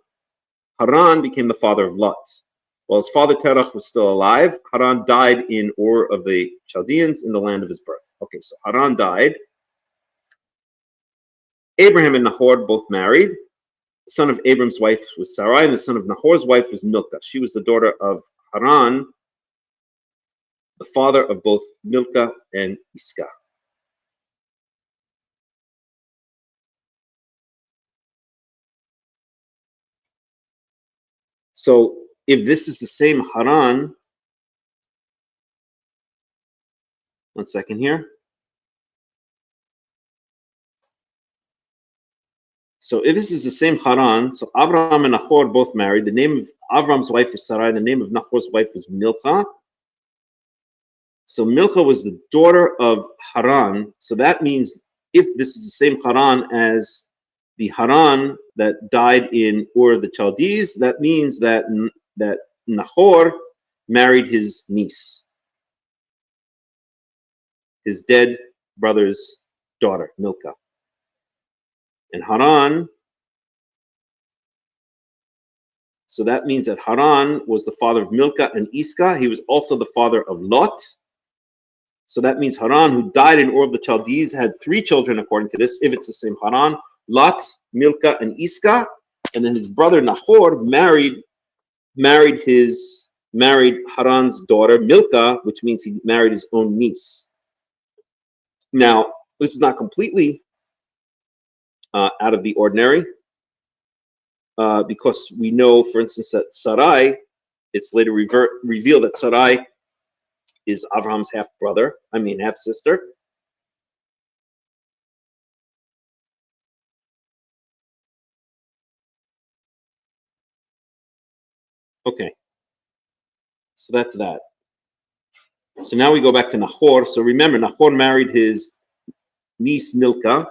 Haran became the father of Lot. While his father Terach was still alive, Haran died in Ur of the Chaldeans in the land of his birth. Okay, so Haran died. Abraham and Nahor both married. The son of Abram's wife was Sarai, and the son of Nahor's wife was Milcah. She was the daughter of Haran, the father of both Milcah and Iscah. So if this is the same Haran, 1 second here. So if this is the same Haran, so Avraham and Nahor both married. The name of Avram's wife was Sarai. The name of Nahor's wife was Milcah. So Milcah was the daughter of Haran. So that means if this is the same Haran as the Haran that died in Ur of the Chaldees, that means that Nahor married his niece, his dead brother's daughter, Milcah. And Haran, so that means that Haran was the father of Milcah and Iscah. He was also the father of Lot. So that means Haran, who died in Ur of the Chaldees, had 3 children according to this, if it's the same Haran, Lot, Milcah, and Iscah. And then his brother Nahor married Haran's daughter Milcah, which means he married his own niece. Now, this is not completely out of the ordinary, because we know, for instance, that Sarai, it's later revealed that Sarai is Abraham's half-sister. Okay, so that's that. So now we go back to Nahor. So remember, Nahor married his niece Milcah,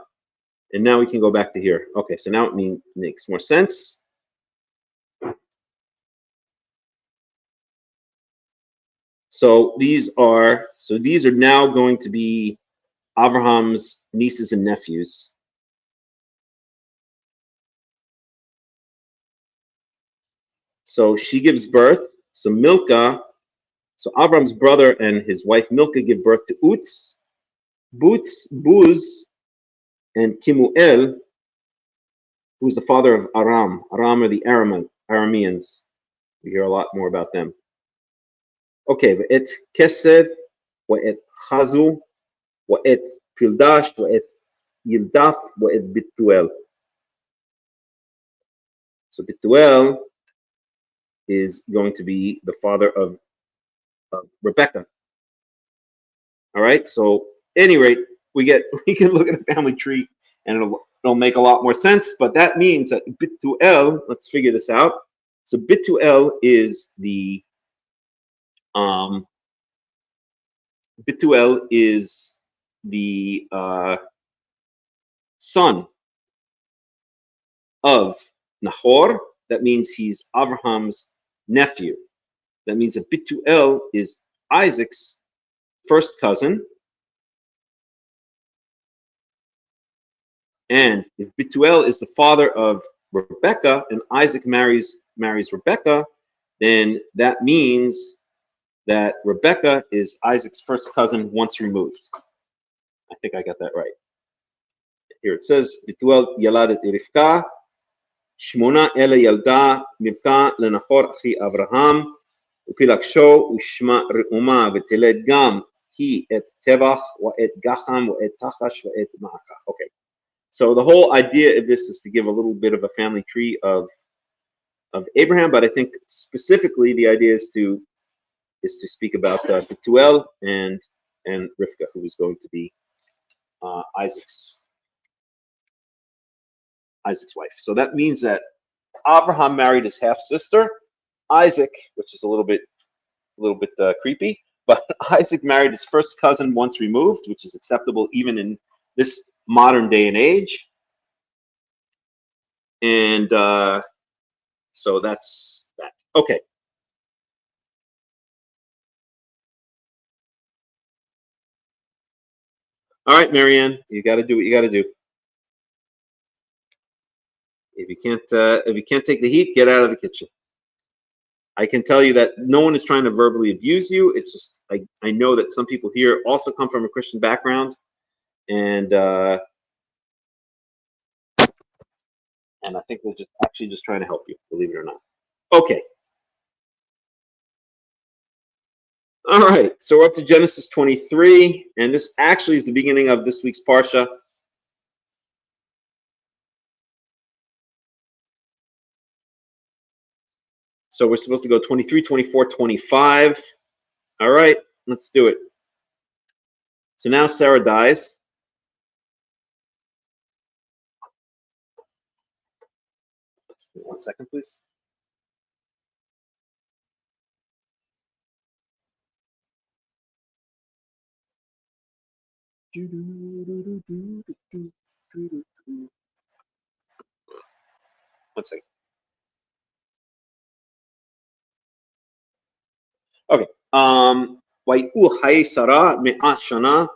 and now we can go back to here. Okay, so now it makes more sense. So these are now going to be Abraham's nieces and nephews. So she gives birth. So Milcah, so Abraham's brother and his wife Milcah give birth to Uts, Buz, and Kimuel, who's the father of Aram. Aram are the Arameans. We hear a lot more about them. Okay, v'et Kesed, v'et Chazu, v'et Pildash, v'et Yildaf, v'et Bituel. So Bituel is going to be the father of Rebecca. All right, so at any rate, we can look at a family tree and it'll make a lot more sense, but that means that Bituel, let's figure this out. So Bituel is the son of Nahor. That means he's Abraham's nephew. That means that Bituel is Isaac's first cousin. And if Bituel is the father of Rebecca and Isaac marries Rebecca, then that means that Rebecca is Isaac's first cousin once removed. I think I got that right. Here it says, Bituel yaladet Rivka, Shmona ela yalda Milka lenachor achi Avraham, upilaksho ushma re'uma v'teled gam hi et tevach wa et gacham wa et tachash wa et ma'aka. Okay. So the whole idea of this is to give a little bit of a family tree of Abraham, but I think specifically the idea is to speak about Betuel and Rivka, who is going to be Isaac's wife. So that means that Abraham married his half sister, Isaac, which is a little bit creepy, but Isaac married his first cousin once removed, which is acceptable even in this modern day and age. And so that's that. Okay. All right, Marianne, you got to do what you got to do. If you can't take the heat, get out of the kitchen. I can tell you that no one is trying to verbally abuse you. It's just I know that some people here also come from a Christian background, and I think they're just trying to help you, believe it or not. Okay. All right, so we're up to Genesis 23, and this actually is the beginning of this week's Parsha. So we're supposed to go 23, 24, 25. All right, let's do it. So now Sarah dies. One second, please. One second. Okay. Chayei Sara me'at shana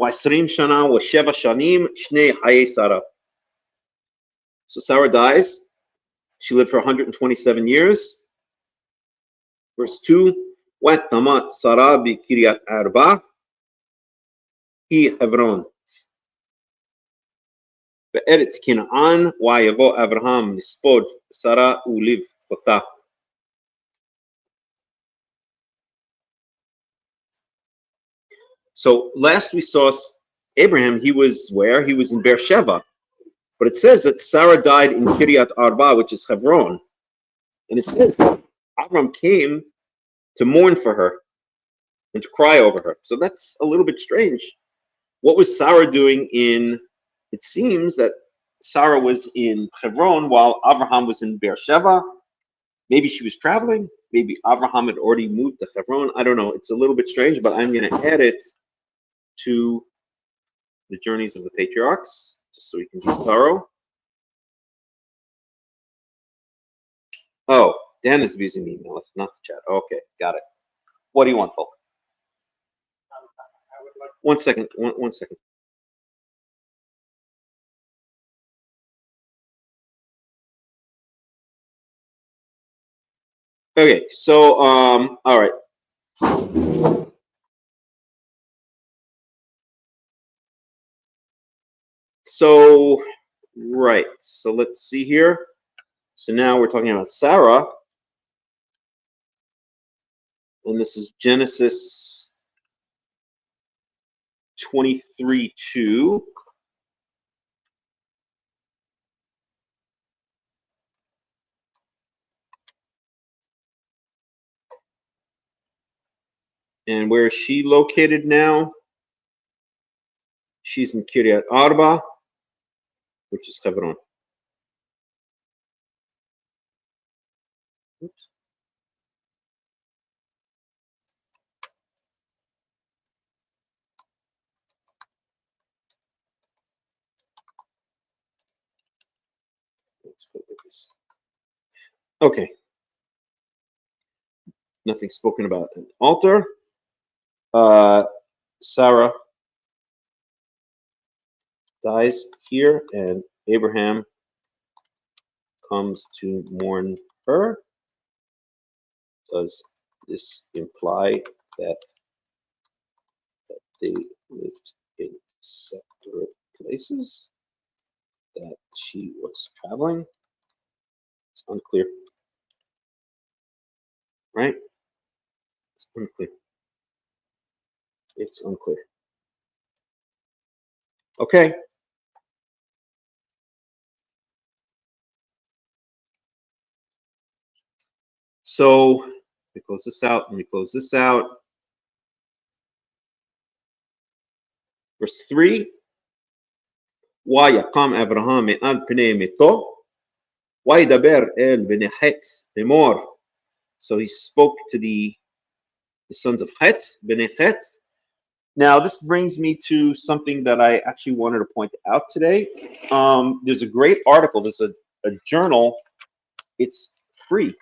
وعشرين شنا وشبع شنيم شني Chayei Sara. So Sarah dies. She lived for 127 years. Verse 2, وتمت سارة بكريات أربع هي حبرون. בארץ כנען ויבוא אברהם לספוד שרה ולבכתה. So last we saw Abraham, he was where? He was in Beersheba. But it says that Sarah died in Kiryat Arba, which is Hebron. And it says that Abraham came to mourn for her and to cry over her. So that's a little bit strange. What was Sarah doing in, it seems that Sarah was in Hebron while Abraham was in Beersheba. Maybe she was traveling. Maybe Abraham had already moved to Hebron. I don't know. It's a little bit strange, but I'm going to add it to the journeys of the patriarchs, just so we can be thorough. Oh, Dan is abusing me, Melech, not the chat. Okay, got it. What do you want, Folk? 1 second. One second. Okay, so all right. So right. So let's see here. So now we're talking about Sarah, and this is Genesis 23:2. And where is she located now? She's in Kiryat Arba, which is Hebron. Oops. Let's put it like this. Okay. Nothing spoken about an altar. Sarah dies here, and Abraham comes to mourn her. Does this imply that they lived in separate places? That she was traveling? It's unclear. Right? It's unclear. It's unclear. Okay. So let me close this out. Let me close this out. Verse 3. ויקם אברהם מעל פני מתו וידבר אל בני חת לאמור. So he spoke to the sons of Het, bnei Het. Now this brings me to something that I actually wanted to point out today. There's a great article. There's a journal. It's free.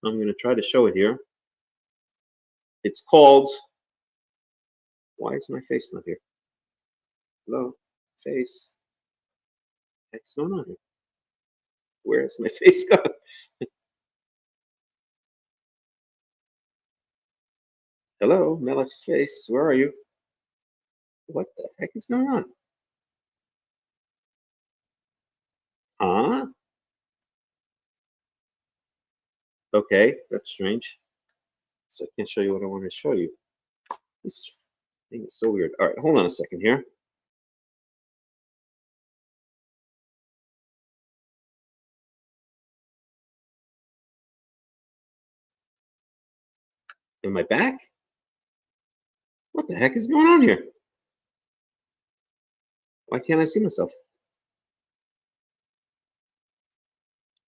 I'm going to try to show it here. It's called, why is my face not here? Hello, face. What's going on here? Where's my face gone? Hello, Melech's face. Where are you? What the heck is going on? Huh? Okay, that's strange. So I can't show you what I want to show you. This thing is so weird. All right, hold on a second here. Am I back? What the heck is going on here? Why can't I see myself?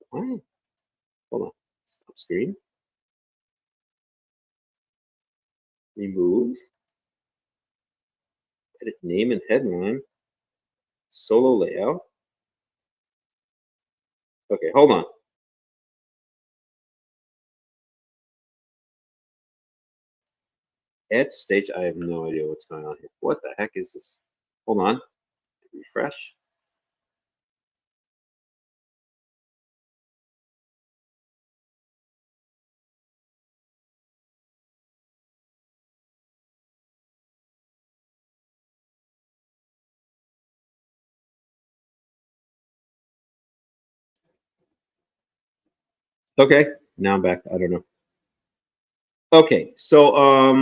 Why? Hold on. Stop screen. Remove. Edit name and headline. Solo layout. Okay, hold on. Add stage. I have no idea what's going on here. What the heck is this? Hold on. Refresh. Okay, now I'm back. I don't know. Okay, so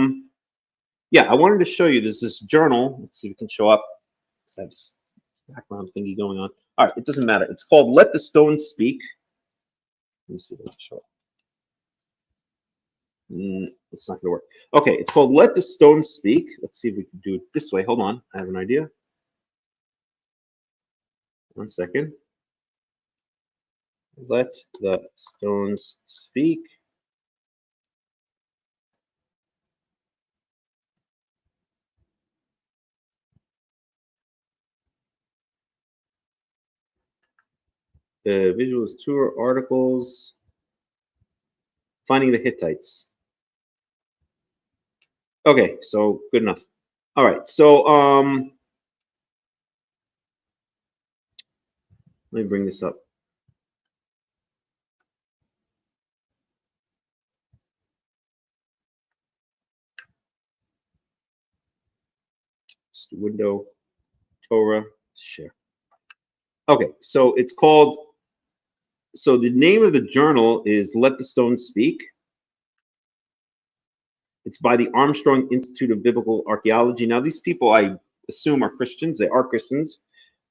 yeah, I wanted to show you this journal. Let's see if it can show up. I have this background thingy going on. All right, it doesn't matter. It's called "Let the Stones Speak." Let me see if it can show up. It's not going to work. Okay, it's called "Let the Stones Speak." Let's see if we can do it this way. Hold on, I have an idea. 1 second. Let the stones speak. Visuals, tour, articles, finding the Hittites. Okay, so good enough. All right, so let me bring this up. Just window, Torah, share. Okay, so it's called, so the name of the journal is Let the Stones Speak. It's by the Armstrong Institute of Biblical Archaeology. Now, these people, I assume, are Christians. They are Christians,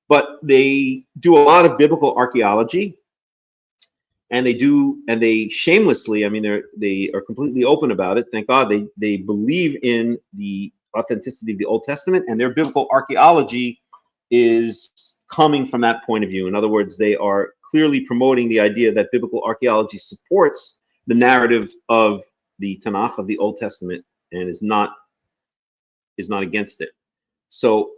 but they do a lot of biblical archaeology, and they shamelessly, I mean, they are completely open about it. Thank God. They believe in the authenticity of the Old Testament, and their biblical archaeology is coming from that point of view. In other words, they are clearly promoting the idea that biblical archaeology supports the narrative of the Tanakh, of the Old Testament, and is not against it. So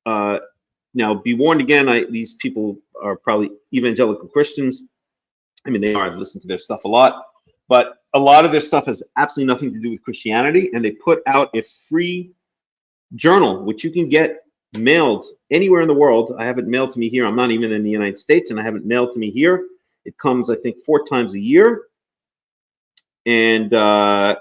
now, be warned again, these people are probably evangelical Christians. I mean, they are. I've listened to their stuff a lot, but a lot of their stuff has absolutely nothing to do with Christianity, and they put out a free journal, which you can get mailed anywhere in the world. I have it mailed to me here. I'm not even in the United States, and I have it mailed to me here. It comes, I think, 4 times a year, and I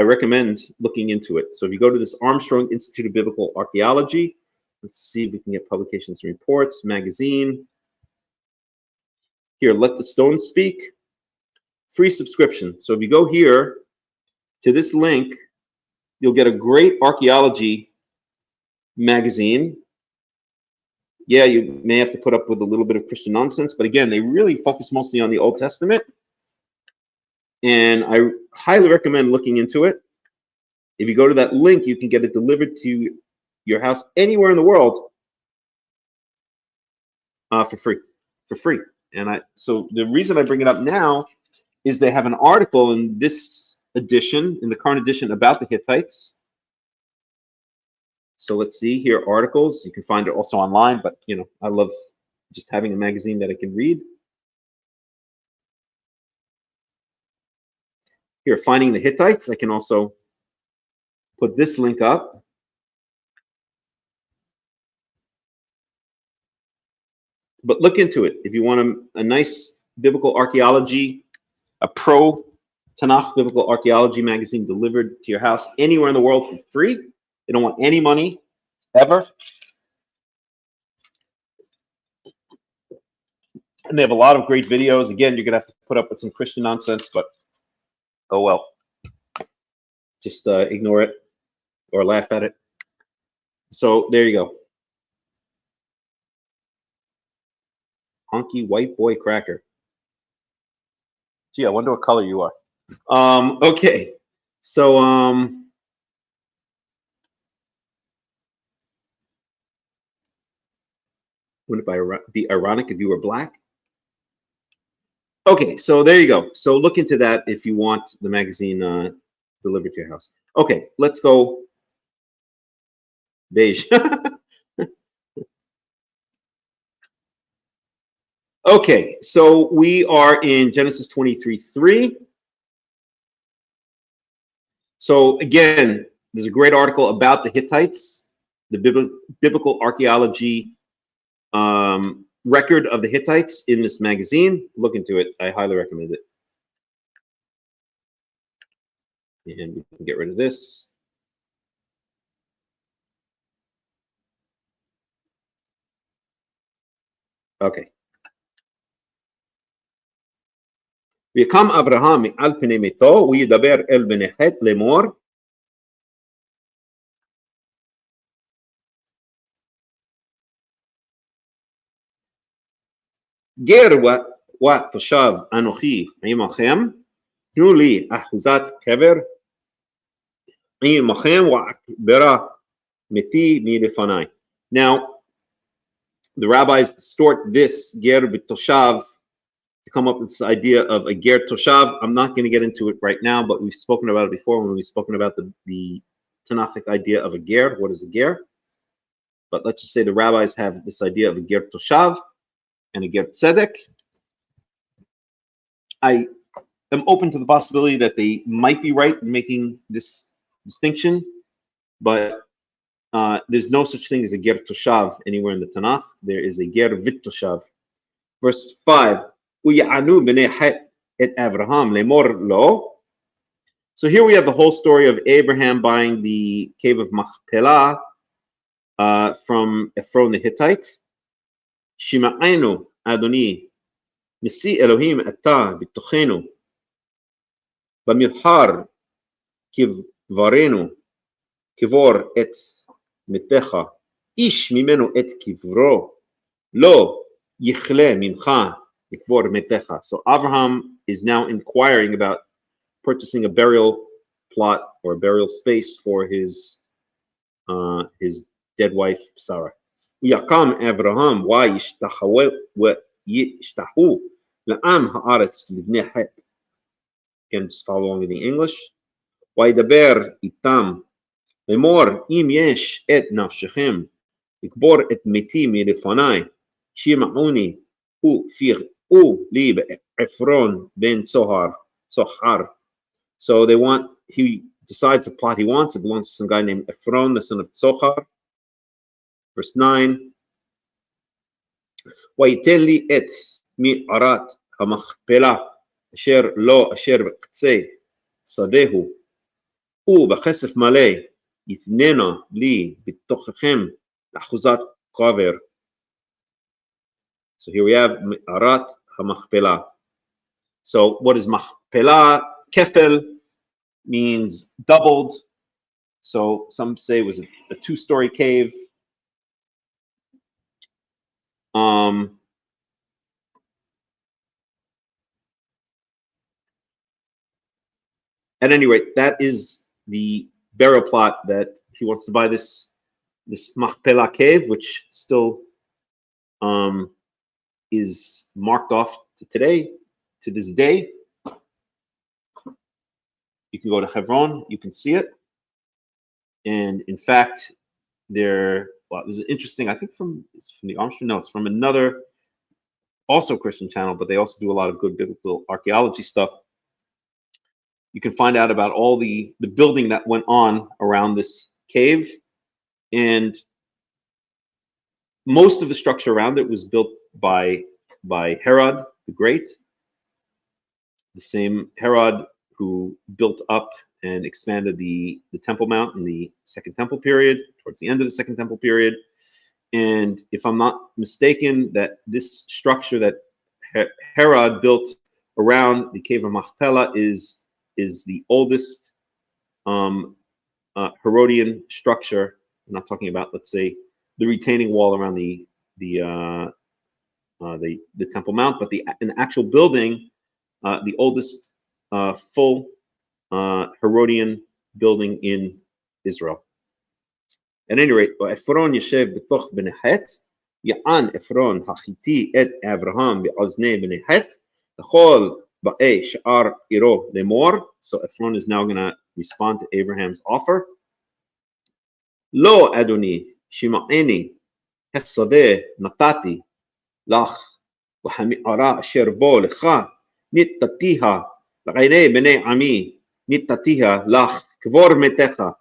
recommend looking into it. So if you go to this Armstrong Institute of Biblical Archaeology, let's see if we can get publications and reports, magazine. Here, Let the Stones Speak, free subscription. So if you go here to this link, you'll get a great archaeology magazine. Yeah, you may have to put up with a little bit of Christian nonsense, but again, they really focus mostly on the Old Testament. And I highly recommend looking into it. If you go to that link, you can get it delivered to your house anywhere in the world for free. And so the reason I bring it up now is they have an article in this edition, in the current edition, about the Hittites. So let's see here, articles. You can find it also online, but you know, I love just having a magazine that I can read. Here, finding the Hittites. I can also put this link up. But look into it. If you want a nice biblical archaeology, a pro Tanakh biblical archaeology magazine delivered to your house anywhere in the world for free. They don't want any money, ever. And they have a lot of great videos. Again, you're going to have to put up with some Christian nonsense, but oh well. Just ignore it or laugh at it. So there you go. Honky white boy cracker. Gee, I wonder what color you are. Okay, so wouldn't it be ironic if you were black? Okay, so there you go. So look into that if you want the magazine delivered to your house. Okay, let's go beige. Okay, so we are in Genesis 23:3. So again, there's a great article about the Hittites, the biblical archaeology record of the Hittites in this magazine. Look into it. I highly recommend it. And we can get rid of this. Okay. ויקם אברהם מעל פני ביתו וידבר אל בני חת לאמור גר ותושב אנוכי עמכם, תנו לי אחוזת קבר עמכם ואקברה מתי מלפני. Now, the rabbis distort this ger b'toshav to come up with this idea of a ger toshav. I'm not going to get into it right now, but we've spoken about it before when we've spoken about the Tanakhic idea of a ger. What is a ger? But let's just say the rabbis have this idea of a ger toshav and a ger tzedek. I am open to the possibility that they might be right in making this distinction, but there's no such thing as a ger toshav anywhere in the Tanakh. There is a ger vit toshav. Verse 5. So here we have the whole story of Abraham buying the cave of Machpelah from Ephron the Hittite. Shima'enu Adoni Nisi Elohim Ata Bitochenu Bamihar Kivvarenu Kivor et Metecha Ish Mimenu et Kivro Lo Yichle Mimcha. So Abraham is now inquiring about purchasing a burial plot or a burial space for his dead wife Sarah. Yakam Abraham yishtahu la'am haaretz livnei het. Again, just follow along in the English. Vaydaber itam lemor im yesh et nafshechem ikbor et meti milefanai shima'uni hu fir. Ephron ben Sohar. So he decides the plot he wants. It belongs to some guy named Ephron, the son of Tzohar. Verse 9. ויתן לי את מערת המכפלה אשר לא אשר בקצה שדהו ובכסף מלא יתננה לי בתוככם לאחוזת קבר. So here we have Ma'arat HaMachpelah. So what is Machpelah? Kefel means doubled. So some say it was a two-story cave. At any rate, that is the burial plot that he wants to buy, this Machpelah cave, which still is marked off to this day. You can go to Hebron, you can see it. And in fact, there's an interesting, I think it's from the Armstrong, no, it's from another, also Christian channel, but they also do a lot of good biblical archaeology stuff. You can find out about all the building that went on around this cave. And most of the structure around it was built by Herod the Great, the same Herod who built up and expanded the Temple Mount in the Second Temple period, towards the end of the Second Temple period. And if I'm not mistaken, that this structure that Herod built around the cave of Machpelah is the oldest Herodian structure. I'm not talking about, let's say, the retaining wall around the Temple Mount, but an actual building, the oldest full Herodian building in Israel. At any rate, Ephron yeshev b'toch bnei het, ya'an Ephron hachiti et Avraham be'oznei bnei het, l'chol ba'ei sha'ar iro lemor. So Ephron is now going to respond to Abraham's offer. Lo Adoni shima'eni hessadeh natati lach v'hami'ara asher bo lecha nittatiha l'ghaynei bnei ami nittatiha lach Kvor metecha.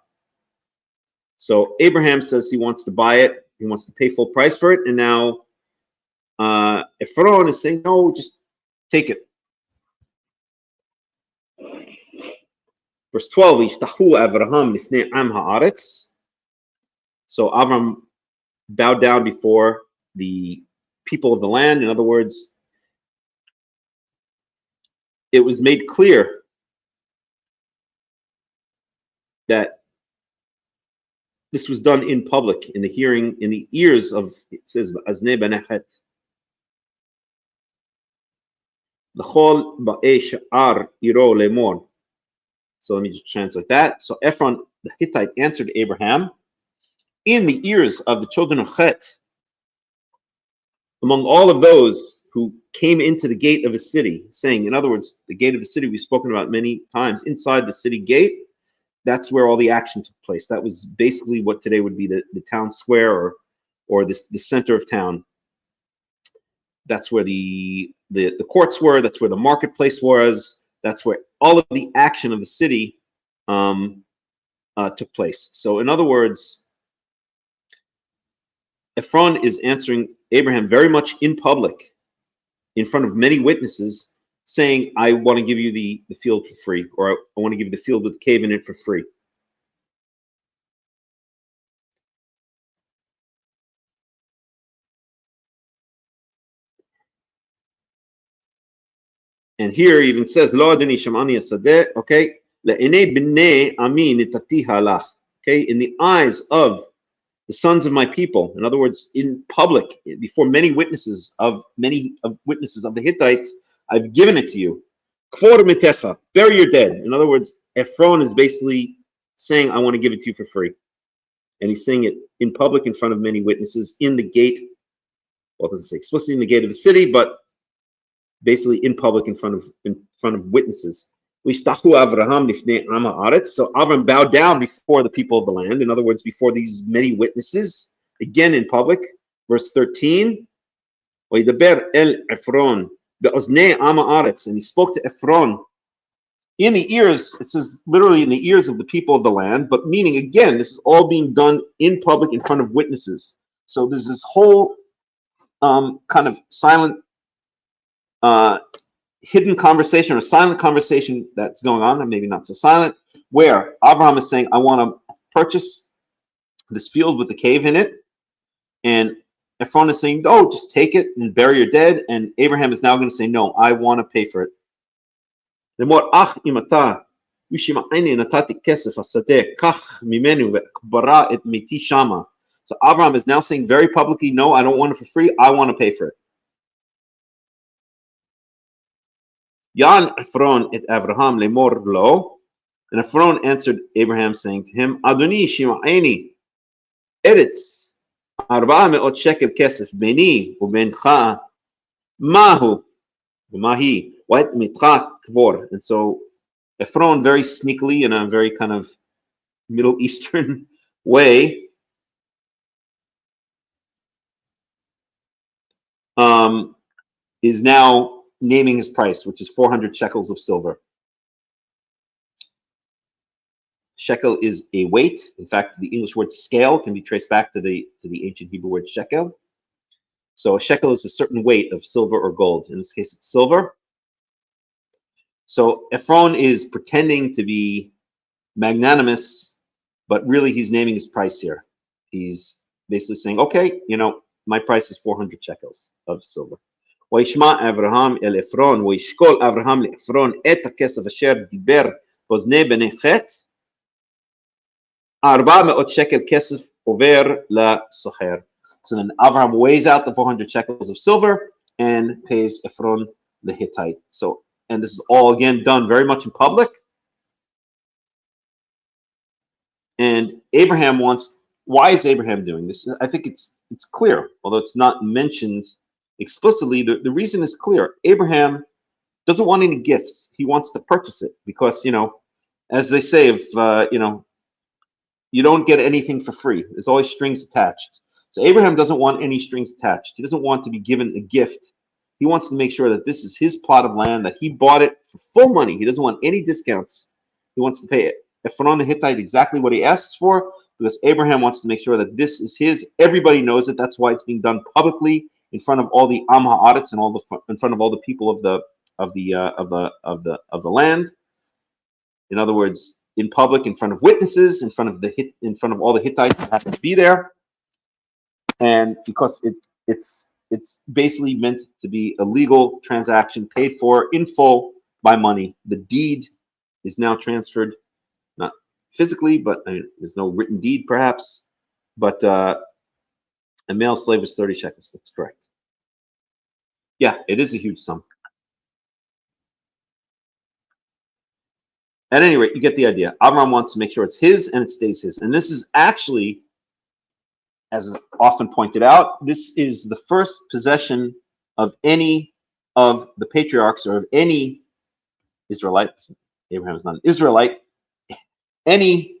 So Abraham says he wants to buy it. He wants to pay full price for it. And now Ephron is saying, no, just take it. Verse 12, Yishtachu Avraham lifnei am haaretz. So Avram bowed down before the people of the land. In other words, it was made clear that this was done in public, in the hearing, in the ears of, it says, Aznei Benechet. L'chol ba'ei she'ar iro lemor. So let me just translate that. So Ephron the Hittite answered Abraham in the ears of the children of Chet, among all of those who came into the gate of a city, saying, in other words, the gate of the city we've spoken about many times, inside the city gate, that's where all the action took place. That was basically what today would be the town square or the center of town. That's where the courts were. That's where the marketplace was. That's where all of the action of the city took place. So in other words, Ephron is answering Abraham very much in public, in front of many witnesses, saying, I want to give you the field for free, or I want to give you the field with the cave in it for free. And here he even says, Lo adoni shamani asadeh, okay, le'enei b'nei ami nitati halach, okay, in the eyes of the sons of my people, in other words, in public, before many witnesses of the Hittites, I've given it to you. Kvor metecha, bury your dead. In other words, Ephron is basically saying, I want to give it to you for free. And he's saying it in public in front of many witnesses in the gate. Well, it doesn't say explicitly in the gate of the city, but basically in public in front of witnesses. So Avram bowed down before the people of the land. In other words, before these many witnesses, again in public. Verse 13, and he spoke to Ephron in the ears, it says literally in the ears of the people of the land, but meaning, again, this is all being done in public in front of witnesses. So there's this whole kind of silent, hidden conversation or silent conversation that's going on, or maybe not so silent, where Abraham is saying, I want to purchase this field with the cave in it. And Ephron is saying, no, just take it and bury your dead. And Abraham is now going to say, no, I want to pay for it. So Abraham is now saying very publicly, no, I don't want it for free. I want to pay for it. Yan Ephron et Avraham lemor lo, and Ephron answered Abraham, saying to him, Adoni shima'eni eretz 400 shekel kesef beni ubencha mahu umahi what mitcha kvor. And so Ephron, very sneakily, in a very kind of Middle Eastern way, is now naming his price, which is 400 shekels of silver. Shekel is a weight. In fact, the English word scale can be traced back to the ancient Hebrew word shekel. So a shekel is a certain weight of silver or gold. In this case, it's silver. So Ephron is pretending to be magnanimous, but really he's naming his price here. He's basically saying, okay, my price is 400 shekels of silver. וישמע אברהם אל עפרון, וישקול אברהם לעפרון את הכסף אשר דיבר באוזני בני חת, 400 shekel kesef over לסוחר. So then Abraham weighs out the 400 shekels of silver and pays Ephron the Hittite. So, and this is all again done very much in public. And Abraham wants, why is Abraham doing this? I think it's clear, although it's not mentioned explicitly. The reason is clear. Abraham doesn't want any gifts. He wants to purchase it because, as they say, if you don't get anything for free, there's always strings attached. So Abraham doesn't want any strings attached. He doesn't want to be given a gift. He wants to make sure that this is his plot of land, that he bought it for full money. He doesn't want any discounts. He wants to pay Ephron the Hittite exactly what he asks for, because Abraham wants to make sure that this is his. Everybody knows it. That's why it's being done publicly in front of all the Am Haaretz and in front of all the people of the land. In other words, in public, in front of witnesses, in front of all the Hittites that happen to be there, and because it's basically meant to be a legal transaction paid for in full by money. The deed is now transferred, not physically, but there's no written deed perhaps, but a male slave is 30 shekels. That's correct. Yeah, it is a huge sum. At any rate, you get the idea. Avram wants to make sure it's his and it stays his. And this is actually, as is often pointed out, this is the first possession of any of the patriarchs or of any Israelite. Abraham is not an Israelite. Any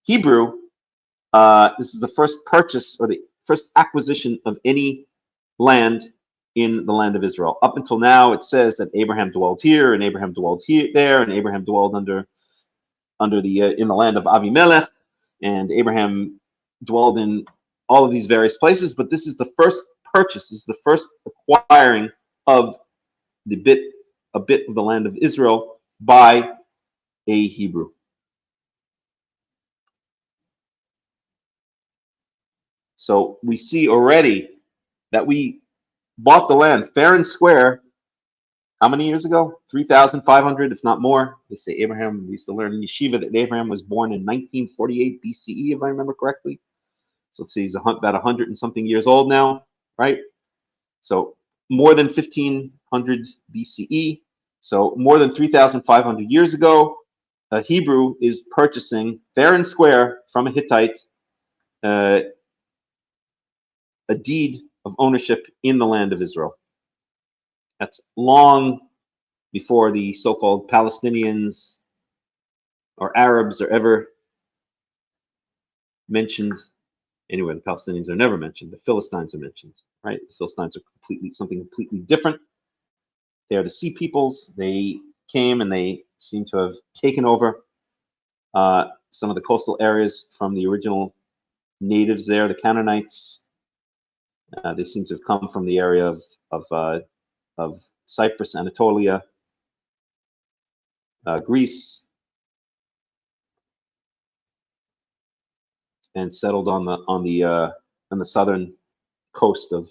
Hebrew, this is the first purchase or the first acquisition of any land in the land of Israel. Up until now, it says that Abraham dwelled here, and Abraham dwelled there, and Abraham dwelled under the in the land of Avimelech, and Abraham dwelled in all of these various places. But this is the first purchase. This is the first acquiring of a bit of the land of Israel by a Hebrew. So we see already that we bought the land fair and square. How many years ago? 3,500, if not more. They say Abraham, we used to learn in yeshiva that Abraham was born in 1948 BCE, if I remember correctly. So let's see, he's about 100 and something years old now, right? So more than 1500 BCE. So more than 3,500 years ago, a Hebrew is purchasing fair and square from a Hittite a deed of ownership in the land of Israel. That's long before the so-called Palestinians or Arabs are ever mentioned. Anyway, the Palestinians are never mentioned. The Philistines are mentioned, right? The Philistines are something completely different. They are the sea peoples. They came and they seem to have taken over some of the coastal areas from the original natives there, the Canaanites. They seem to have come from the area of Cyprus, Anatolia, Greece, and settled on the southern coast of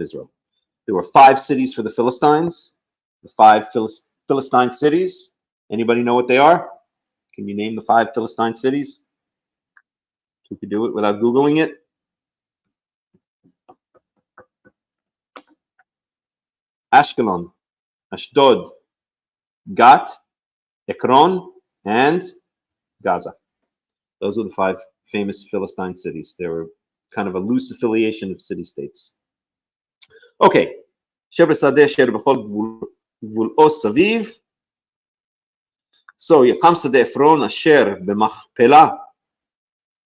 Israel. There were 5 cities for the Philistines. The 5 Philistine cities. Anybody know what they are? Can you name the 5 Philistine cities? You could do it without Googling it. Ashkelon, Ashdod, Gat, Ekron, and Gaza. Those are the 5 famous Philistine cities. They were kind of a loose affiliation of city-states. Okay. Shebrsadeh Sher Bechol Gvul'o Saviv. So Yakam Sadeh Ephron Asher B'machpelah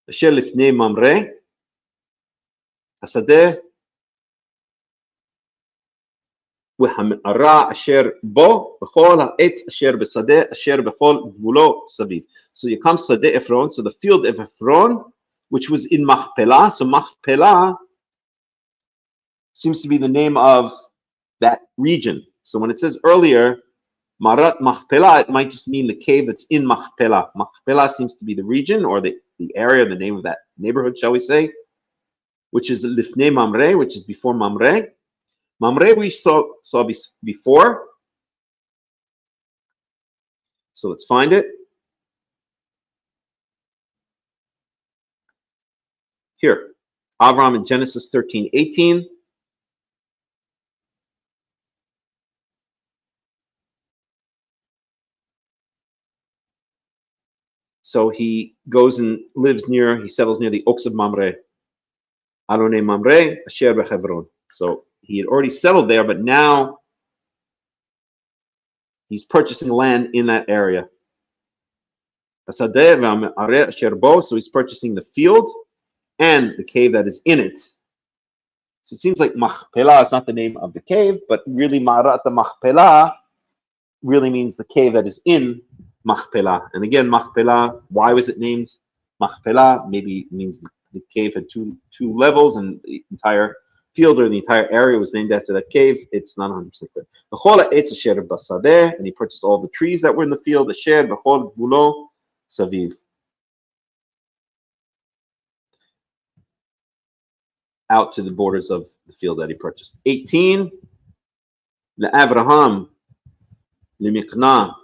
Asher Lifnei Mamre Hasadeh והמערה אשר בו וכל העץ אשר בשדה אשר בכל גבולו סביב. So you come שדה Ephron, so the field of Ephron, which was in Machpelah. So Machpelah seems to be the name of that region. So when it says earlier, Marat Machpelah, it might just mean the cave that's in Machpelah. Machpelah seems to be the region or the area, the name of that neighborhood, shall we say, which is Lifnei Mamre, which is before Mamre. Mamre we saw before. So let's find it. Here, Avram in Genesis 13:18. So he goes and he settles near the oaks of Mamre. Alone Mamre, Asher b'Hevron. So he had already settled there, but now he's purchasing land in that area. So he's purchasing the field and the cave that is in it. So it seems like Machpelah is not the name of the cave, but really Ma'arat Machpelah really means the cave that is in Machpelah. And again, Machpelah, why was it named Machpelah? Maybe it means the cave had two levels, and the entire field or the entire area was named after that cave. It's not 100% clear. And he purchased all the trees that were in the field, asher b'chol gvulo saviv, out to the borders of the field that he purchased. 18, Avraham, Limikna,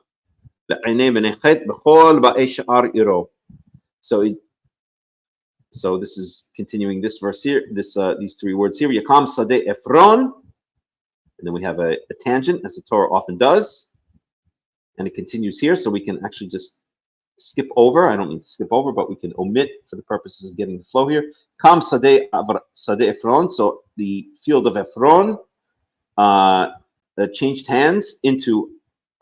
so this is continuing this verse here, these three words here. Yakam Sadeh Ephron, and then we have a tangent, as the Torah often does, and it continues here. So we can actually just skip over. I don't mean to skip over, but we can omit for the purposes of getting the flow here. Kam Sadeh Ephron. So the field of Ephron that changed hands into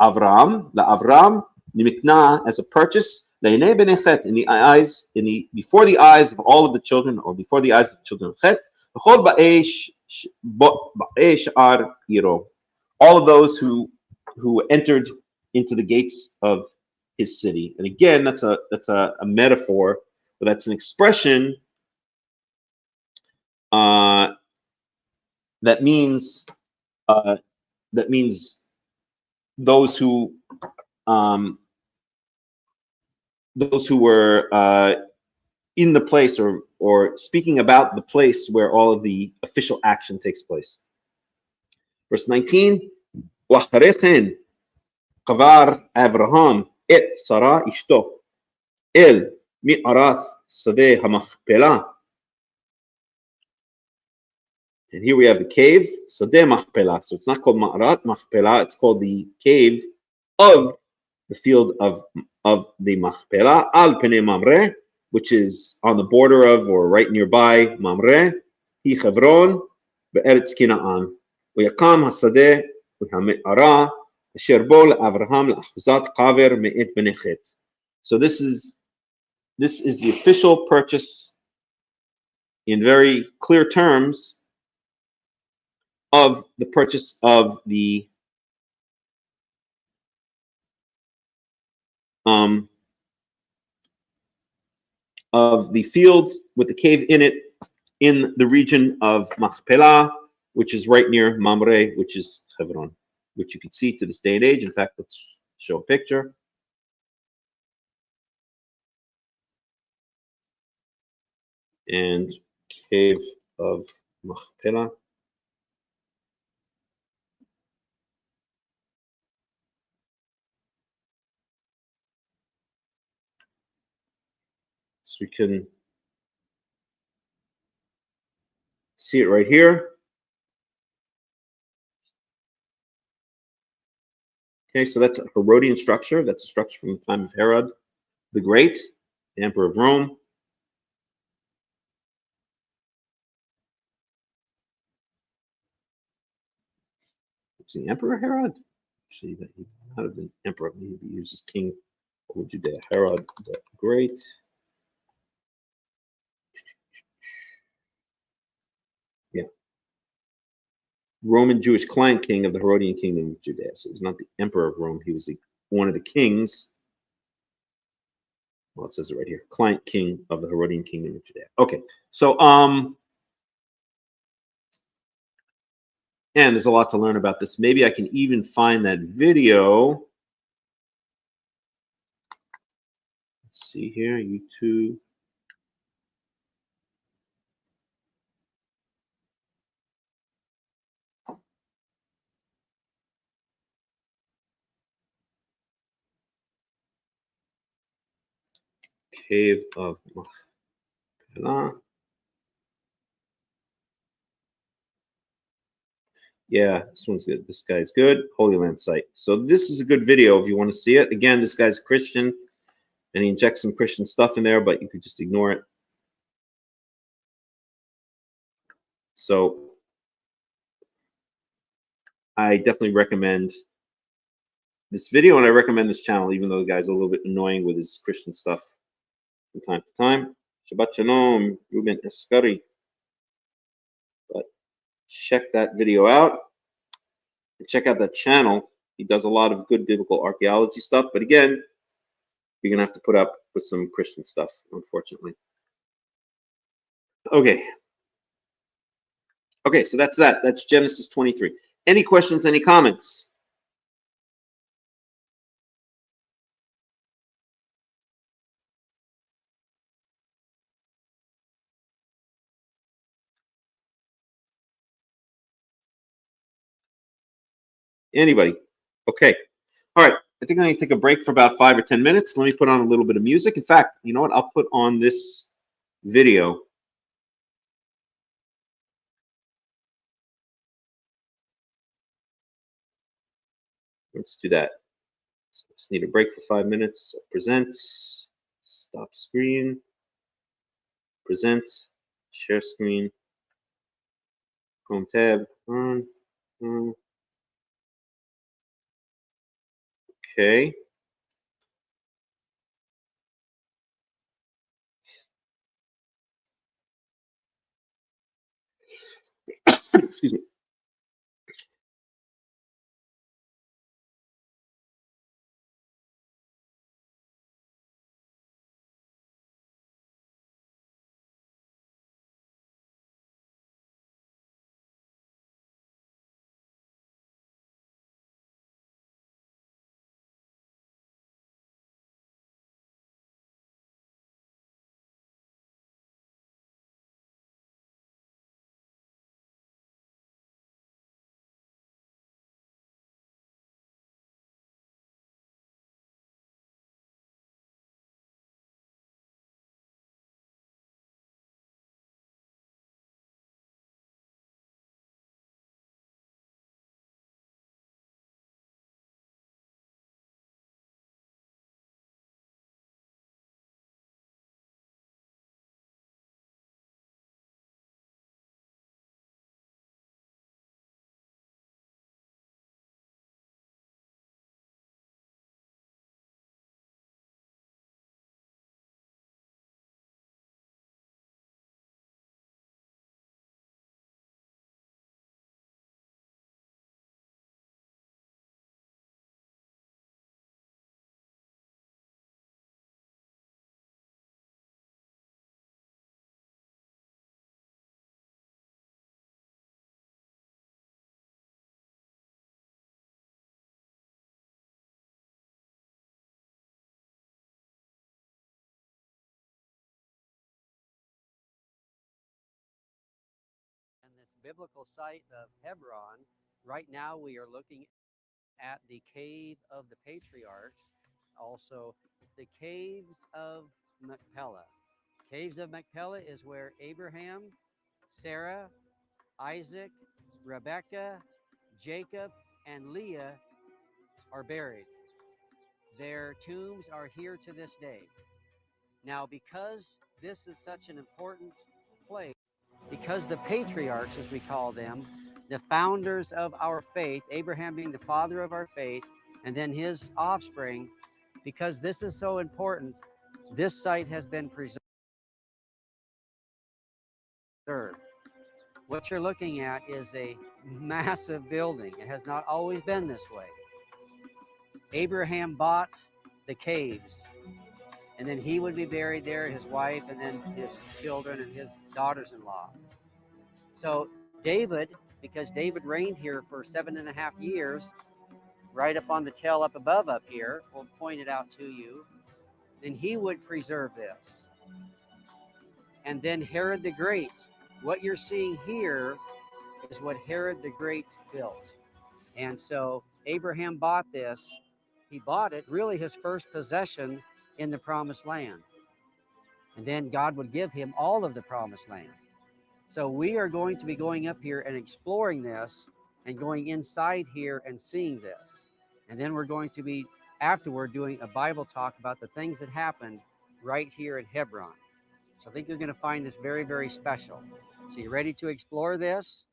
Avram, la Avram, nimikna, as a purchase, in the eyes, before the eyes of all of the children, or before the eyes of the children of Chet, all of those who entered into the gates of his city. And again, that's a metaphor, but that's an expression that means those who were in the place, or speaking about the place where all of the official action takes place. Verse 19, وَأَخْرِهِنْ قَبَرْ أَبْرَهَامْ إِتْ سَرَا إِشْتَوْ إِلْ مِعْرَثْ سَدَيْ هَمَخْپَلَةٍ. And here we have the cave, Sadeh Machpelah. So it's not called Ma'arat Machpelah, it's called the cave of the field of the Machpelah, Al Pene Mamre, which is on the border of, or right nearby, Mamre, Hi Hebron, Be'eretz Kina'an. Uyakam Hasadeh, Uham'ara, Asher Bo Avraham L'achuzat Kaver Me'et Benechet. So this is the official purchase, in very clear terms, of the purchase of the field with the cave in it, in the region of Machpelah, which is right near Mamre, which is Hebron, which you can see to this day and age. In fact, let's show a picture. And cave of Machpelah. So we can see it right here. Okay, so that's a Herodian structure. That's a structure from the time of Herod the Great, the Emperor of Rome. Was the Emperor Herod? Actually, that he might not have been emperor. Maybe he was just king over Judea. Herod the Great. Yeah. Roman Jewish client king of the Herodian kingdom of Judea. So he was not the emperor of Rome. He was one of the kings. Well, it says it right here. Client king of the Herodian kingdom of Judea. Okay. So, and there's a lot to learn about this. Maybe I can even find that video. Let's see here, YouTube. Cave of Machpelah. Yeah, this one's good. This guy's good. Holy Land site. So this is a good video if you want to see it. Again, this guy's a Christian, and he injects some Christian stuff in there, but you could just ignore it. So I definitely recommend this video, and I recommend this channel, even though the guy's a little bit annoying with his Christian stuff from time to time. Shabbat Shalom, Ruben Eskari. But check that video out. Check out that channel. He does a lot of good biblical archaeology stuff. But again, you're gonna have to put up with some Christian stuff, unfortunately. Okay. Okay, so that's that. That's Genesis 23. Any questions, any comments? Anybody? Okay. All right. I think I'm going to take a break for about 5 or 10 minutes. Let me put on a little bit of music. In fact, you know what? I'll put on this video. Let's do that. So just need a break for 5 minutes. Present. Stop screen. Present. Share screen. Home tab. On. Okay. Excuse me. And this biblical site of Hebron, right now we are looking at the Cave of the Patriarchs, also the Caves of Machpelah. Caves of Machpelah is where Abraham, Sarah, Isaac, Rebekah, Jacob, and Leah are buried. Their tombs are here to this day. Now, because this is such an important place, because the patriarchs, as we call them, the founders of our faith, Abraham being the father of our faith, and then his offspring, because this is so important, this site has been preserved. What you're looking at is a massive building. It has not always been this way. Abraham bought the caves, and then he would be buried there, his wife, and then his children and his daughters-in-law. So David, because David reigned here for 7.5 years, right up on the tail up above up here, we'll point it out to you, then he would preserve this. And then Herod the Great, what you're seeing here is what Herod the Great built. And so Abraham bought this. He bought it, really his first possession in the promised land. And then God would give him all of the promised land. So we are going to be going up here and exploring this and going inside here and seeing this. And then we're going to be afterward doing a Bible talk about the things that happened right here in Hebron. So I think you're going to find this very, very special. So you ready to explore this?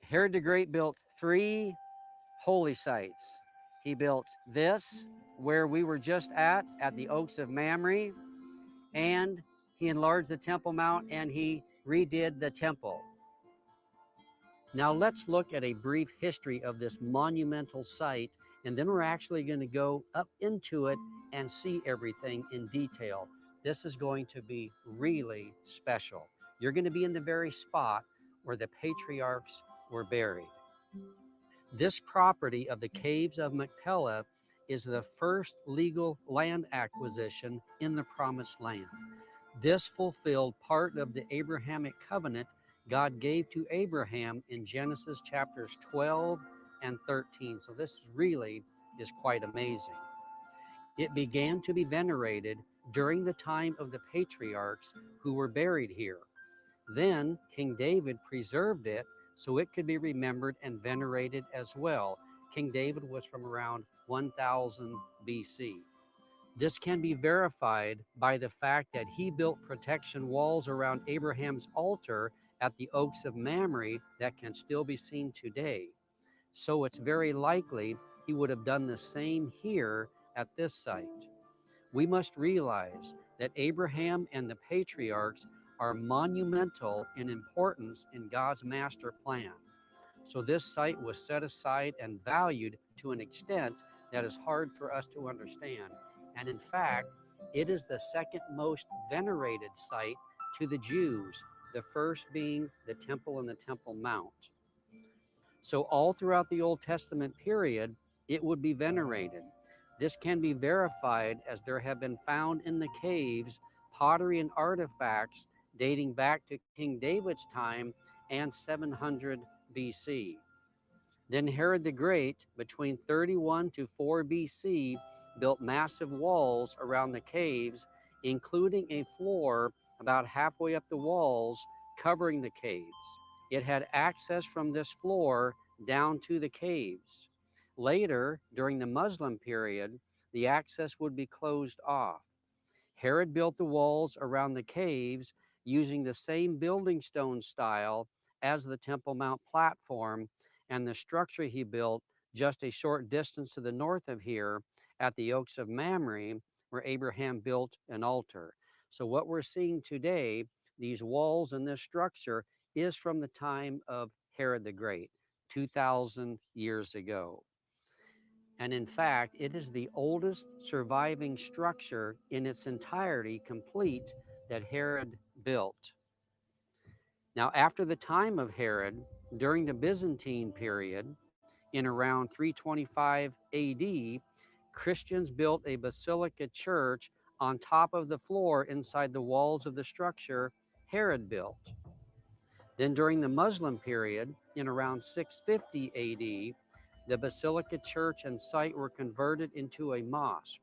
Herod the Great built 3 holy sites. He built this, where we were just at the Oaks of Mamre, and he enlarged the Temple Mount and he redid the temple. Now let's look at a brief history of this monumental site, and then we're actually going to go up into it and see everything in detail. This is going to be really special. You're going to be in the very spot where the patriarchs were buried. This property of the Caves of Machpelah is the first legal land acquisition in the Promised Land. This fulfilled part of the Abrahamic covenant God gave to Abraham in Genesis chapters 12 and 13. So this really is quite amazing. It began to be venerated during the time of the patriarchs who were buried here. Then King David preserved it so it could be remembered and venerated as well. King David was from around 1000 BC. This can be verified by the fact that he built protection walls around Abraham's altar at the Oaks of Mamre that can still be seen today. So it's very likely he would have done the same here at this site. We must realize that Abraham and the patriarchs are monumental in importance in God's master plan. So this site was set aside and valued to an extent that is hard for us to understand. And in fact, it is the second most venerated site to the Jews, the first being the Temple and the Temple Mount. So all throughout the Old Testament period, it would be venerated. This can be verified as there have been found in the caves pottery and artifacts dating back to King David's time and 700 BC. Then Herod the Great, between 31 to 4 BC, built massive walls around the caves, including a floor about halfway up the walls covering the caves. It had access from this floor down to the caves. Later, during the Muslim period, the access would be closed off. Herod built the walls around the caves using the same building stone style as the Temple Mount platform, and the structure he built just a short distance to the north of here at the Oaks of Mamre, where Abraham built an altar. So what we're seeing today, these walls and this structure, is from the time of Herod the Great, 2,000 years ago. And in fact, it is the oldest surviving structure in its entirety complete that Herod built. Now, after the time of Herod, during the Byzantine period, in around 325 AD, Christians built a basilica church on top of the floor inside the walls of the structure Herod built. Then during the Muslim period, in around 650 AD, the Basilica Church and site were converted into a mosque.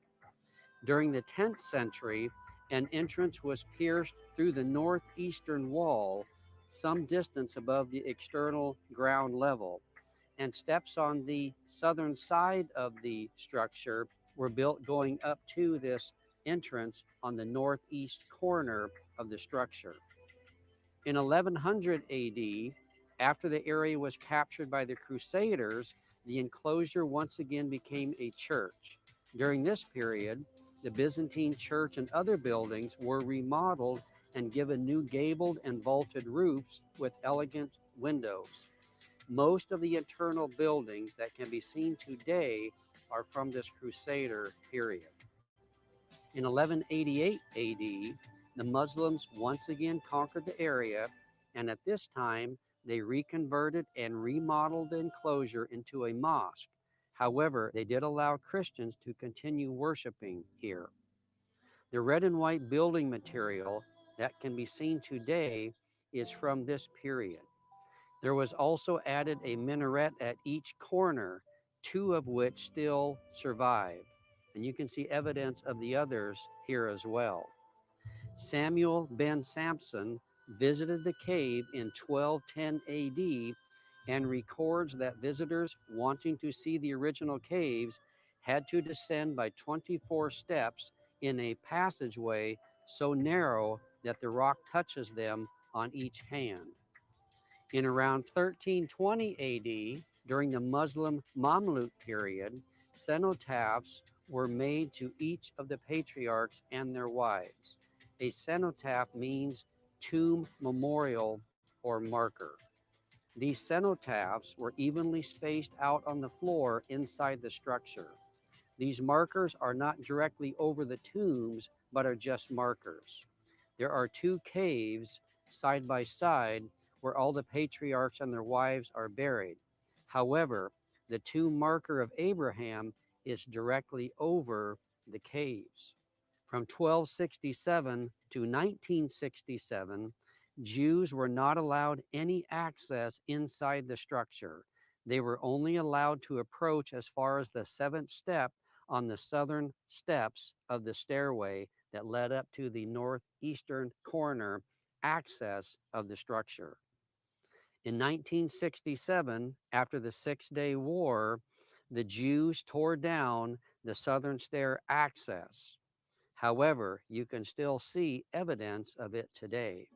During the 10th century, an entrance was pierced through the northeastern wall, some distance above the external ground level, and steps on the southern side of the structure were built going up to this entrance on the northeast corner of the structure. In 1100 AD, after the area was captured by the Crusaders, the enclosure once again became a church. During this period, the Byzantine church and other buildings were remodeled and given new gabled and vaulted roofs with elegant windows. Most of the internal buildings that can be seen today are from this Crusader period. In 1188 AD, the Muslims once again conquered the area, and at this time, they reconverted and remodeled the enclosure into a mosque. However, they did allow Christians to continue worshiping here. The red and white building material that can be seen today is from this period. There was also added a minaret at each corner, 2 of which still survive. And you can see evidence of the others here as well. Samuel ben Samson visited the cave in 1210 AD and records that visitors wanting to see the original caves had to descend by 24 steps in a passageway so narrow that the rock touches them on each hand. In around 1320 AD, during the Muslim Mamluk period, cenotaphs were made to each of the patriarchs and their wives. A cenotaph means tomb memorial or marker. These cenotaphs were evenly spaced out on the floor inside the structure. These markers are not directly over the tombs, but are just markers. There are two caves side by side where all the patriarchs and their wives are buried. However, the tomb marker of Abraham is directly over the caves. From 1267 to 1967, Jews were not allowed any access inside the structure. They were only allowed to approach as far as the seventh step on the southern steps of the stairway that led up to the northeastern corner access of the structure. In 1967, after the Six-Day War, the Jews tore down the southern stair access. However, you can still see evidence of it today.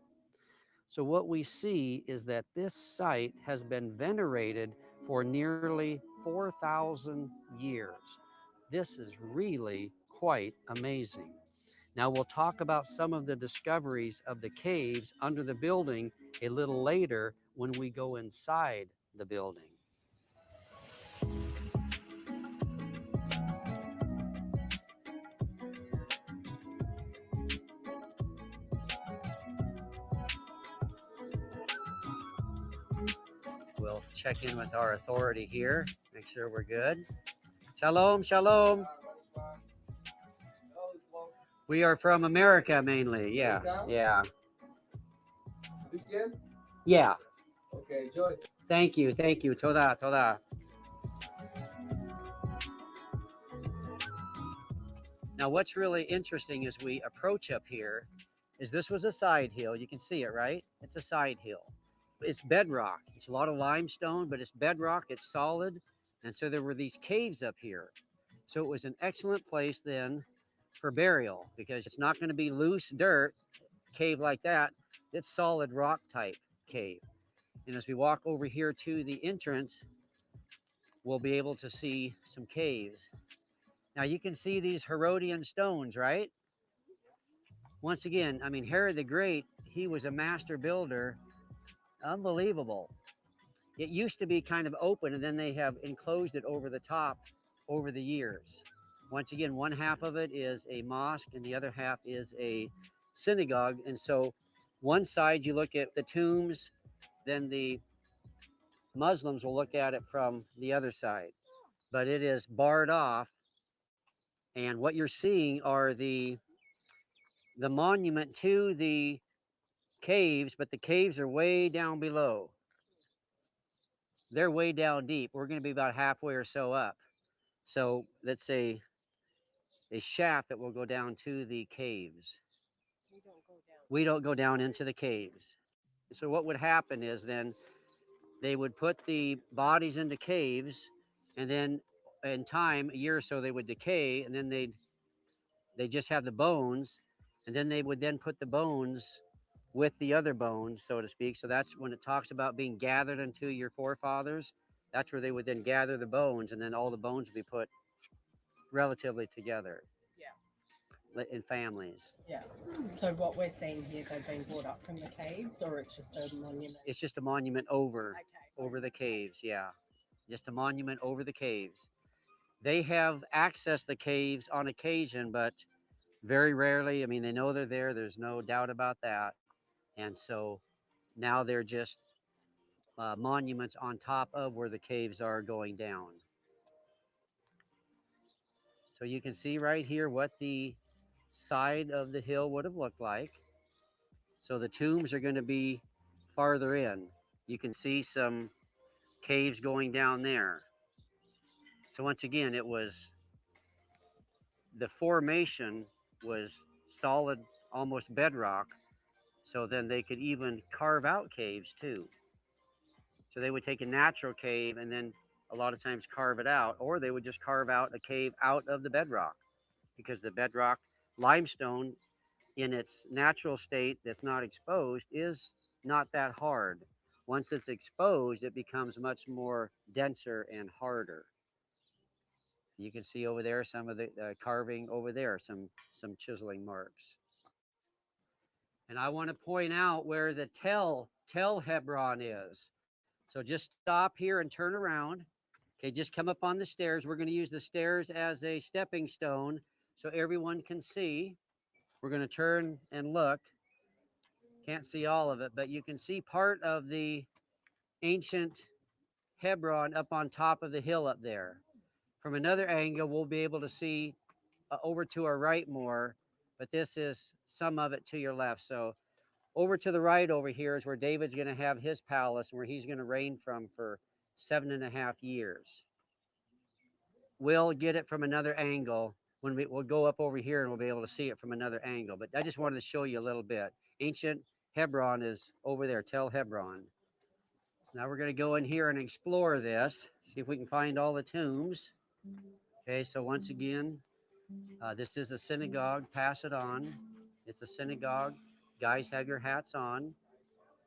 So what we see is that this site has been venerated for nearly 4,000 years. This is really quite amazing. Now we'll talk about some of the discoveries of the caves under the building a little later when we go inside the building. We'll check in with our authority here, make sure we're good. Shalom, shalom. We are from America mainly. Yeah, yeah. Yeah. Okay, enjoy. Thank you, thank you. Toda, toda. Now, what's really interesting as we approach up here is this was a side hill. You can see it, right? It's a side hill. It's bedrock. It's a lot of limestone, but it's bedrock. It's solid. And so there were these caves up here. So it was an excellent place then for burial because it's not going to be loose dirt cave like that. It's solid rock type cave. And as we walk over here to the entrance, we'll be able to see some caves. Now you can see these Herodian stones, right? Once again, I mean, Herod the Great, he was a master builder. Unbelievable. It used to be kind of open, and then they have enclosed it over the top over the years. Once again, one half of it is a mosque, and the other half is a synagogue. And so one side, you look at the tombs, then the Muslims will look at it from the other side. But it is barred off, and what you're seeing are the monument to the caves, but the caves are way down below. They're way down deep. We're going to be about halfway or so up. So let's say a shaft that will go down to the caves. We don't go down into the caves. So what would happen is then they would put the bodies into caves, and then in time, a year or so, they would decay, and then they just have the bones, and then they would then put the bones with the other bones, so to speak. So that's when it talks about being gathered unto your forefathers. That's where they would then gather the bones, and then all the bones would be put relatively together. Yeah. In families. Yeah. So what we're seeing here, they've been brought up from the caves, or it's just a monument? It's just a monument over the caves. Yeah, just a monument over the caves. They have accessed the caves on occasion, but very rarely. I mean, they know they're there. There's no doubt about that. And so now they're just monuments on top of where the caves are going down. So you can see right here what the side of the hill would have looked like. So the tombs are going to be farther in. You can see some caves going down there. So once again, it was the formation was solid, almost bedrock. So then they could even carve out caves too. So they would take a natural cave and then a lot of times carve it out, or they would just carve out a cave out of the bedrock, because the bedrock limestone in its natural state that's not exposed is not that hard. Once it's exposed, it becomes much more denser and harder. You can see over there some of the carving over there, some chiseling marks. And I want to point out where the Tel Hebron is. So just stop here and turn around. Okay, just come up on the stairs. We're going to use the stairs as a stepping stone so everyone can see. We're going to turn and look. Can't see all of it, but you can see part of the ancient Hebron up on top of the hill up there. From another angle, we'll be able to see over to our right more, but this is some of it to your left. So over to the right over here is where David's going to have his palace and where he's going to reign from for 7.5 years. We'll get it from another angle when we'll go up over here and we'll be able to see it from another angle. But I just wanted to show you a little bit. Ancient Hebron is over there, Tel Hebron. Now we're going to go in here and explore this, see if we can find all the tombs. Okay, so once again, this is a synagogue. Pass it on. It's a synagogue. Guys, have your hats on.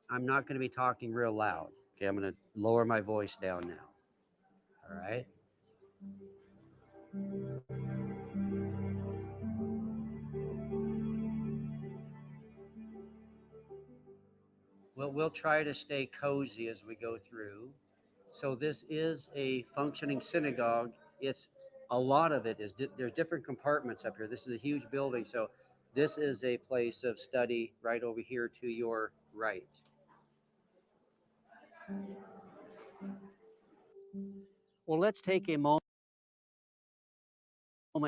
I'm not going to be talking real loud. Okay, I'm going to lower my voice down now. All right. We'll try to stay cozy as we go through. So this is a functioning synagogue. It's a lot of it is there's different compartments up here. This is a huge building. So this is a place of study right over here to your right. Well, let's take a moment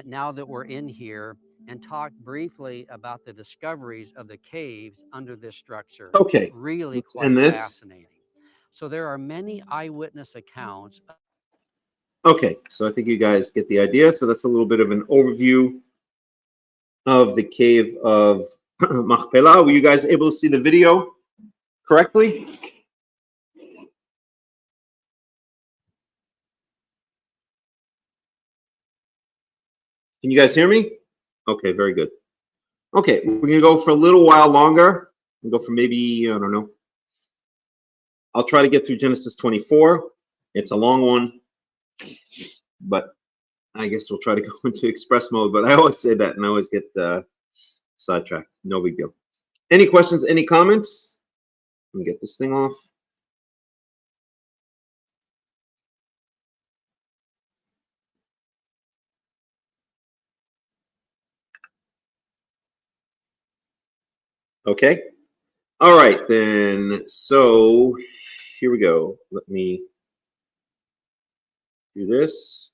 now that we're in here and talk briefly about the discoveries of the caves under this structure. Okay, It's really let's quite end this. fascinating. So there are many eyewitness accounts. Okay, so I think you guys get the idea. So that's a little bit of an overview of the cave of Machpelah. Were you guys able to see the video correctly? Can you guys hear me? Okay, very good. Okay, we're going to go for a little while longer. We'll go for maybe, I don't know. I'll try to get through Genesis 24. It's a long one, but I guess we'll try to go into express mode. But I always say that and I always get sidetracked. No big deal. Any questions, any comments? Let me get this thing off. Okay. All right, then. So here we go. Let me do this.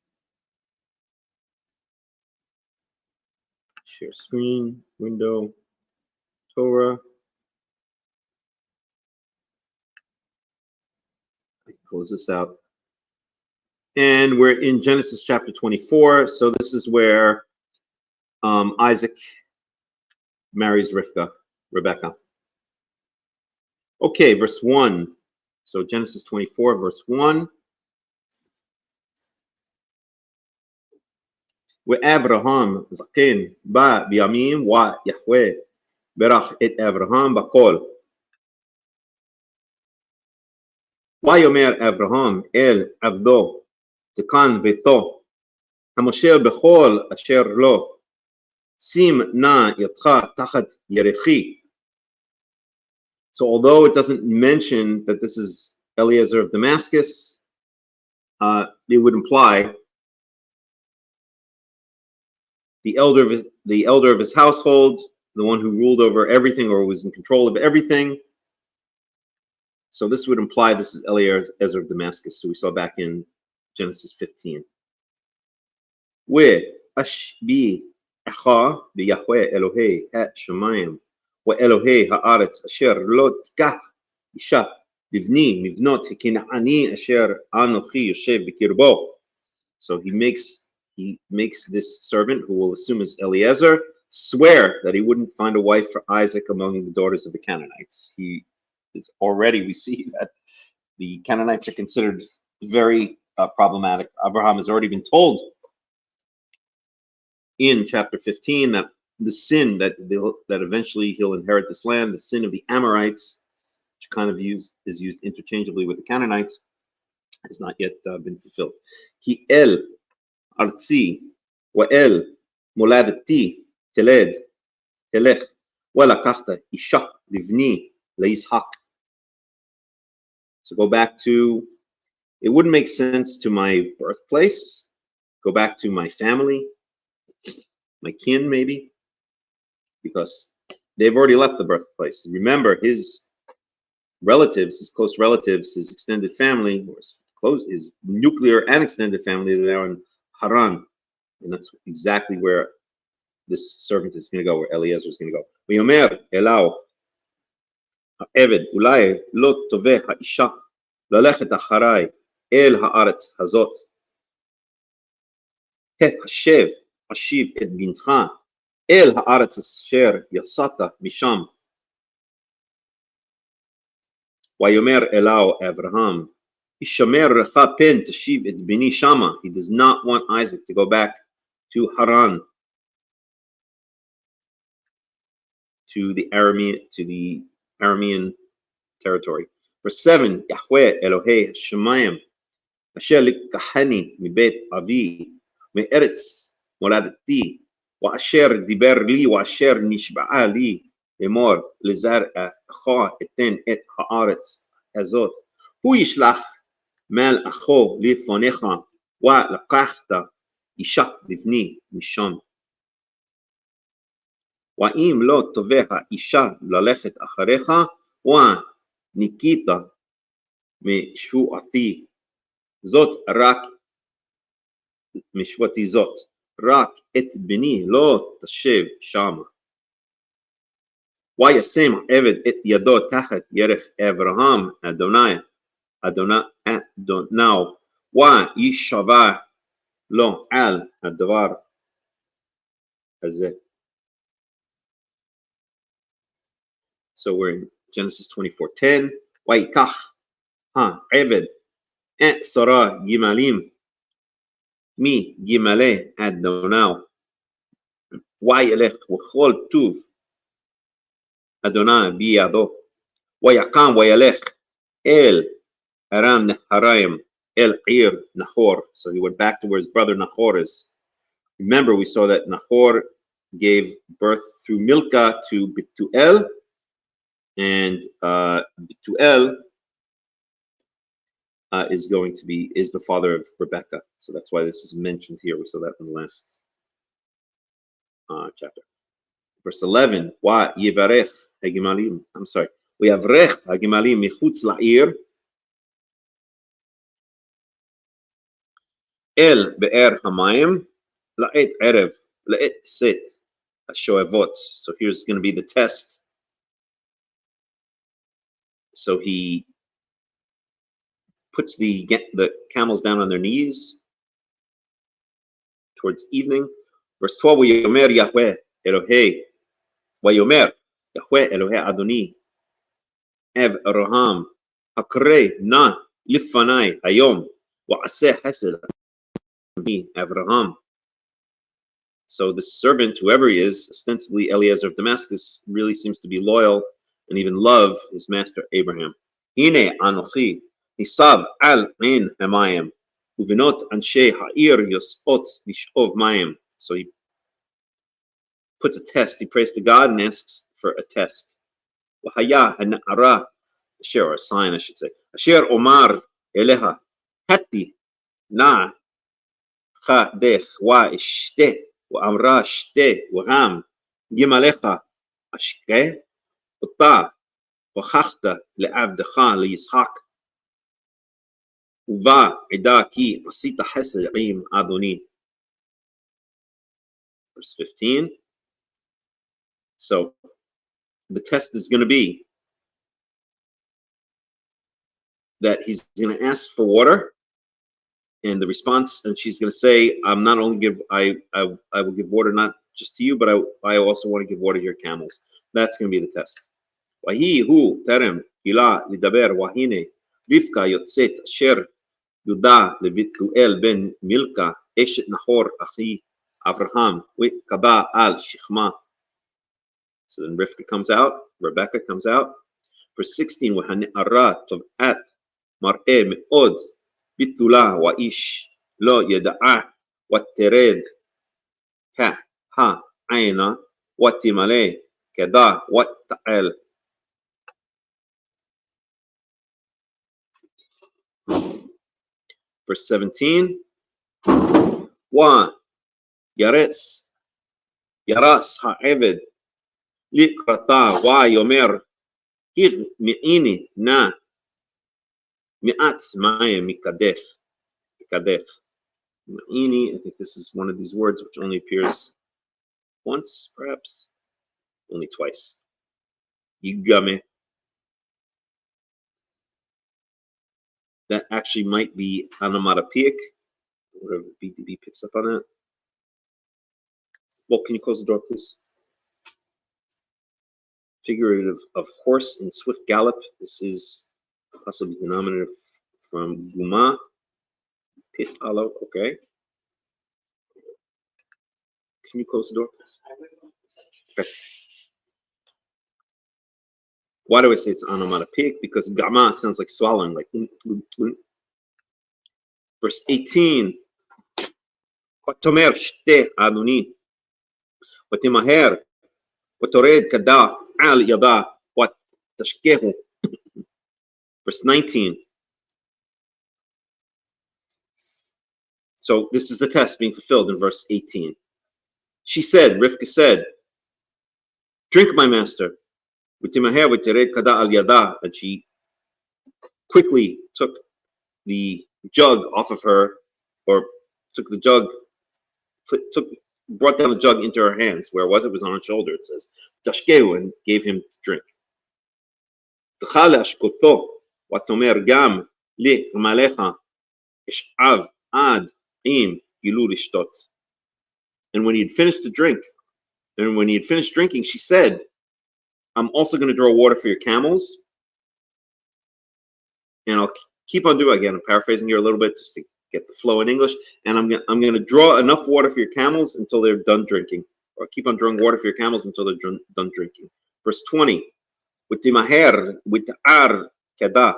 Share screen, window, Torah. Close this out. And we're in Genesis chapter 24. So this is where Isaac marries Rebecca. Okay, verse 1. So Genesis 24, verse 1. ואברהם זקן בא בימים ויחווה ברך את אברהם בכל. ויאמר אברהם אל עבדו זקן ביתו המושל בכל אשר לו שים נא ידך תחת ירכי. So although it doesn't mention that this is Eliezer of Damascus, it would imply the elder of his household, the one who ruled over everything or was in control of everything. So this would imply this is Eliezer of Damascus. So we saw back in Genesis 15. ואשבי לך ביהוה אלוהי השמיים ואלוהי הארץ אשר לא תיקח אישה לבני מבנות הכנעני אשר אנוכי יושב בקרבו. So he makes this servant, who we'll assume is Eliezer, swear that he wouldn't find a wife for Isaac among the daughters of the Canaanites. He is already, we see that the Canaanites are considered very problematic. Abraham has already been told in chapter 15 that the sin that eventually he'll inherit this land, the sin of the Amorites, which kind of is used interchangeably with the Canaanites, has not yet been fulfilled. Ki el artsi wa el moladati teled telech wa lakachta isha livni leishak. So go back to, it wouldn't make sense to my birthplace. Go back to my family, my kin maybe, because they've already left the birthplace. Remember, his relatives, his close relatives, his extended family, or his nuclear and extended family, they're in Haran. And that's exactly where this servant is going to go, where Eliezer is going to go. ויאמר אליו העבד, אולי לא תובע האישה ללכת אחריי אל הארץ הזאת. השב, השיב את בנך אל הארץ אשר יצאת משם. ויאמר אליו אברהם, ישמר לך פן תשיב את בני שמה. He does not want Isaac to go back to Haran, to the Aramean territory. Verse 7, Yahweh Elohei Hashemayim, Asher לקחני מבית אבי, מארץ מולדתי, ואשר דיבר לי, ואשר נשבעה לי, לאמור לזרעך אתן את הארץ הזאת. הוא ישלח מלאכו לפניך, ולקחת אישה לבני משם. ואם לא תובע האישה ללכת אחריך, וניקית משבועתי זאת רק משבועתי זאת, רק את בני לא תשב שמה. וישם העבד את ידו תחת ירך אברהם אדוניו, וישבע לו על הדבר הזה. So we're in Genesis 24:10. ויקח העבד את שרה גמלים מגמלי אדוניו, וילך וכל טוב אדוני בידו, ויקם וילך אל ארם נהריים, אל עיר Nahor. So he went back to where his brother Nahor is. Remember, we saw that Nahor gave birth through Milcah to Bethuel, and Bethuel is the father of Rebecca. So that's why this is mentioned here. We saw that in the last chapter. Verse 11, ויברח הגמלים, ויברח הגמלים מחוץ לעיר אל באר המים לעת ערב, לעת צאת השואבות. So here's going to be the test. So he puts the camels down on their knees towards evening. Verse 12, ויאמר יהוה אלוהי, ויאמר יהוה אלוהי אדוני אברהם, הקרא נא לפני היום ועשה חסד me, Abraham. So the servant, whoever he is, ostensibly Eliezer of Damascus, really seems to be loyal and even love his master Abraham. Hine anochi nisav al ein hamayim uvinot anshe ha'ir yosot lishov mayim. So he puts a test. He prays to God and asks for a test. Wahaya hana'ara, or a sign, I should say. Asher omar eleha hati na dech wa ishte wa amra shte wa ham gimalecha ashke ota הוכחת לעבדך לישחק ובא עדה כי עשית חסד עם אדוני. Verse 15. So the test is going to be that he's going to ask for water, and the response, and she's going to say, I'm not only I will give water not just to you, but I also want to give water to your camels. That's going to be the test. ויהי הוא טרם גילה לדבר, והנה רבקה יוצאת אשר יהודה לבתואל בן מילכה אשת נחור אחי אברהם וקבע על שכמה. So then Rebecca comes out. Verse 16, והנערה טובעת מראה מאוד בתולה ואיש לא ידעה ותרד כהעינה ותמלא כדה ותעל. Verse 17, וירס העבד לקראתה ויאמר מעיני נא מעט מים מקדף. Ma'ini, I think this is one of these words which only appears once, perhaps, only twice. Yigame. That actually might be onomatopoeic. Whatever BDB picks up on that. Well, can you close the door, please? Figurative of horse in swift gallop. This is possibly denominative from guma. Pit alo, okay. Can you close the door, please? Okay. Why do I say it's onomatopoeic? Because gama sounds like swallowing, like. Verse 18. ותאמר שתי אדוני ותמהר ותורד כדה על ידה ותשקהו. Verse 19. So this is the test being fulfilled in verse 18. She said, Rivka said, drink, my master. ותמהר ותרד כדה על ידה. And she quickly took the jug off of her, or took the jug, brought down the jug into her hands. Where was it? It was on her shoulder, it says. Tashkeu, and gave him to drink. תאכל להשקותו, ותאמר גם לעמלך אשאב עד אם גילו לשתות. And when he had finished drinking, she said, I'm also going to draw water for your camels. And I'll keep on doing, again, I'm paraphrasing here a little bit just to get the flow in English. And I'm going to draw enough water for your camels until they're done drinking. Or keep on drawing water for your camels until they're done drinking. Verse 20. ותמהר ותער כדה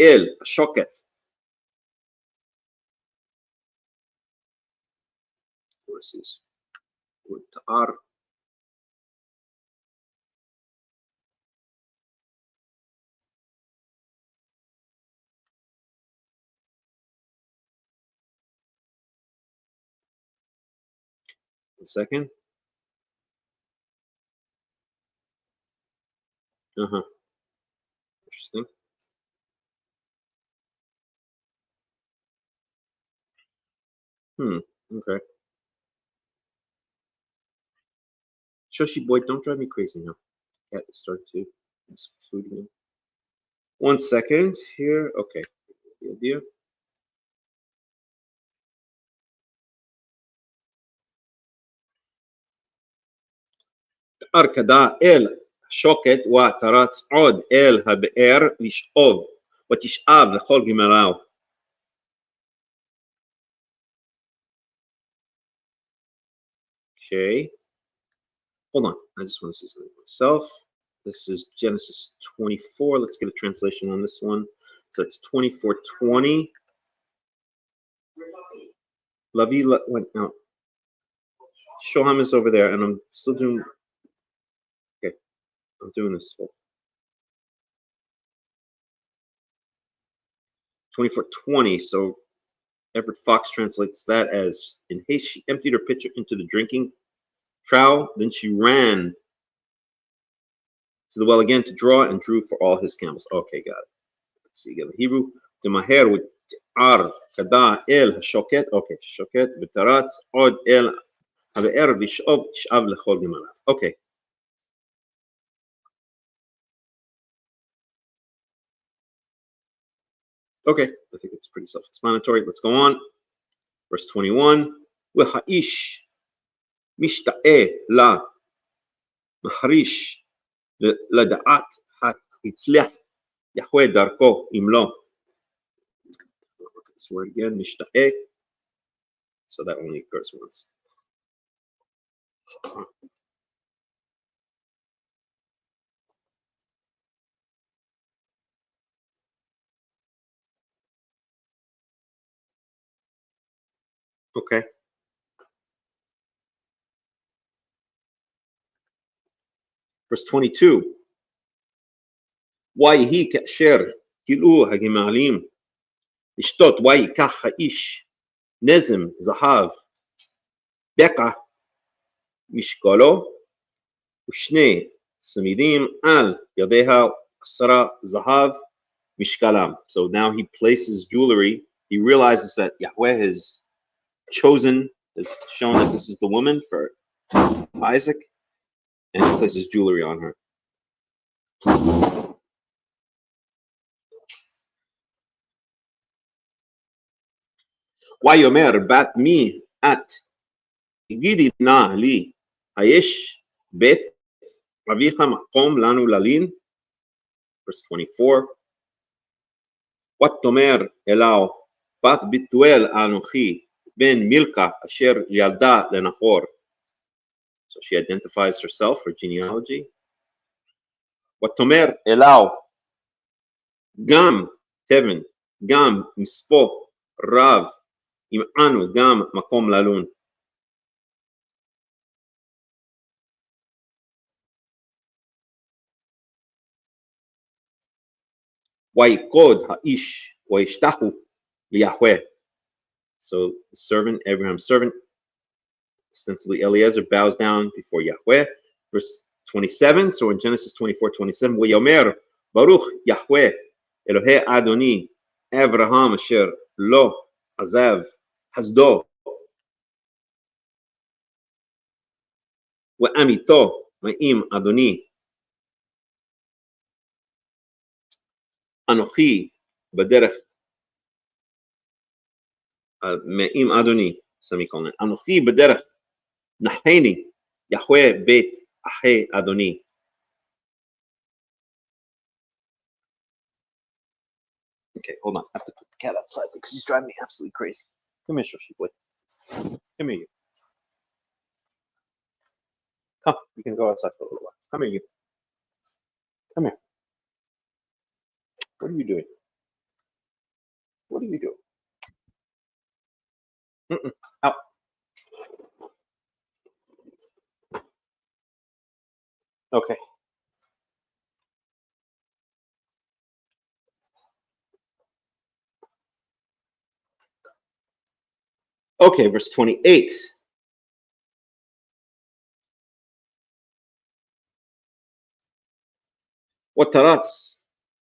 אל השוקת. Verses. ותער. One second. Interesting. Okay. Shushi boy, don't drive me crazy now. Cat start to ask for food again. 1 second here. Okay. The idea. ארקדה אל השוקת ותרץ עוד אל הבאר לשאוב ותשאב לכל גמליו. Okay. Hold on. I just want to see something myself. This is Genesis 24. Let's get a translation on this one. So it's 24:20. Lavi went out. Shoham is over there, and I'm still doing. Okay, I'm doing this. 24:20. So Everett Fox translates that as, in haste she emptied her pitcher into the drinking trough, then she ran to the well again to draw and drew for all his camels. Okay, got it. Let's see again the Hebrew. תמהר ותער כדה אל השוקת. Okay, שוקת ותרץ עוד אל הבאר לשאוב תשאב לכל גמליו. Okay. Okay, I think it's pretty self-explanatory. Let's go on. Verse 21. והאיש משתאה לה מחריש לדעת הצליח יחווה דרכו אם לא. Look at this word again, משתאה. So that only occurs once. Okay. Verse 22. ויהי כאשר גילו הגמלים לשתות ויקח האיש נזם זהב בקע משקלו ושני צמידים על ידיה 10 זהב משקלם. So now he places jewelry. He realizes that Yahweh has chosen, has shown that this is the woman for Isaac, and he places jewelry on her. ויאמר בת מי את הגידי נא לי היש בית אביך מקום לנו ללין. Verse 24. ותאמר אליו בת בתואל אנוכי בן מילכה אשר ילדה לנחור. So she identifies herself, her genealogy. ותאמר אליו גם תבן גם מספו רב עמנו גם מקום ללון. ויקוד האיש וישתחו ליהוה. So the servant, Abraham's servant, ostensibly Eliezer, bows down before Yahweh. Verse 27, so in Genesis 24:27, ויאמר ברוך יהוה אלוהי אדוני אברהם אשר לא עזב חסדו ואמיתו עם אדוני אנוכי בדרך עם אדוני סמיקולן אנוכי בדרך נחני יהוה בית אחי אדוני. Okay, hold on. I have to put the cat outside because he's driving me absolutely crazy. Come here, Shoshi boy. Come here, you. Come, you can go outside for a little while. Come here, you. Come here. What are you doing? What are you doing? Out. Okay. Okay, verse 28. ותרץ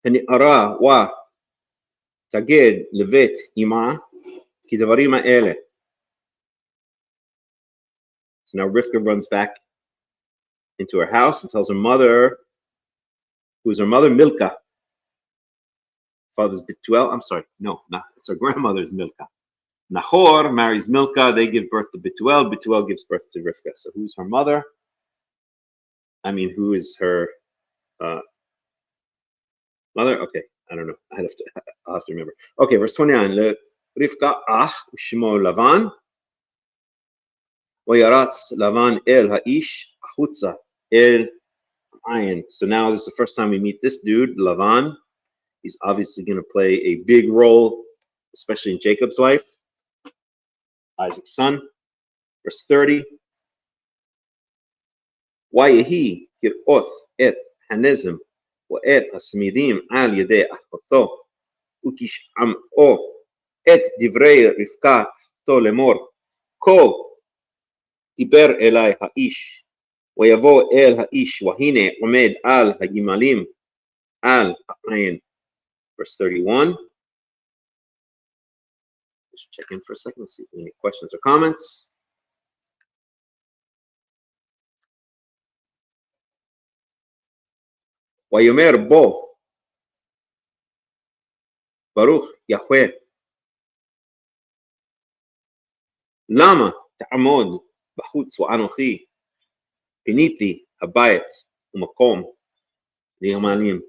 הנערה ותגד לבית אמה כדברים האלה. So now Rivka runs back into her house and tells her mother, who's her mother, Milcah. Father's Betuel. I'm sorry, no, it's her grandmother's Milcah. Nahor marries Milcah. They give birth to Betuel. Betuel gives birth to Rivka. So who's her mother? I mean, who is her mother? Okay, I don't know. I'll have to remember. Okay, verse 29. Rivka ach shmo Lavan. וירץ לבן אל האיש החוצה אל עין. So now this is the first time we meet this dude, Lavan. He's obviously going to play a big role, especially in Jacob's life, Isaac's son. Verse 30. ויהי כראות את הנזם ואת הסמידים על ידי אחותו וכשמעו את דברי רבקה אחותו לאמור כה דיבר אלי האיש ויבוא אל האיש והנה עומד על הגמלים על העין. Verse 31. Just check in for a second, see if any questions or comments. ויאמר בו ברוך יהוה למה תעמוד בחוץ ואנוכי פיניתי הבית ומקום לגמלים.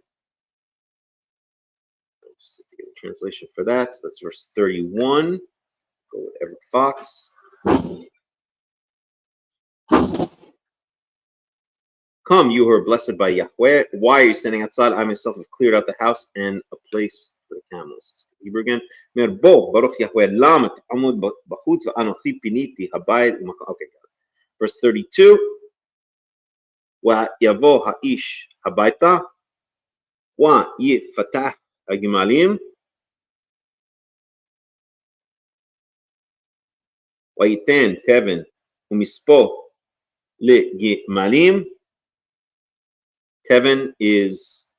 Just have to get a translation for that. So that's verse 31. Go with Everett Fox. Come, you who are blessed by Yahweh. Why are you standing outside? I myself have cleared out the house and a place the camels. Hebrew again. Mer bo baruch Yahweh lam ta'amud b'chutz v'anochi piniti habayit. Okay, verse 32. Wa yavo ha'ish habayta wa yifatah hagimalim wa yiten teven umispo legimalim. Teven is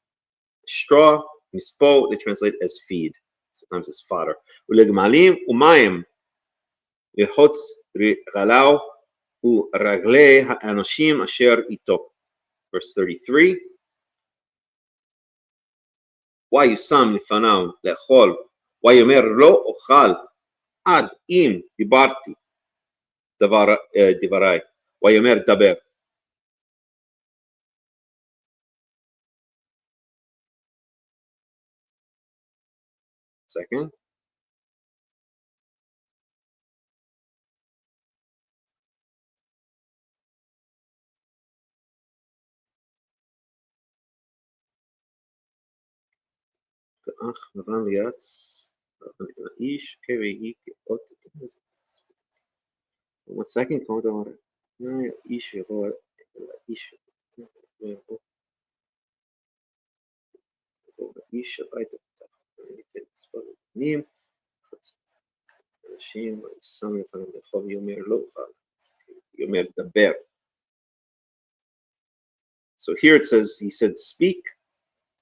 straw. Mispo, they translate as feed. Sometimes it's fodder. Ulegmalim umayim lirchotz regalau uragle ha'anoshim asher ito. Verse 33. ויושם לפניו לאכול, ויאמר לא אוכל עד אם דיברתי דבריי, ויאמר דבר. Second. אך לבן ויעץ, האיש כראי כאות תתנז. One second, כמו דבר. האיש יבוא אל האיש. האיש הביתה. ניתן מספר ימים. אנשים שם לפניו לאכול ויאמר לא אוכל. יאמר דבר. So here it says, he said speak.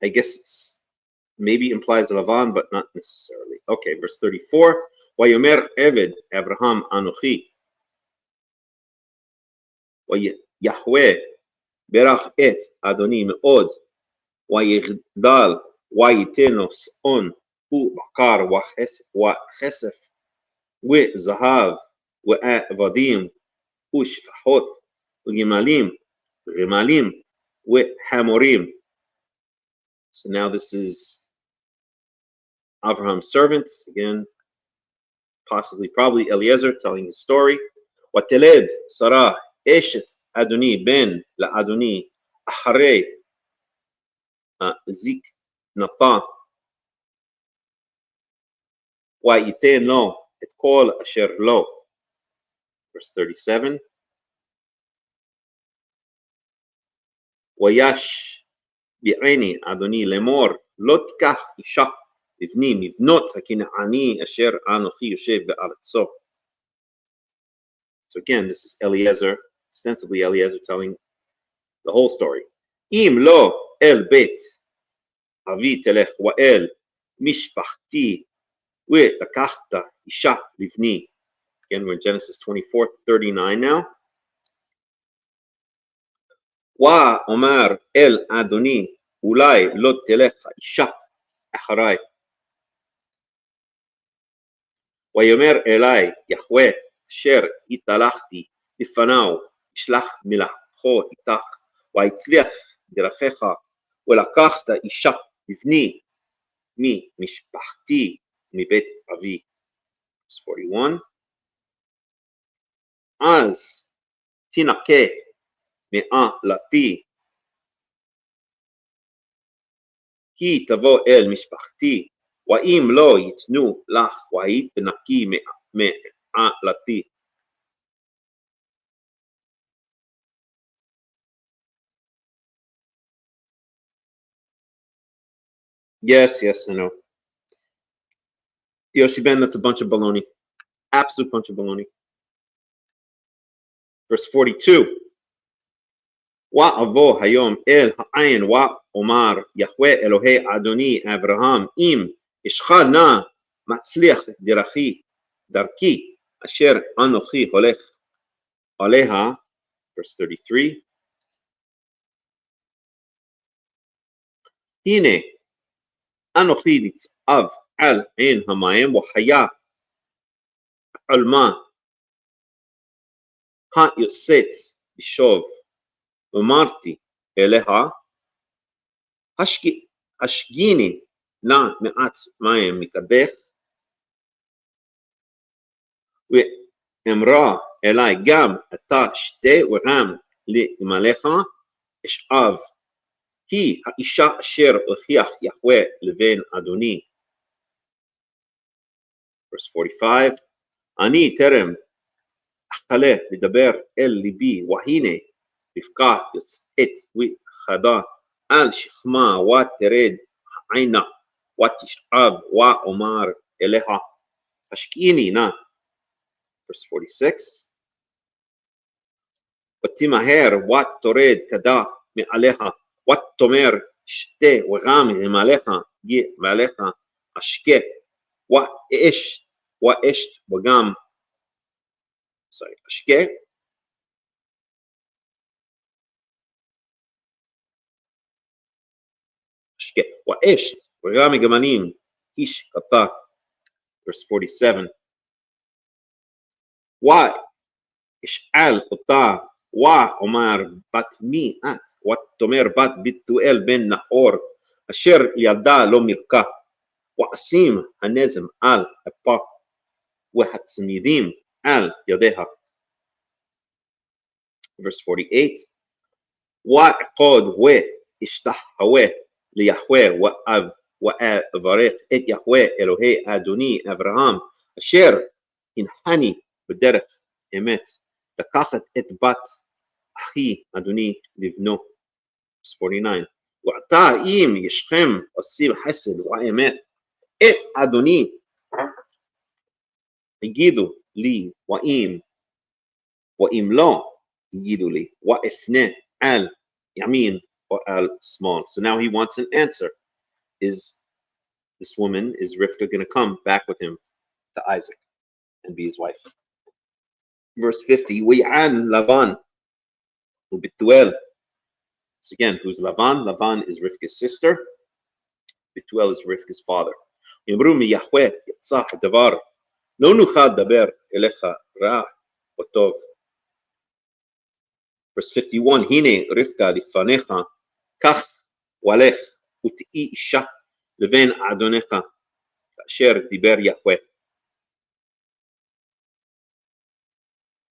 I guess it's maybe implies Lavan, but not necessarily. Okay, verse 34. Vayomer Eved Abraham Anochi. Yahweh Berach et Adoni Meod. Vayigdal Vayitenos on Hu Bakar Wachesef We Zahav We Vadim Ushfahot Gimalim Gimalim We Hamorim. So now this is Abraham's servant, again, probably Eliezer telling his story. Wateled Sarah Eshet Adoni Ben La Adoni Ahare Zik Nata Wa Yiten Lo Et Kol Asher Lo. Verse 37. Wayash Bi'eni Adoni Lemor Lo Tikach Isha Livni Mivnot HaKina'ani Asher Anochi Yoshev Be'aretzo. So again, this is Eliezer, ostensibly Eliezer telling the whole story. Im lo el bet avi telech wa el mishpachti we lakachta isha livni. Again, we're in Genesis 24:39 now. Wa omar el Adoni ulai lo telech isha acharai. ויאמר אלי יחווה אשר התהלכתי לפניו ישלח מלאכו איתך ויצליח דרכיך ולקחת אישה לבני ממשפחתי מבית אבי. 41. אז תנקה מעלתי כי תבוא אל משפחתי ואם לא ייתנו לך והיית בנקי מעלתי. Yes, I know. Yoshi Ben, that's a bunch of baloney. Absolute bunch of baloney. Verse 42. Wa'avo hayom el ha'ayin wa'omar Yahweh Elohei Adoni Abraham im ishcha na matzliach darki asher anochi holech aleha. Verse 33. Hine anochi nitzav al ein hamayim wahaya alma ha-yosetz bishov umarti eleha hashgini na me'at mayim mikadech ואמרה אלי גם אתה שתה ורם לגמליך אשאב היא האישה אשר הוכיח יחווה לבן אדוני Verse 45, אני טרם אכלה לדבר אל ליבי, והנה רבקה יוצאת וחדה על שכמה ותרד עינה ותשאב ואומר אליה השקיעיני נא. Verse 46, ותמהר ותורד כדה מעליך ותאמר שתה וגם מעליך מעליך אשקה ואשת וגם אשקה ואשת וגם גמלים איש קטה. Verse 47, ואשאל אותה ואומר בת מי את ותאמר בת בתואל בן נאור אשר ילדה לא מרקה ואשים הנזם על אפה והצמידים על ידיה. Verse 48, ועקוד ואשתחווה ליהוה ואברך את יהוה אלוהי אדוני אברהם אשר הנחני בדרך אמת לקחת את בת אחי אדוני לבנו. Verse 49, ועתה אם ישכם עושים חסד ואמת את אדוני הגידו לי ואם לא הגידו לי ואפנה על ימין ועל שמאל. So now he wants an answer. Is Rivka going to come back with him to Isaac and be his wife? Verse 50, ויען לבן ובתואל. So again, who's Lavan? Lavan is Rivka's sister. Bethuel is Rivka's father. יאמרו מיהוה יצא הדבר לא נוכל לדבר אליך רע וטוב. Verse 51, הנה רבקה לפניך קח ולך ותהי אישה לבן אדונך כאשר דיבר יהוה.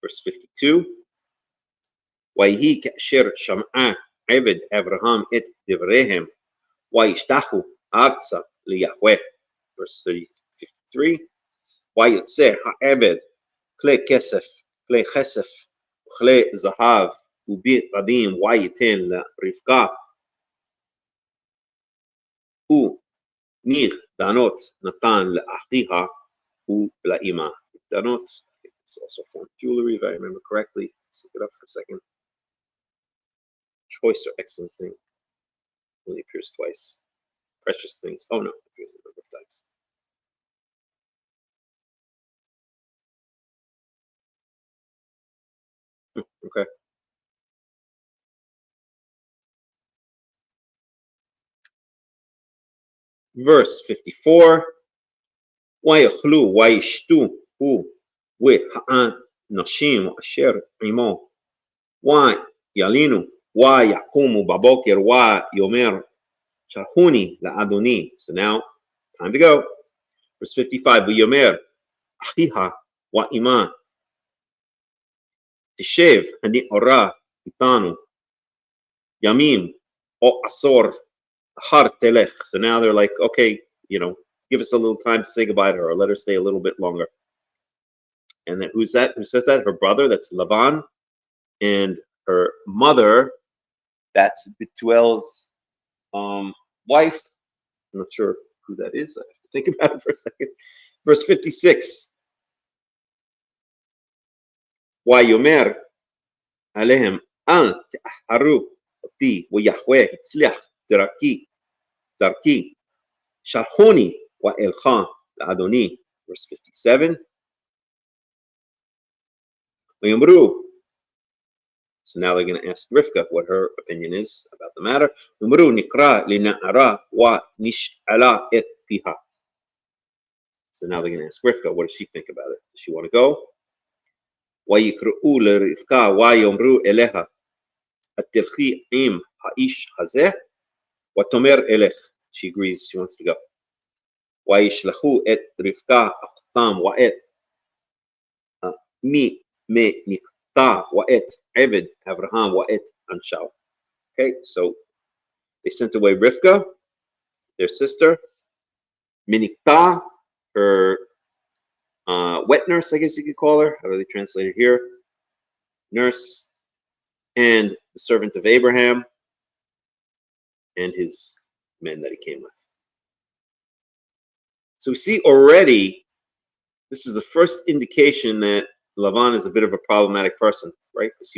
Verse 52, ויהי כאשר שמעה עבד אברהם את דבריהם וישתחו ארצה ליהוה. Verse 53, ויוצא העבד כלי כסף וכלי זהב ובגדים וייתן לרבקה וניח דנות נתן לאחיה ולאמה. דנות, I think it's also formed jewelry if I remember correctly. Let's look it up for a second. Choice or excellent thing. Only appears twice. Precious things. Oh no, it appears a number of times. Okay. Verse 54, ויאכלו וישתו הוא והאנשים אשר עמו וילינו ויקומו בבוקר ויאמר שלחוני לאדוני. So now, time to go. Verse 55, ויאמר אחיה ואמה תשב הנאורה איתנו ימים או עשור אחר תלך. So now they're like, okay, give us a little time to say goodbye to her, or let her stay a little bit longer. And then who's that? Who says that? Her brother, that's Lavan. And her mother, that's Bethuel's wife. I'm not sure who that is. I have to think about it for a second. Verse 56. ויאמר עליהם אל תאחרו אותי ויהוה הצליח דרכי שלחוני ואלך לאדוני. Verse 57. ויאמרו, so now they're going to ask Rivka what her opinion is about the matter. ויאמרו נקרא לנערה ונשאלה את פיה. So now they're going to ask Rivka, what does she think about it? Does she want to go? ויקראו לרבקה ויאמרו אליה התלכי עם האיש הזה ותאמר אלך. She agrees, she wants to go. וישלחו את רבקה אחותם ואת מנקתה ואת עבד אברהם ואת אנשהו. Okay, so they sent away Rivka, their sister, Minikta, her wet nurse, I guess you could call her. How do they translate it here? Nurse, and the servant of Abraham, and his men that he came with. So we see already, this is the first indication that Lavan is a bit of a problematic person, right? Because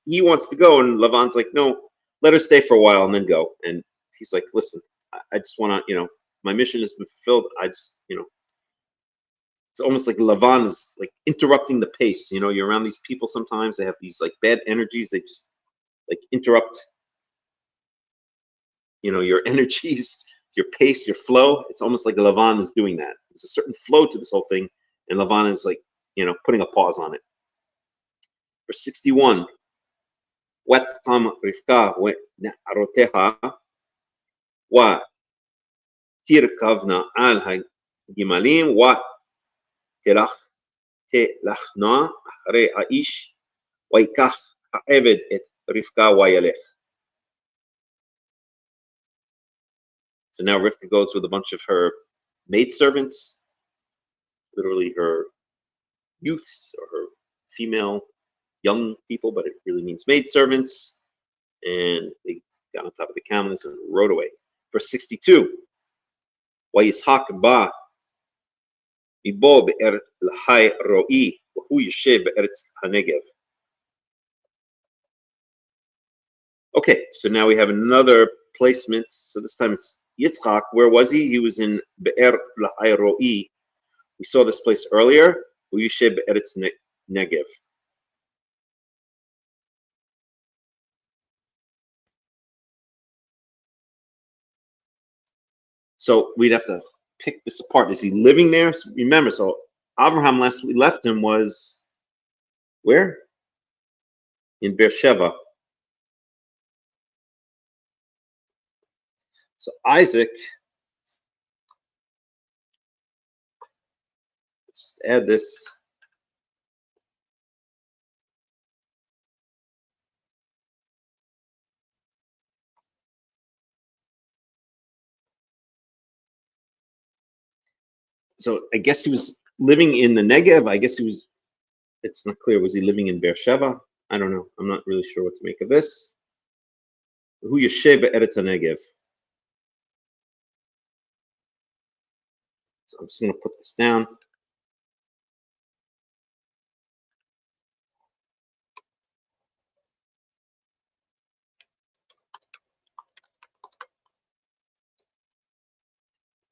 he wants to go, and Lavan's like, no, let her stay for a while and then go. And he's like, listen, I just want to, my mission has been fulfilled. I just, it's almost like Lavan is like interrupting the pace. You're around these people sometimes, they have these like bad energies. They just like interrupt, your energies, your pace, your flow. It's almost like Lavan is doing that. There's a certain flow to this whole thing, and Lavan is like, putting a pause on it. Verse 61. وَتْقَمْ رِفْقَا وَنَعْرُتَهَا وَتِرْكَبْنَا عَلَى الْجِمَالِيم وَتِلَخْنَا أَحْرَى האיש وَيِקח העבד את רבקה וילך. So now Rivka goes with a bunch of her maidservants, literally her youths or her female young people, but it really means maidservants. And they got on top of the camels and rode away. Verse 62. וישחק בא מבוא באר לחי רועי והוא יושב בארץ הנגב. Okay, so now we have another placement. So this time it's Yitzchak. Where was he? He was in Be'er Lahai Ro'i. We saw this place earlier. Uyushe Be'eretz Negev. So we'd have to pick this apart. Is he living there? So remember, so Abraham, last we left him, was where? In Beersheba. So Isaac, let's just add this. So I guess he was living in the Negev. I guess he was, it's not clear. Was he living in Beersheba? I don't know. I'm not really sure what to make of this. Hu Yeshe Be'eretz Negev. So I'm just going to put this down.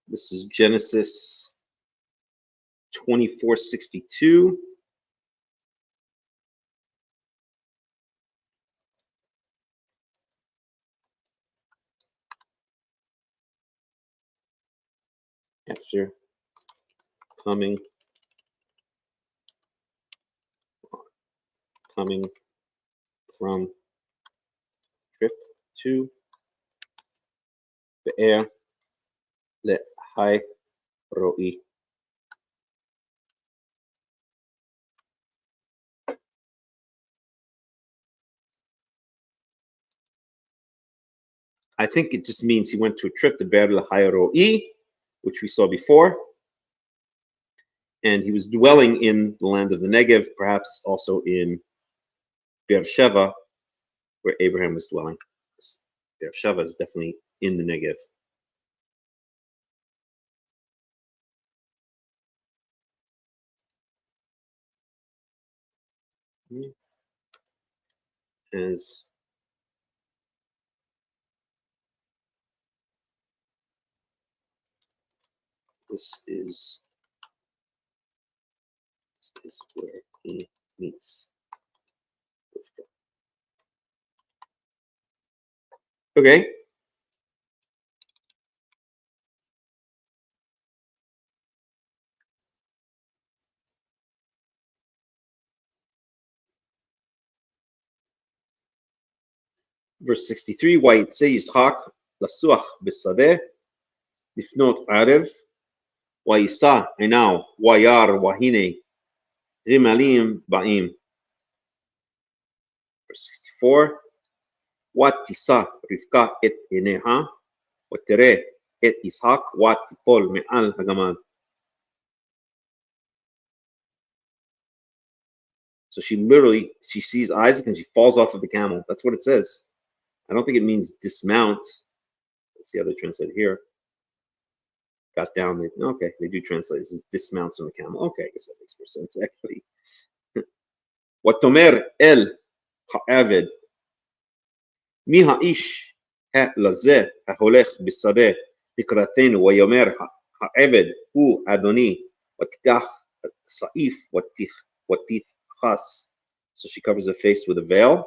This is Genesis 24:62. After coming from trip to Be'er Lahai Ro'i. I think it just means he went to a trip to Be'er Lahai Ro'i, which we saw before. And he was dwelling in the land of the Negev, perhaps also in Beersheba, where Abraham was dwelling. Beersheba is definitely in the Negev. As this is where he meets. Okay. Verse 63, ויצא יצחק לסוח בשדה לפנות ערב, ויישא עיניו וירא והנה גמלים באים. Verse 64, ותישא רבקה את עיניה, ותראה את יצחק ותיפול מעל הגמל. So she sees Isaac and she falls off of the camel. That's what it says. I don't think it means dismount. Let's see how they translate it here. Got down. Okay, they do translate. This is dismounts on the camel. Okay, I guess that makes more sense actually. Watomer el ha'aved mi ha'ish ha'lazeh ha'holech b'sadeh לקראתנו ויאמר העבד הוא אדוני ותיקח סעיף ותכעס. So she covers her face with a veil,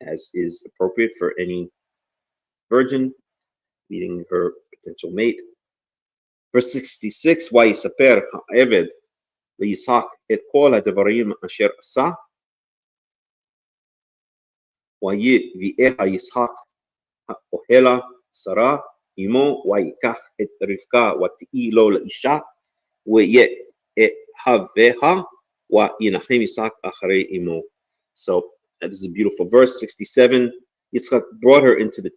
as is appropriate for any virgin meeting her potential mate. Verse 66, ויספר העבד ליצחק את כל הדברים אשר עשה, ויביאה יצחק האוהלה שרה עמו, ויקח את רבקה ותהי לו לאישה, ויאהביה, וינחם יצחק אחרי עמו. So that is a beautiful verse. 67, Yitzchak brought her into the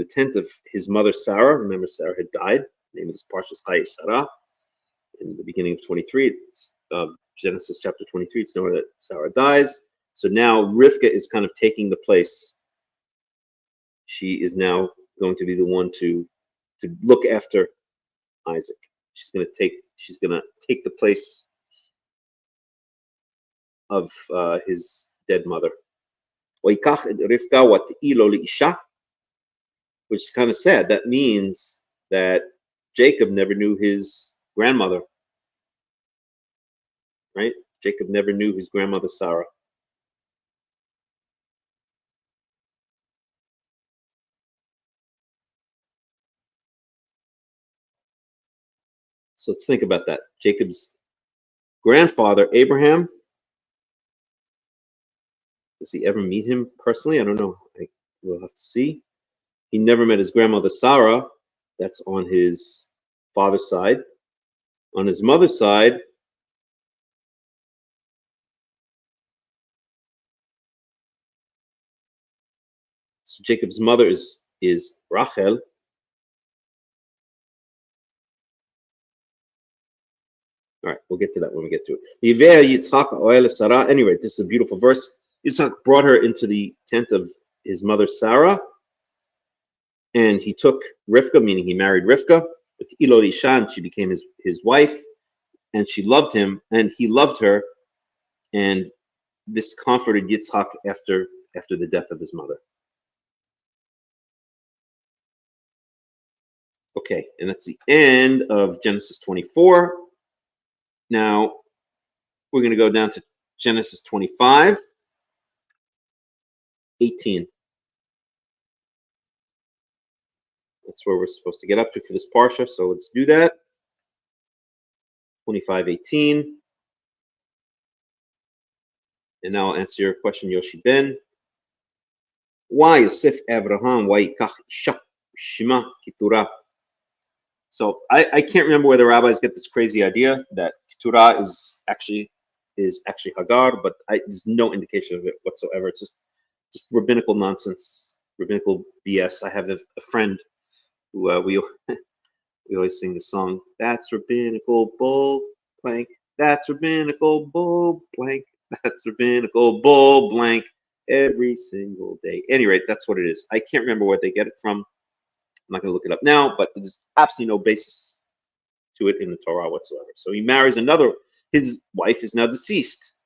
tent of his mother Sarah. Remember, Sarah had died. The name of this parsha is Chayei Sara. In the beginning of 23, of Genesis chapter 23, it's known that Sarah dies. So now Rivka is kind of taking the place. She is now going to be the one to look after Isaac. She's going to take the place of his dead mother. Which is kind of sad. That means that Jacob never knew his grandmother, right? Jacob never knew his grandmother Sarah. So let's think about that. Jacob's grandfather, Abraham, does he ever meet him personally? I don't know. We'll have to see. He never met his grandmother Sarah. That's on his father's side. On his mother's side, so Jacob's mother is Rachel. All right, we'll get to that when we get to it. Anyway, this is a beautiful verse. Yitzhak brought her into the tent of his mother Sarah, and he took Rivka, meaning he married Rivka, and she became his wife, and she loved him, and he loved her, and this comforted Yitzhak after the death of his mother. Okay, and that's the end of Genesis 24. Now, we're going to go down to Genesis 25, 18. That's where we're supposed to get up to for this parsha, so let's do that. 25:18. And now I'll answer your question, Yoshi Ben. Why Yosef Abraham? Why Kach Shema Keturah? So I can't remember where the rabbis get this crazy idea that Keturah is actually Hagar, but there's no indication of it whatsoever. It's just rabbinical nonsense, rabbinical BS. I have a friend who we always sing the song. That's rabbinical bull blank. That's rabbinical bull blank. That's rabbinical bull blank every single day. At any rate, that's what it is. I can't remember where they get it from. I'm not going to look it up now, but there's absolutely no basis to it in the Torah whatsoever. So he marries another. His wife is now deceased,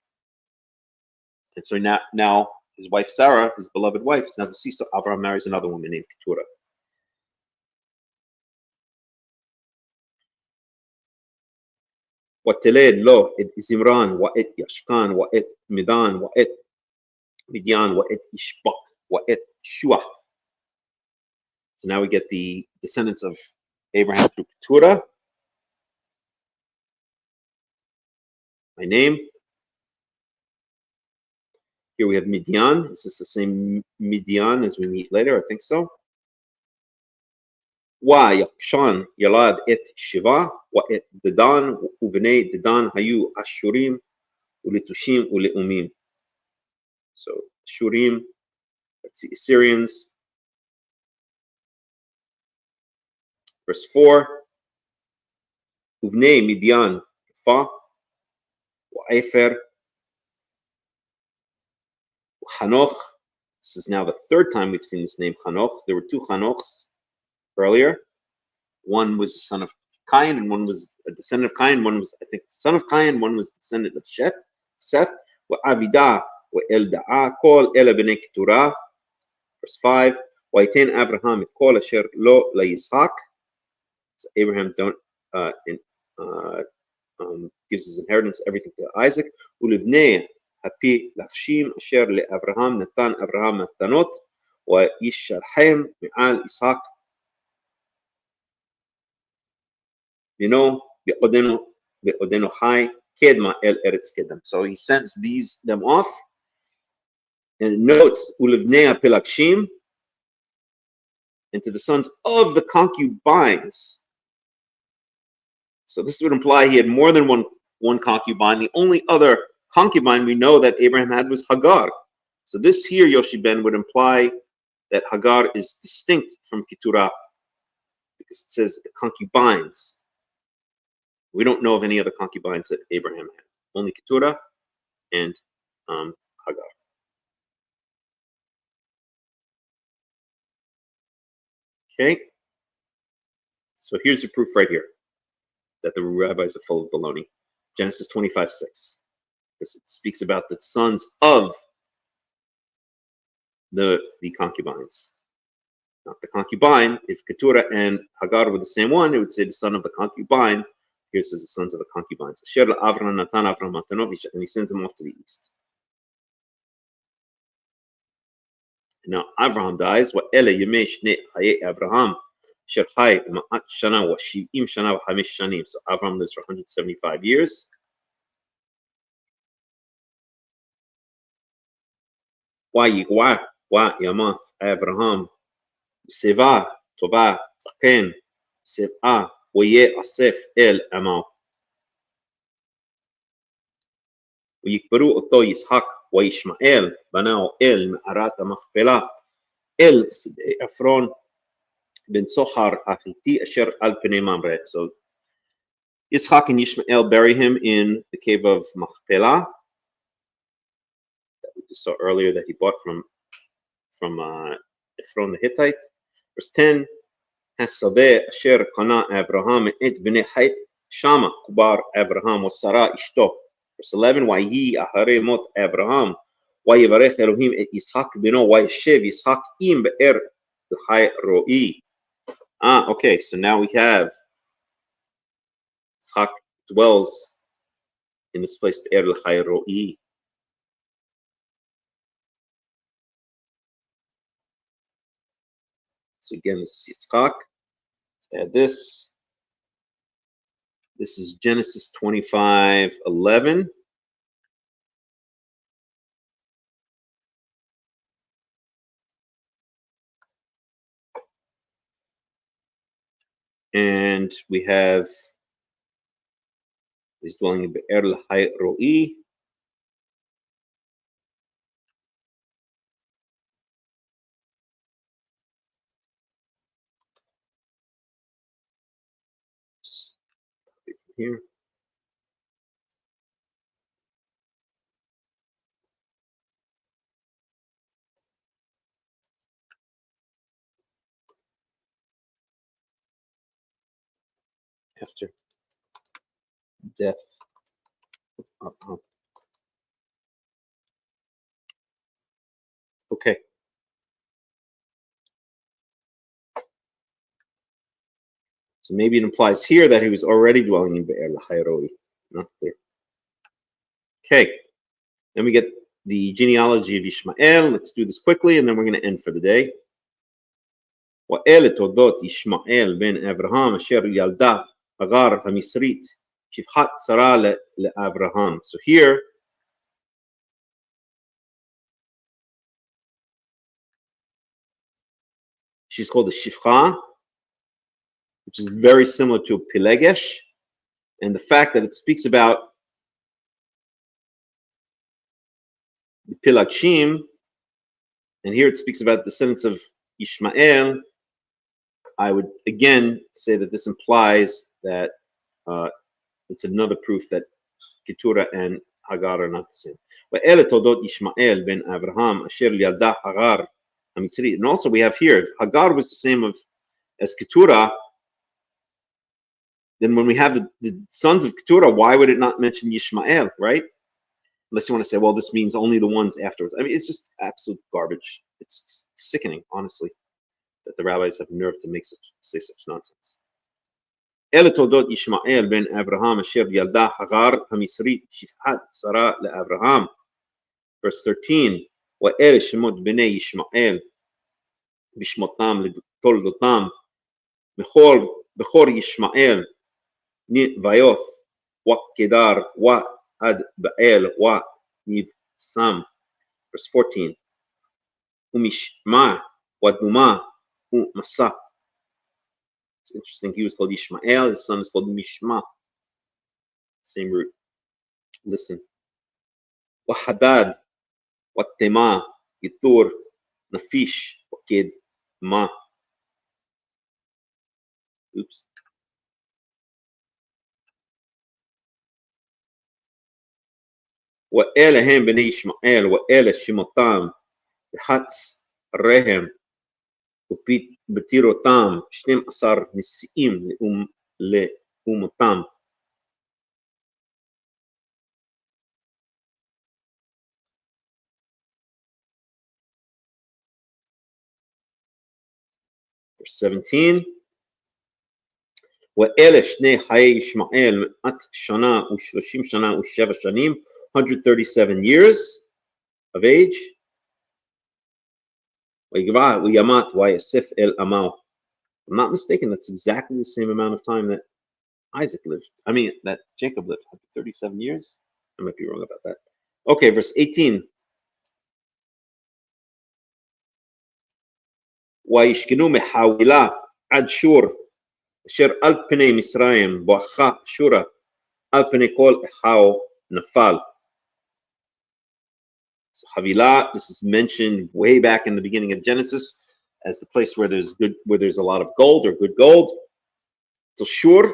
and so now his wife Sarah, his beloved wife, is now deceased. So Avraham marries another woman named Keturah. وتلد له את זמרן ואת ישכן ואת מדן ואת מדיין ואת ישבק ואת שוח. So now we get the descendants of Abraham through Keturah. My name. Here we have Midian. Is this the same Midian as we meet later? I think so. ויקשן ילד את שבע ואת דדן ובני דדן היו אשורים ולטושים ולאומים. So Shurim, that's the Assyrians. Verse 4. ובני מדיין יפה ועפר Hanoch. This is now the third time we've seen this name Hanoch. There were two Hanochs earlier. One was the son of Cain, and one was a descendant of Cain. One was, I think, the son of Cain. One was the descendant of Seth. Avidah Elda'a Kol Ela B'nei Keturah. Verse 5. Vayiten Avraham Kol Asher Lo LaYitzhak. So Abraham gives his inheritance, everything to Isaac. Ulivnei hapi lafshim asher leAvraham natan Avraham matanot wa yisharhem me'al Yitzhak bino be'odeno chai kedma el eretz kedem. So he sends them off, and it notes ulivnei hapi lafshim, and to the sons of the concubines. So this would imply he had more than one concubine. The only other concubine we know that Abraham had was Hagar. So this here, Yoshi Ben, would imply that Hagar is distinct from Keturah, because it says the concubines. We don't know of any other concubines that Abraham had. Only Keturah and Hagar. Okay. So here's the proof right here that the rabbis are full of baloney. Genesis 25:6. Because it speaks about the sons of the concubines. Not the concubine. If Keturah and Hagar were the same one, it would say the son of the concubine. Here it says the sons of the concubines. And he sends them off to the east. Now Abraham dies. Abraham. So Abraham lives for 175 years. Yamath Abraham Seva Toba Zaken Seva Waye Asef El Amal Uyikbaru Oto Yishak wa Ishmael Banao El Ma'arat Machpelah El Side Efron Ben Sohar Hachiti Asher Al Pnei Mamre. So Yitzhak and Ishmael bury him in the cave of Machpelah that we just saw earlier, that he bought from Ephron the Hittite. Verse 10. Hasadeh Asher Kana Abraham et Bnei Hait Shama Kubar Abraham was Sarah Ishto. Verse 11. Wayi Ahare Moth Abraham Wayivarech Elohim et Yitzhak Beno Wayeshev Yitzhak Im Be'er L'Chai Ro'i. Okay, so now we have Yitzhak dwells in this place, Be'er L'Chai Ro'i. So again, this is Yitzhak. Let's add this. This is Genesis 25:11. And we have his dwelling in Be'er L'Chai Ro'i. Just copy from here. After death of Abraham. Okay. So maybe it implies here that he was already dwelling in Be'er L'Chai Ro'i. Not clear. Okay. Then we get the genealogy of Ishmael. Let's do this quickly, and then we're going to end for the day. ואלה תולדות ישמעאל בן אברהם אשר ילדה הגר המצרית שפחת שרה לאברהם. So here she's called a Shifcha, which is very similar to a Pilegesh, and the fact that it speaks about the Pilagshim, and here it speaks about descendants of Ishmael, I would again say that this implies that it's another proof that Keturah and Hagar are not the same. ואלה תולדות ישמעאל בן אברהם אשר ילדה הגר המצרית. And also we have here, if Hagar was the same as Keturah, then when we have the sons of Keturah, why would it not mention Yishmael, right? Unless you want to say, well, this means only the ones afterwards. I mean, it's just absolute garbage. It's sickening, honestly, that the rabbis have nerve to say such nonsense. אלה תולדות ישמעאל בן אברהם אשר ילדה הגר המצרית שפחת שרה לאברהם. Verse 13, ואלה שמות בני ישמעאל בשמותם לתולדותם בכור ישמעאל נביות וקדר ועד באל ונבשם. Verse 14, ומשמע ודומה ומסע. It's interesting, he was called Ishmael, his son is called Mishma. Same root. Listen. Wahadad, Watema, Yitur, Nafish, Wakid, Ma. Oops. وألا هم بني إشمعيل وألا شموتام بحتس الرهم ובתירותם 12 נשיאים לאומתם. Verse 17, ואלה שני חיי ישמעאל 100 שנה ו30 שנה ו7 שנים, 137 years of age. וימת ויאסף אל עמו. I'm not mistaken, that's exactly the same amount of time that Isaac lived. I mean, that Jacob lived, 37 years? I might be wrong about that. Okay, verse 18. וישכנו מחאווילה עד שור, אשר על פני מצרים בואכה שורה, על פני כל אחאו נפל. So Havilah, this is mentioned way back in the beginning of Genesis as the place where there's a lot of gold or good gold. So Shur,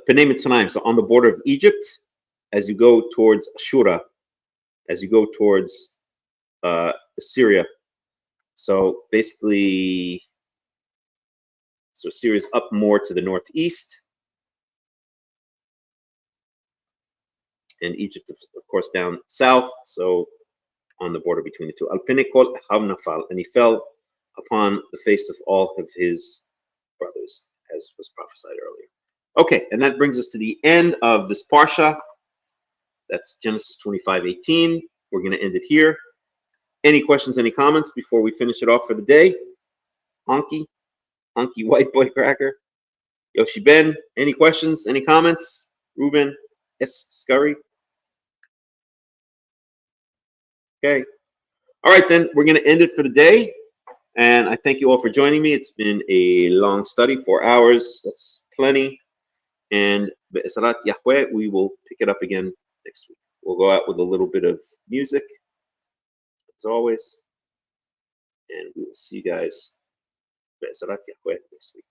Pnei Mitzrayim, so on the border of Egypt, as you go towards Ashura, as you go towards Assyria. So basically, so Assyria is up more to the northeast. And Egypt, of course, down south, so on the border between the two. Al-Pinikol Nafal, and he fell upon the face of all of his brothers, as was prophesied earlier. Okay, and that brings us to the end of this parsha. That's Genesis 25:18. We're going to end it here. Any questions, any comments before we finish it off for the day? Honky white boy cracker. Yoshi Ben, any questions, any comments? Ruben S. Scurry. Okay. All right, then we're going to end it for the day. And I thank you all for joining me. It's been a long study, 4 hours. That's plenty. And Be'esarat Yahweh, we will pick it up again next week. We'll go out with a little bit of music, as always. And we will see you guys Be'esarat Yahweh next week.